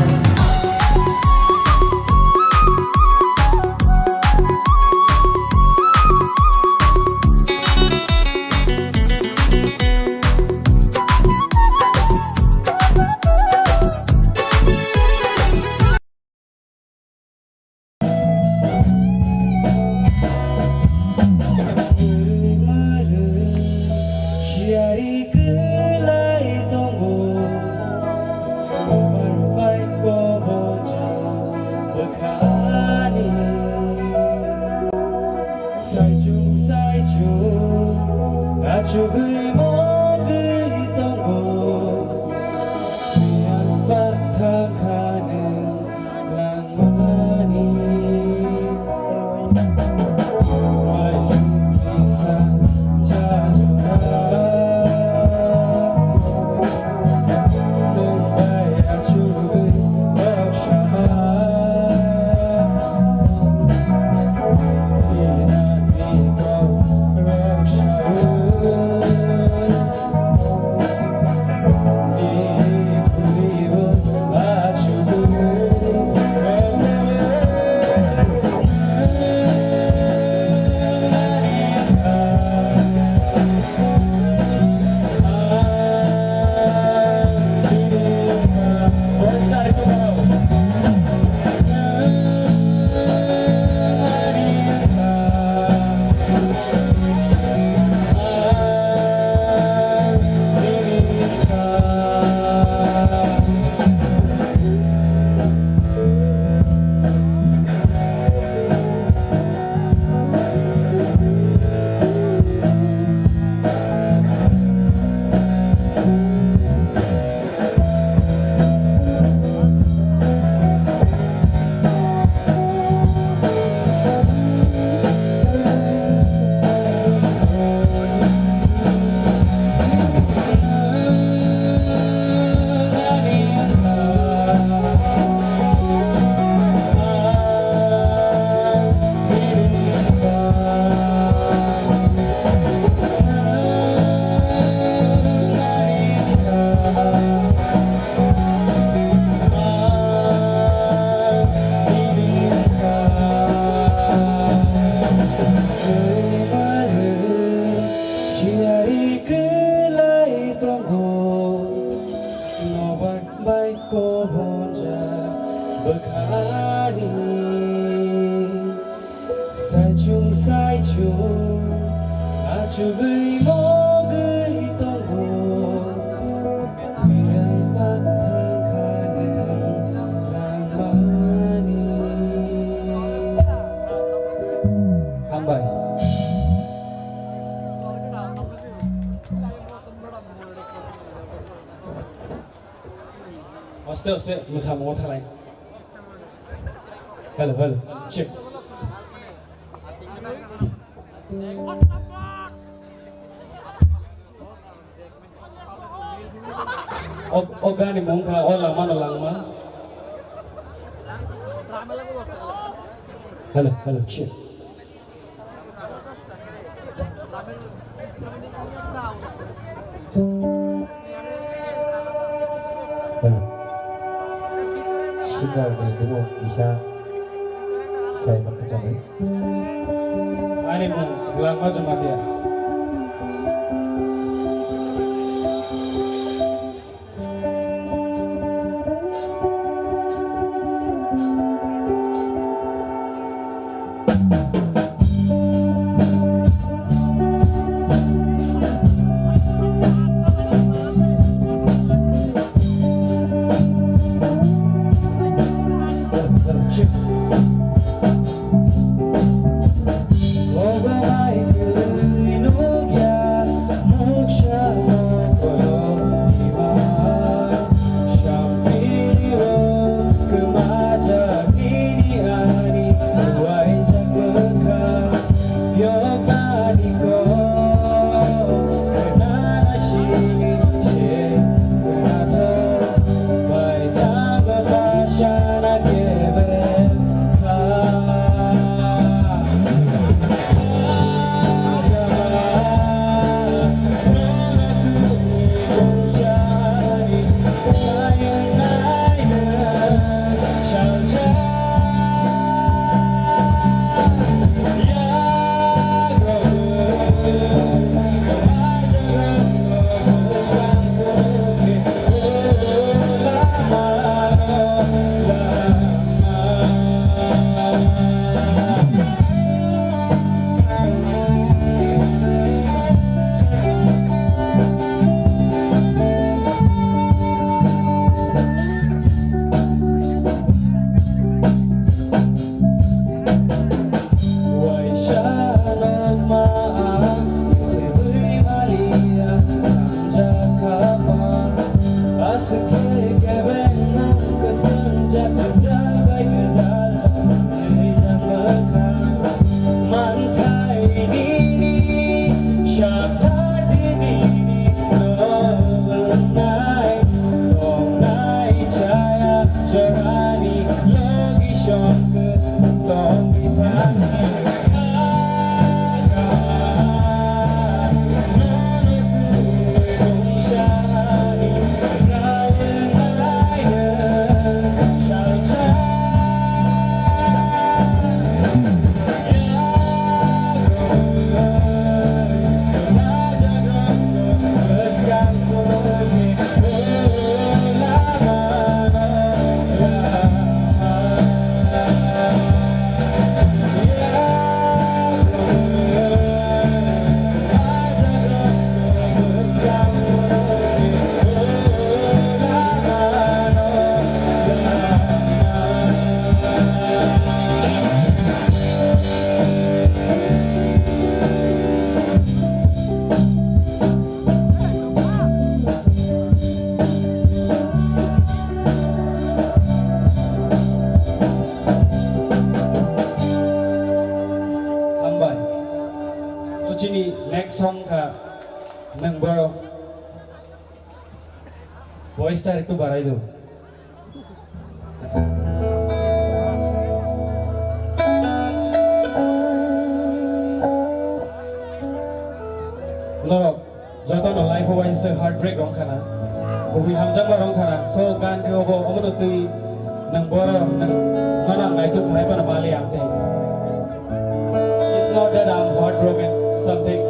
죽의 먹의 동호 그냥 바탕가는 낭만이 한발 어ste 무사 못하네 hello check Ogani mongka olang man hello check Signal ni dulu bisa saya bekerja ni. Ani mo lang macam dia. Voice star itu barai itu. No, jodoh no life away is a heartbreak rong kana. Kubi hamjang ba rong kana. So gan ke obo omo tui nang boro nang nang ngai tu khai pa na bali amte. It's not that I'm heartbroken. Something.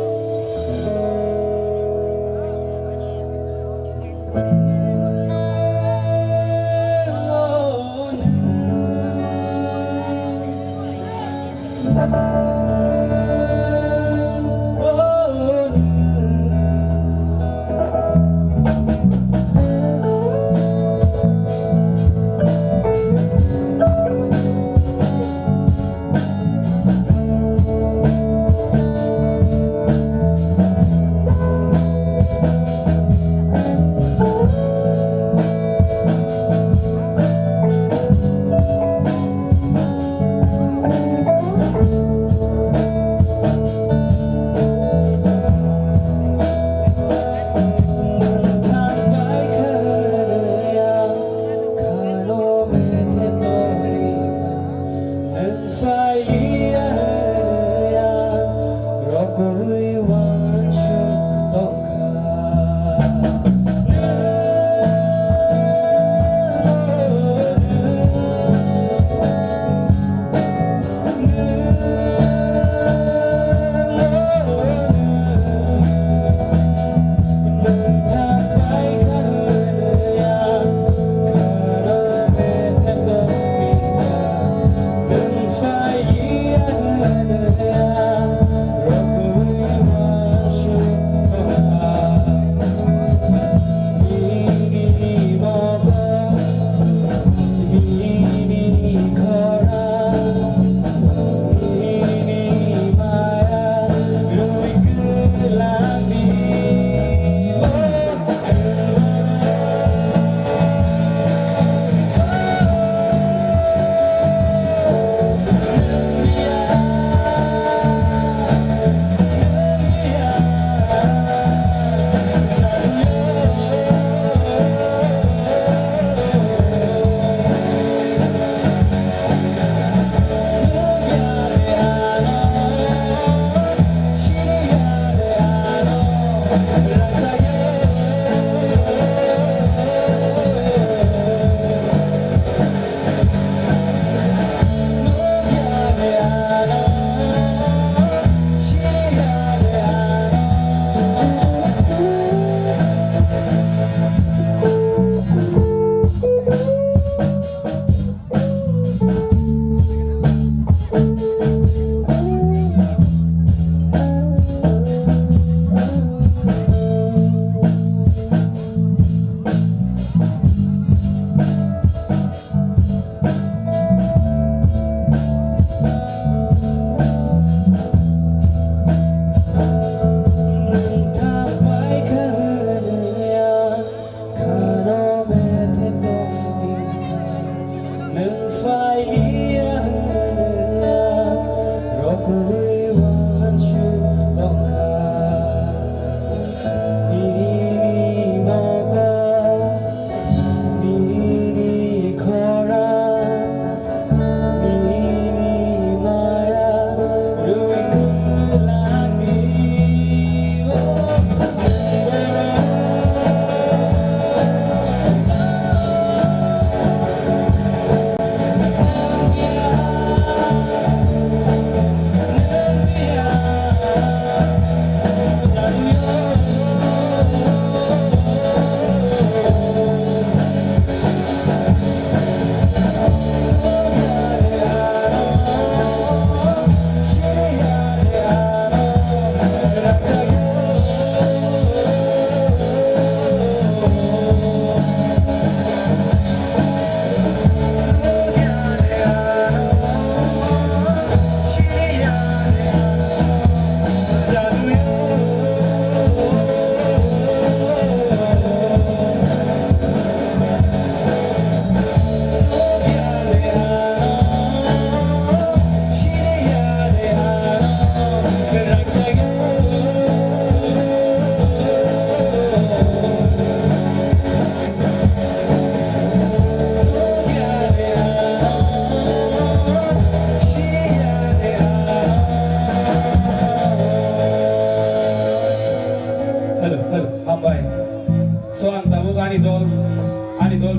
Oh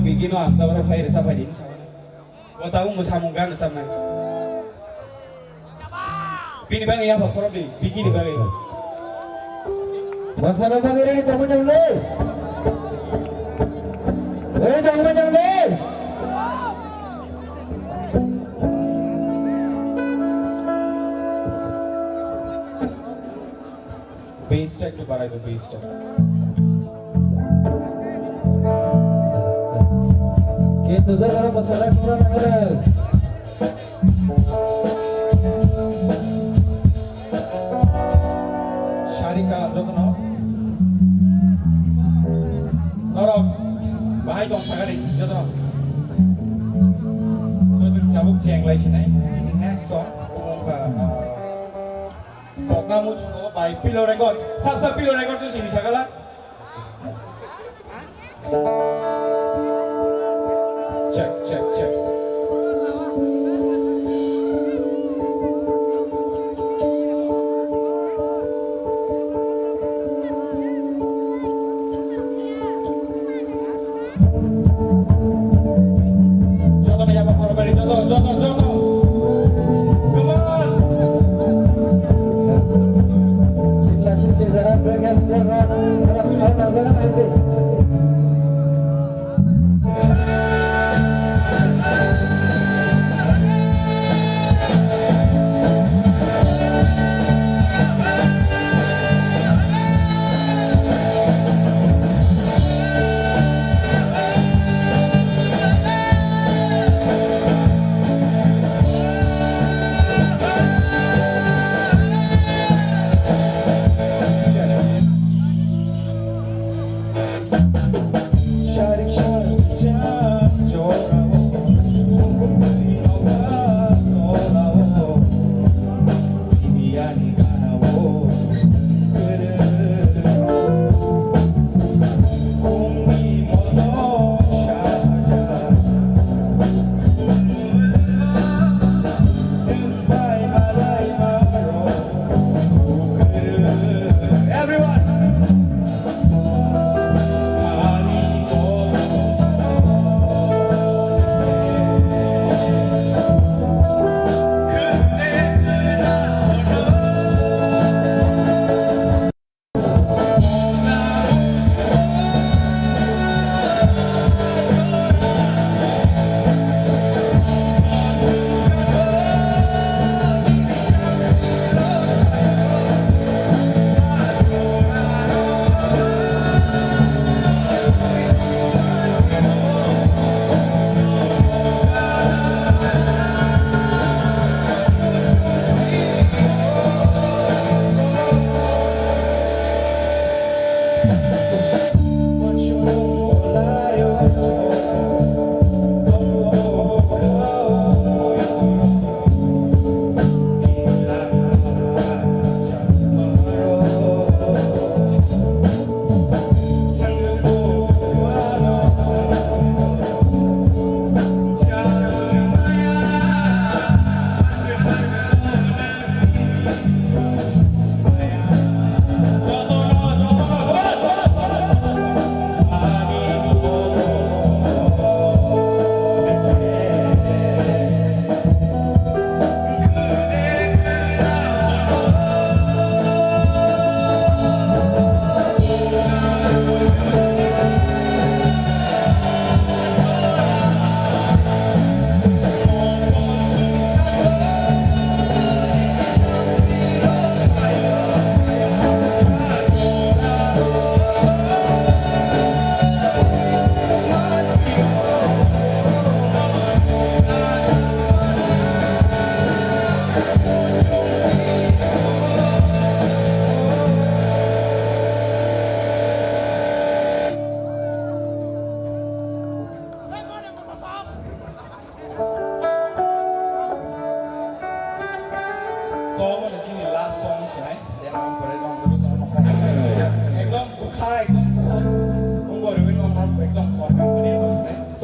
begino ang tawara fire sa padin sa o tawo mo sa munggan sa man pini bang iya pa problem bikini bang Masana bang ini tamu jamle tamu jamle bass track to barai to bass track Gitu saja masalah kurang ada. Syarika jotono. Norok bahai dong sagari jotono. So tu cabuk ceng lai sini. Ini next song. Pokoknya mu cuma by Pillow Records. Sab Pillow Records tu sini sagala. Check. Joto ya Pak Korban, Joto. Come on. Sila zarap dengan zarap kalau masih.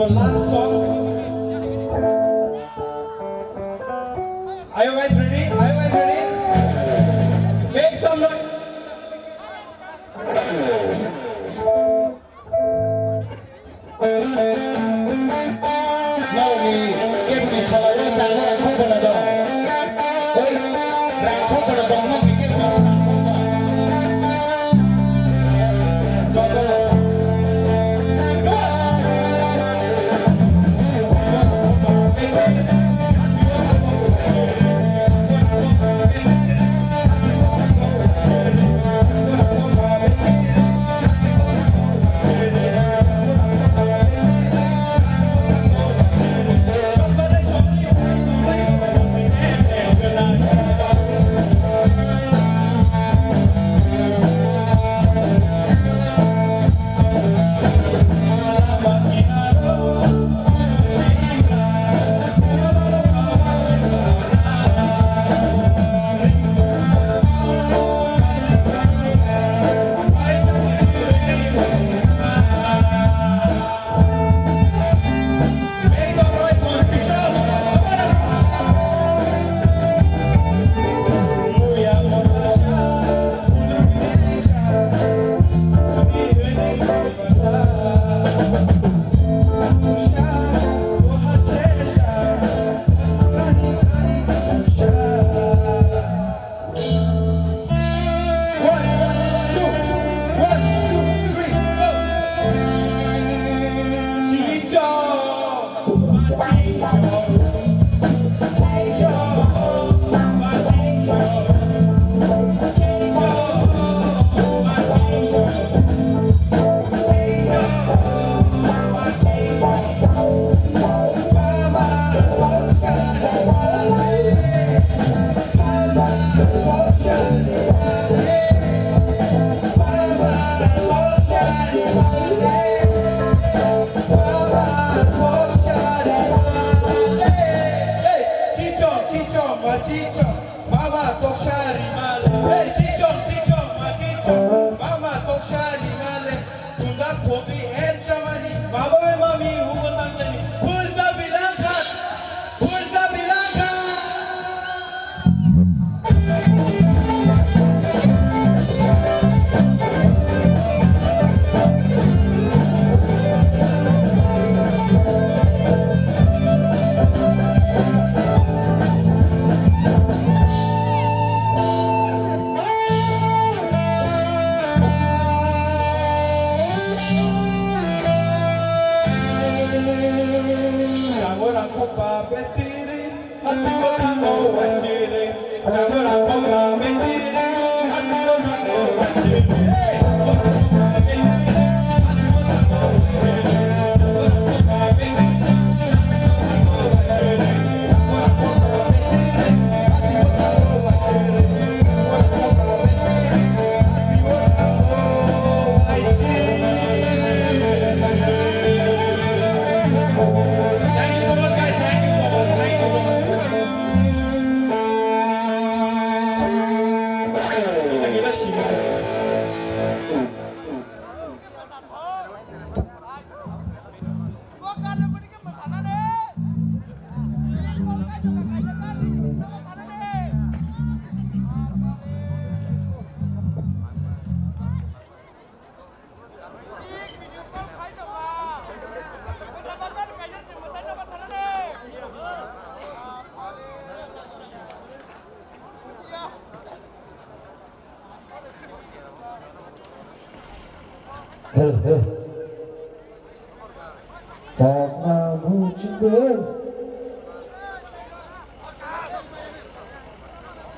So last song. Are you guys ready? Are you guys ready? Make some noise. Now we get me shallow channel and open the door. Oi, rank open the door. Now we get me.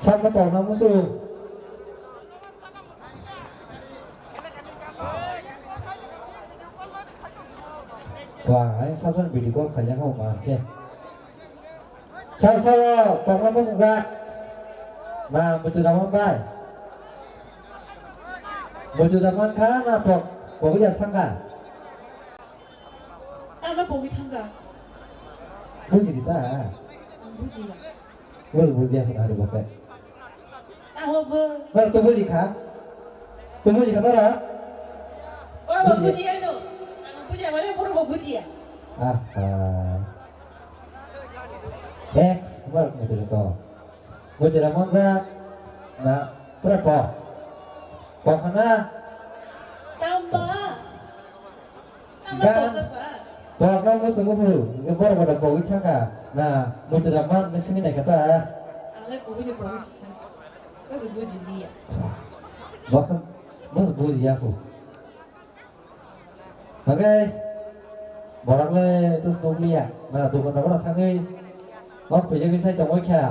Sama tàu nó musuh. Wah, anh sao dân bị đi qua khởi nhang hồng mà kia. Sao tàu nó musuh ra. Nah, berjudaman bay. Berjudaman kan apa? Pokoknya sangka. Ano po itangga? Buji kita. Buji. Buji apa ada bapak? Well, tu buji kah? Tu buji kah bara? Orang buji ano? Buji mana? Puro buji ya? X vâng một từ to một từ là món ra là rất bỏ khăn na Tambah. gan bỏ nó có sự phụ cái bỏ vào đầu ít cả là một từ là món mới sinh này cả ta Angkat kowe ni bagus. Kau sebut jadi ya. bỏ không nó bù gì à phụ ok bỏ lắm lên tôi snow lia là tụi con nó là thằng ấy bóc phải cho cái say trong ngôi kha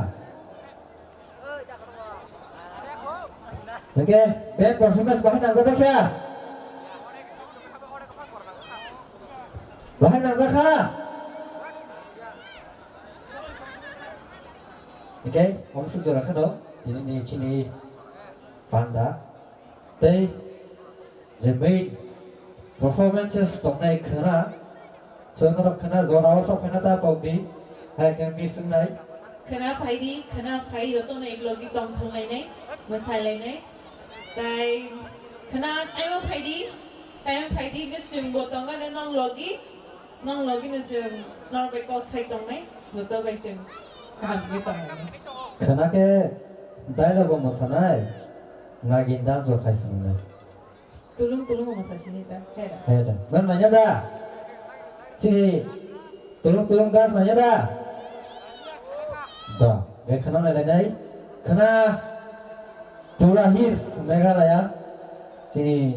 ok best performance bahai nang ra kha bahai nang ra kha ok ông sẽ cho ra cái đó ini sini panda đây the main performances tổng này khana cho nó đọc khana rồi nào sau khana ta bọc đi hai cái mi sưng này Kena phải đó tôi này logi tông thong này mà sai lại này. Tại kena anh không phải đi cái trường bộ tông cái này non logi nó trường nó phải có sai tông này, rồi tôi phải trường làm cái tông này. khana cái đây là một món này ngagin dance rồi khai phun này Tolong masa sini ta. ada dan nanya dah sini tolong dance nanya dah dah cái khana này đây khana Tura Hills Meghalaya sini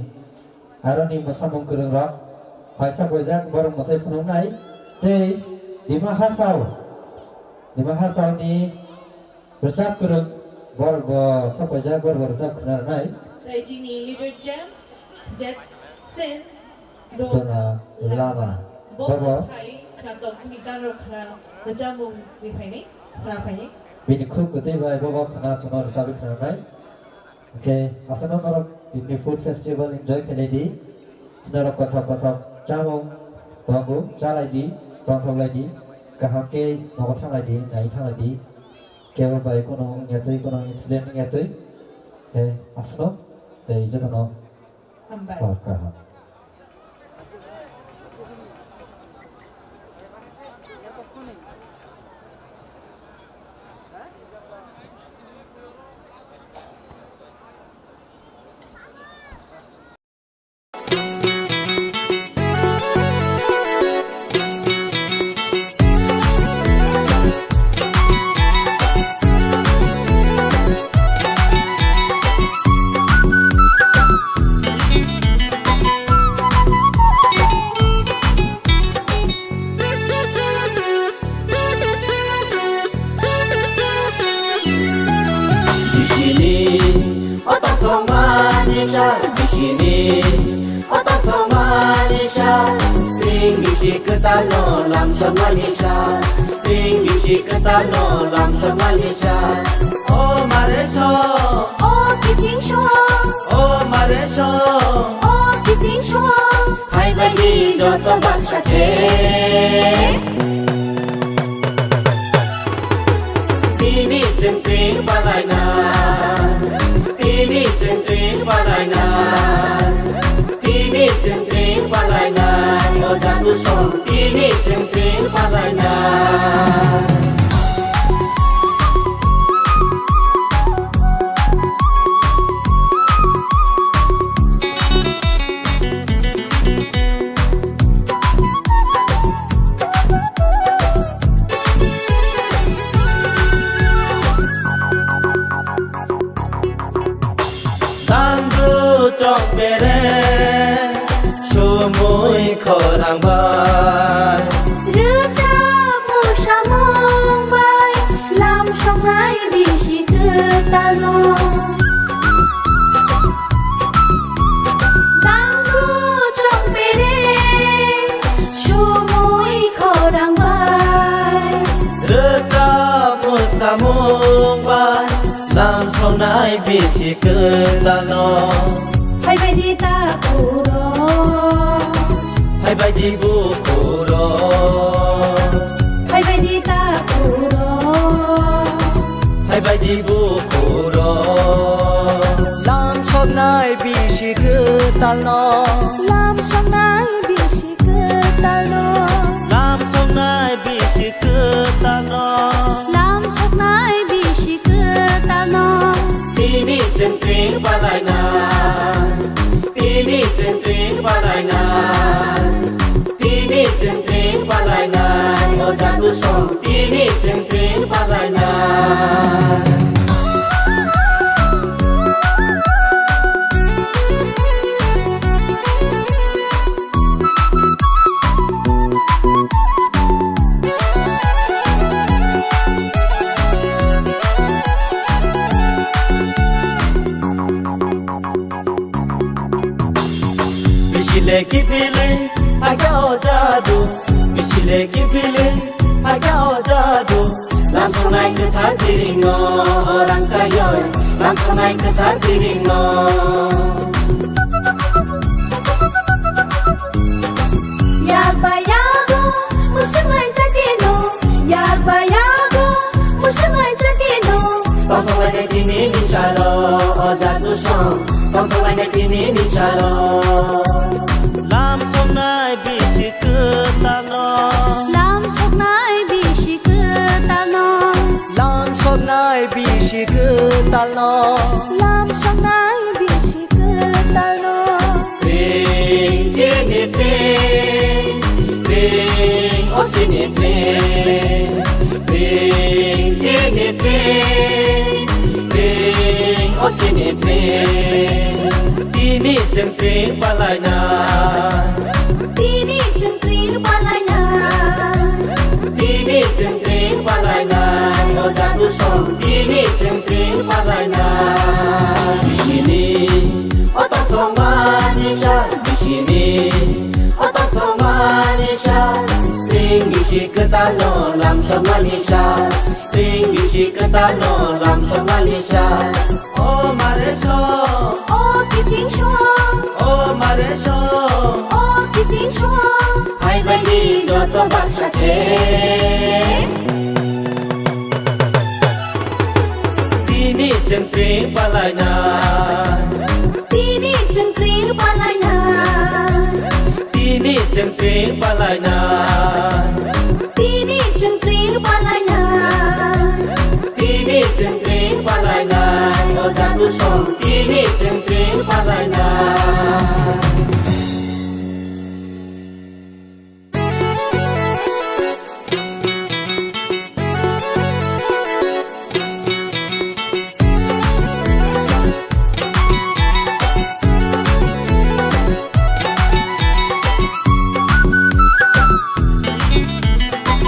Aroni masa mungkurung rock Paisa bojak baru masa phun này te Dima Hasau ni bercap kurung baru sab bojak baru bercap khana này Tại sini Leader Jam Jet Sen Dona Lama Bawa Hai Kantor Kunikan Rokra Macam mung di ini kenapa ini? Bini khub kete vai bawa khana sonor sabi khana nai okay asana marok Pipni food festival enjoy khele di sinara kotha chamong tongu chalai di tong lai di kahake nogothang lai di nai thang lai di kewa bai kono ngatui kono incident ngatui asano tei jatano Hambat. Pakah di sini otak Malaysia ring bisi ketano langsung Malaysia ring bisi ketano langsung Malaysia oh Malaysia oh Kijing Shuang oh Malaysia oh Kijing Shuang hai bagi joto bangsa ke Tini centri palainan Tini centri palainan Tini centri palainan Oh jatuh song Tini centri palainan Trong bere sumui khorang bai Rư cha mu sa mong bai Lam song nai bi si cứ ta lo Tang gu trong bere sumui khorang bai Rư cha mu sa mong bai Lam song nai bi si cứ ta lo Hai bai di ta kuro Hai bai di bu kuro Hai bai di ta kuro Hai bai di bu kuro Lam song nai bi si cứ ta lo Lam song nai bi si cứ ta lo tring palainan Tini jeng tring palainan Tini jeng tring palainan Oh jatuh song Tini jeng tring palainan Bishile ki feeling agak jadu Bishile ki feeling agak jadu Langsung naik ke tardiringo orang sayoy Langsung naik ke tardiringo Yagbayago musungai jadino Yagbayago musungai jadino Tongtong lain kini nisalo oh jatuh song Tongtong lain kini nisalo Lam song nai bisi ketalo Lam sok nai bisi ketalo Lam song nai bisi ketalo Lam sok nai bisi ketalo Ring jini ring Ring oh jini ring Ring jini ring Ring oh jini ring Tini jeng ring palainan Tini jeng tring palainan Tini jeng ring palainan Oh jatuh song Tini jeng ring palainan Di sini oh tong manisya Di sini oh tong manisya Ring isi ketano langsung Malaysia Ring isi ketano langsung Malaysia Oh Malaysia Oh kijing shuang Oh Malaysia Oh kijing shuang Hai bagi joto bangsa ke Tini jeng tring palainan Tini jeng tring palainan Tini jeng tring palainan Tini jeng tring palainan Tini jeng tring palainan Oh jatuh song Tini jeng tring palainan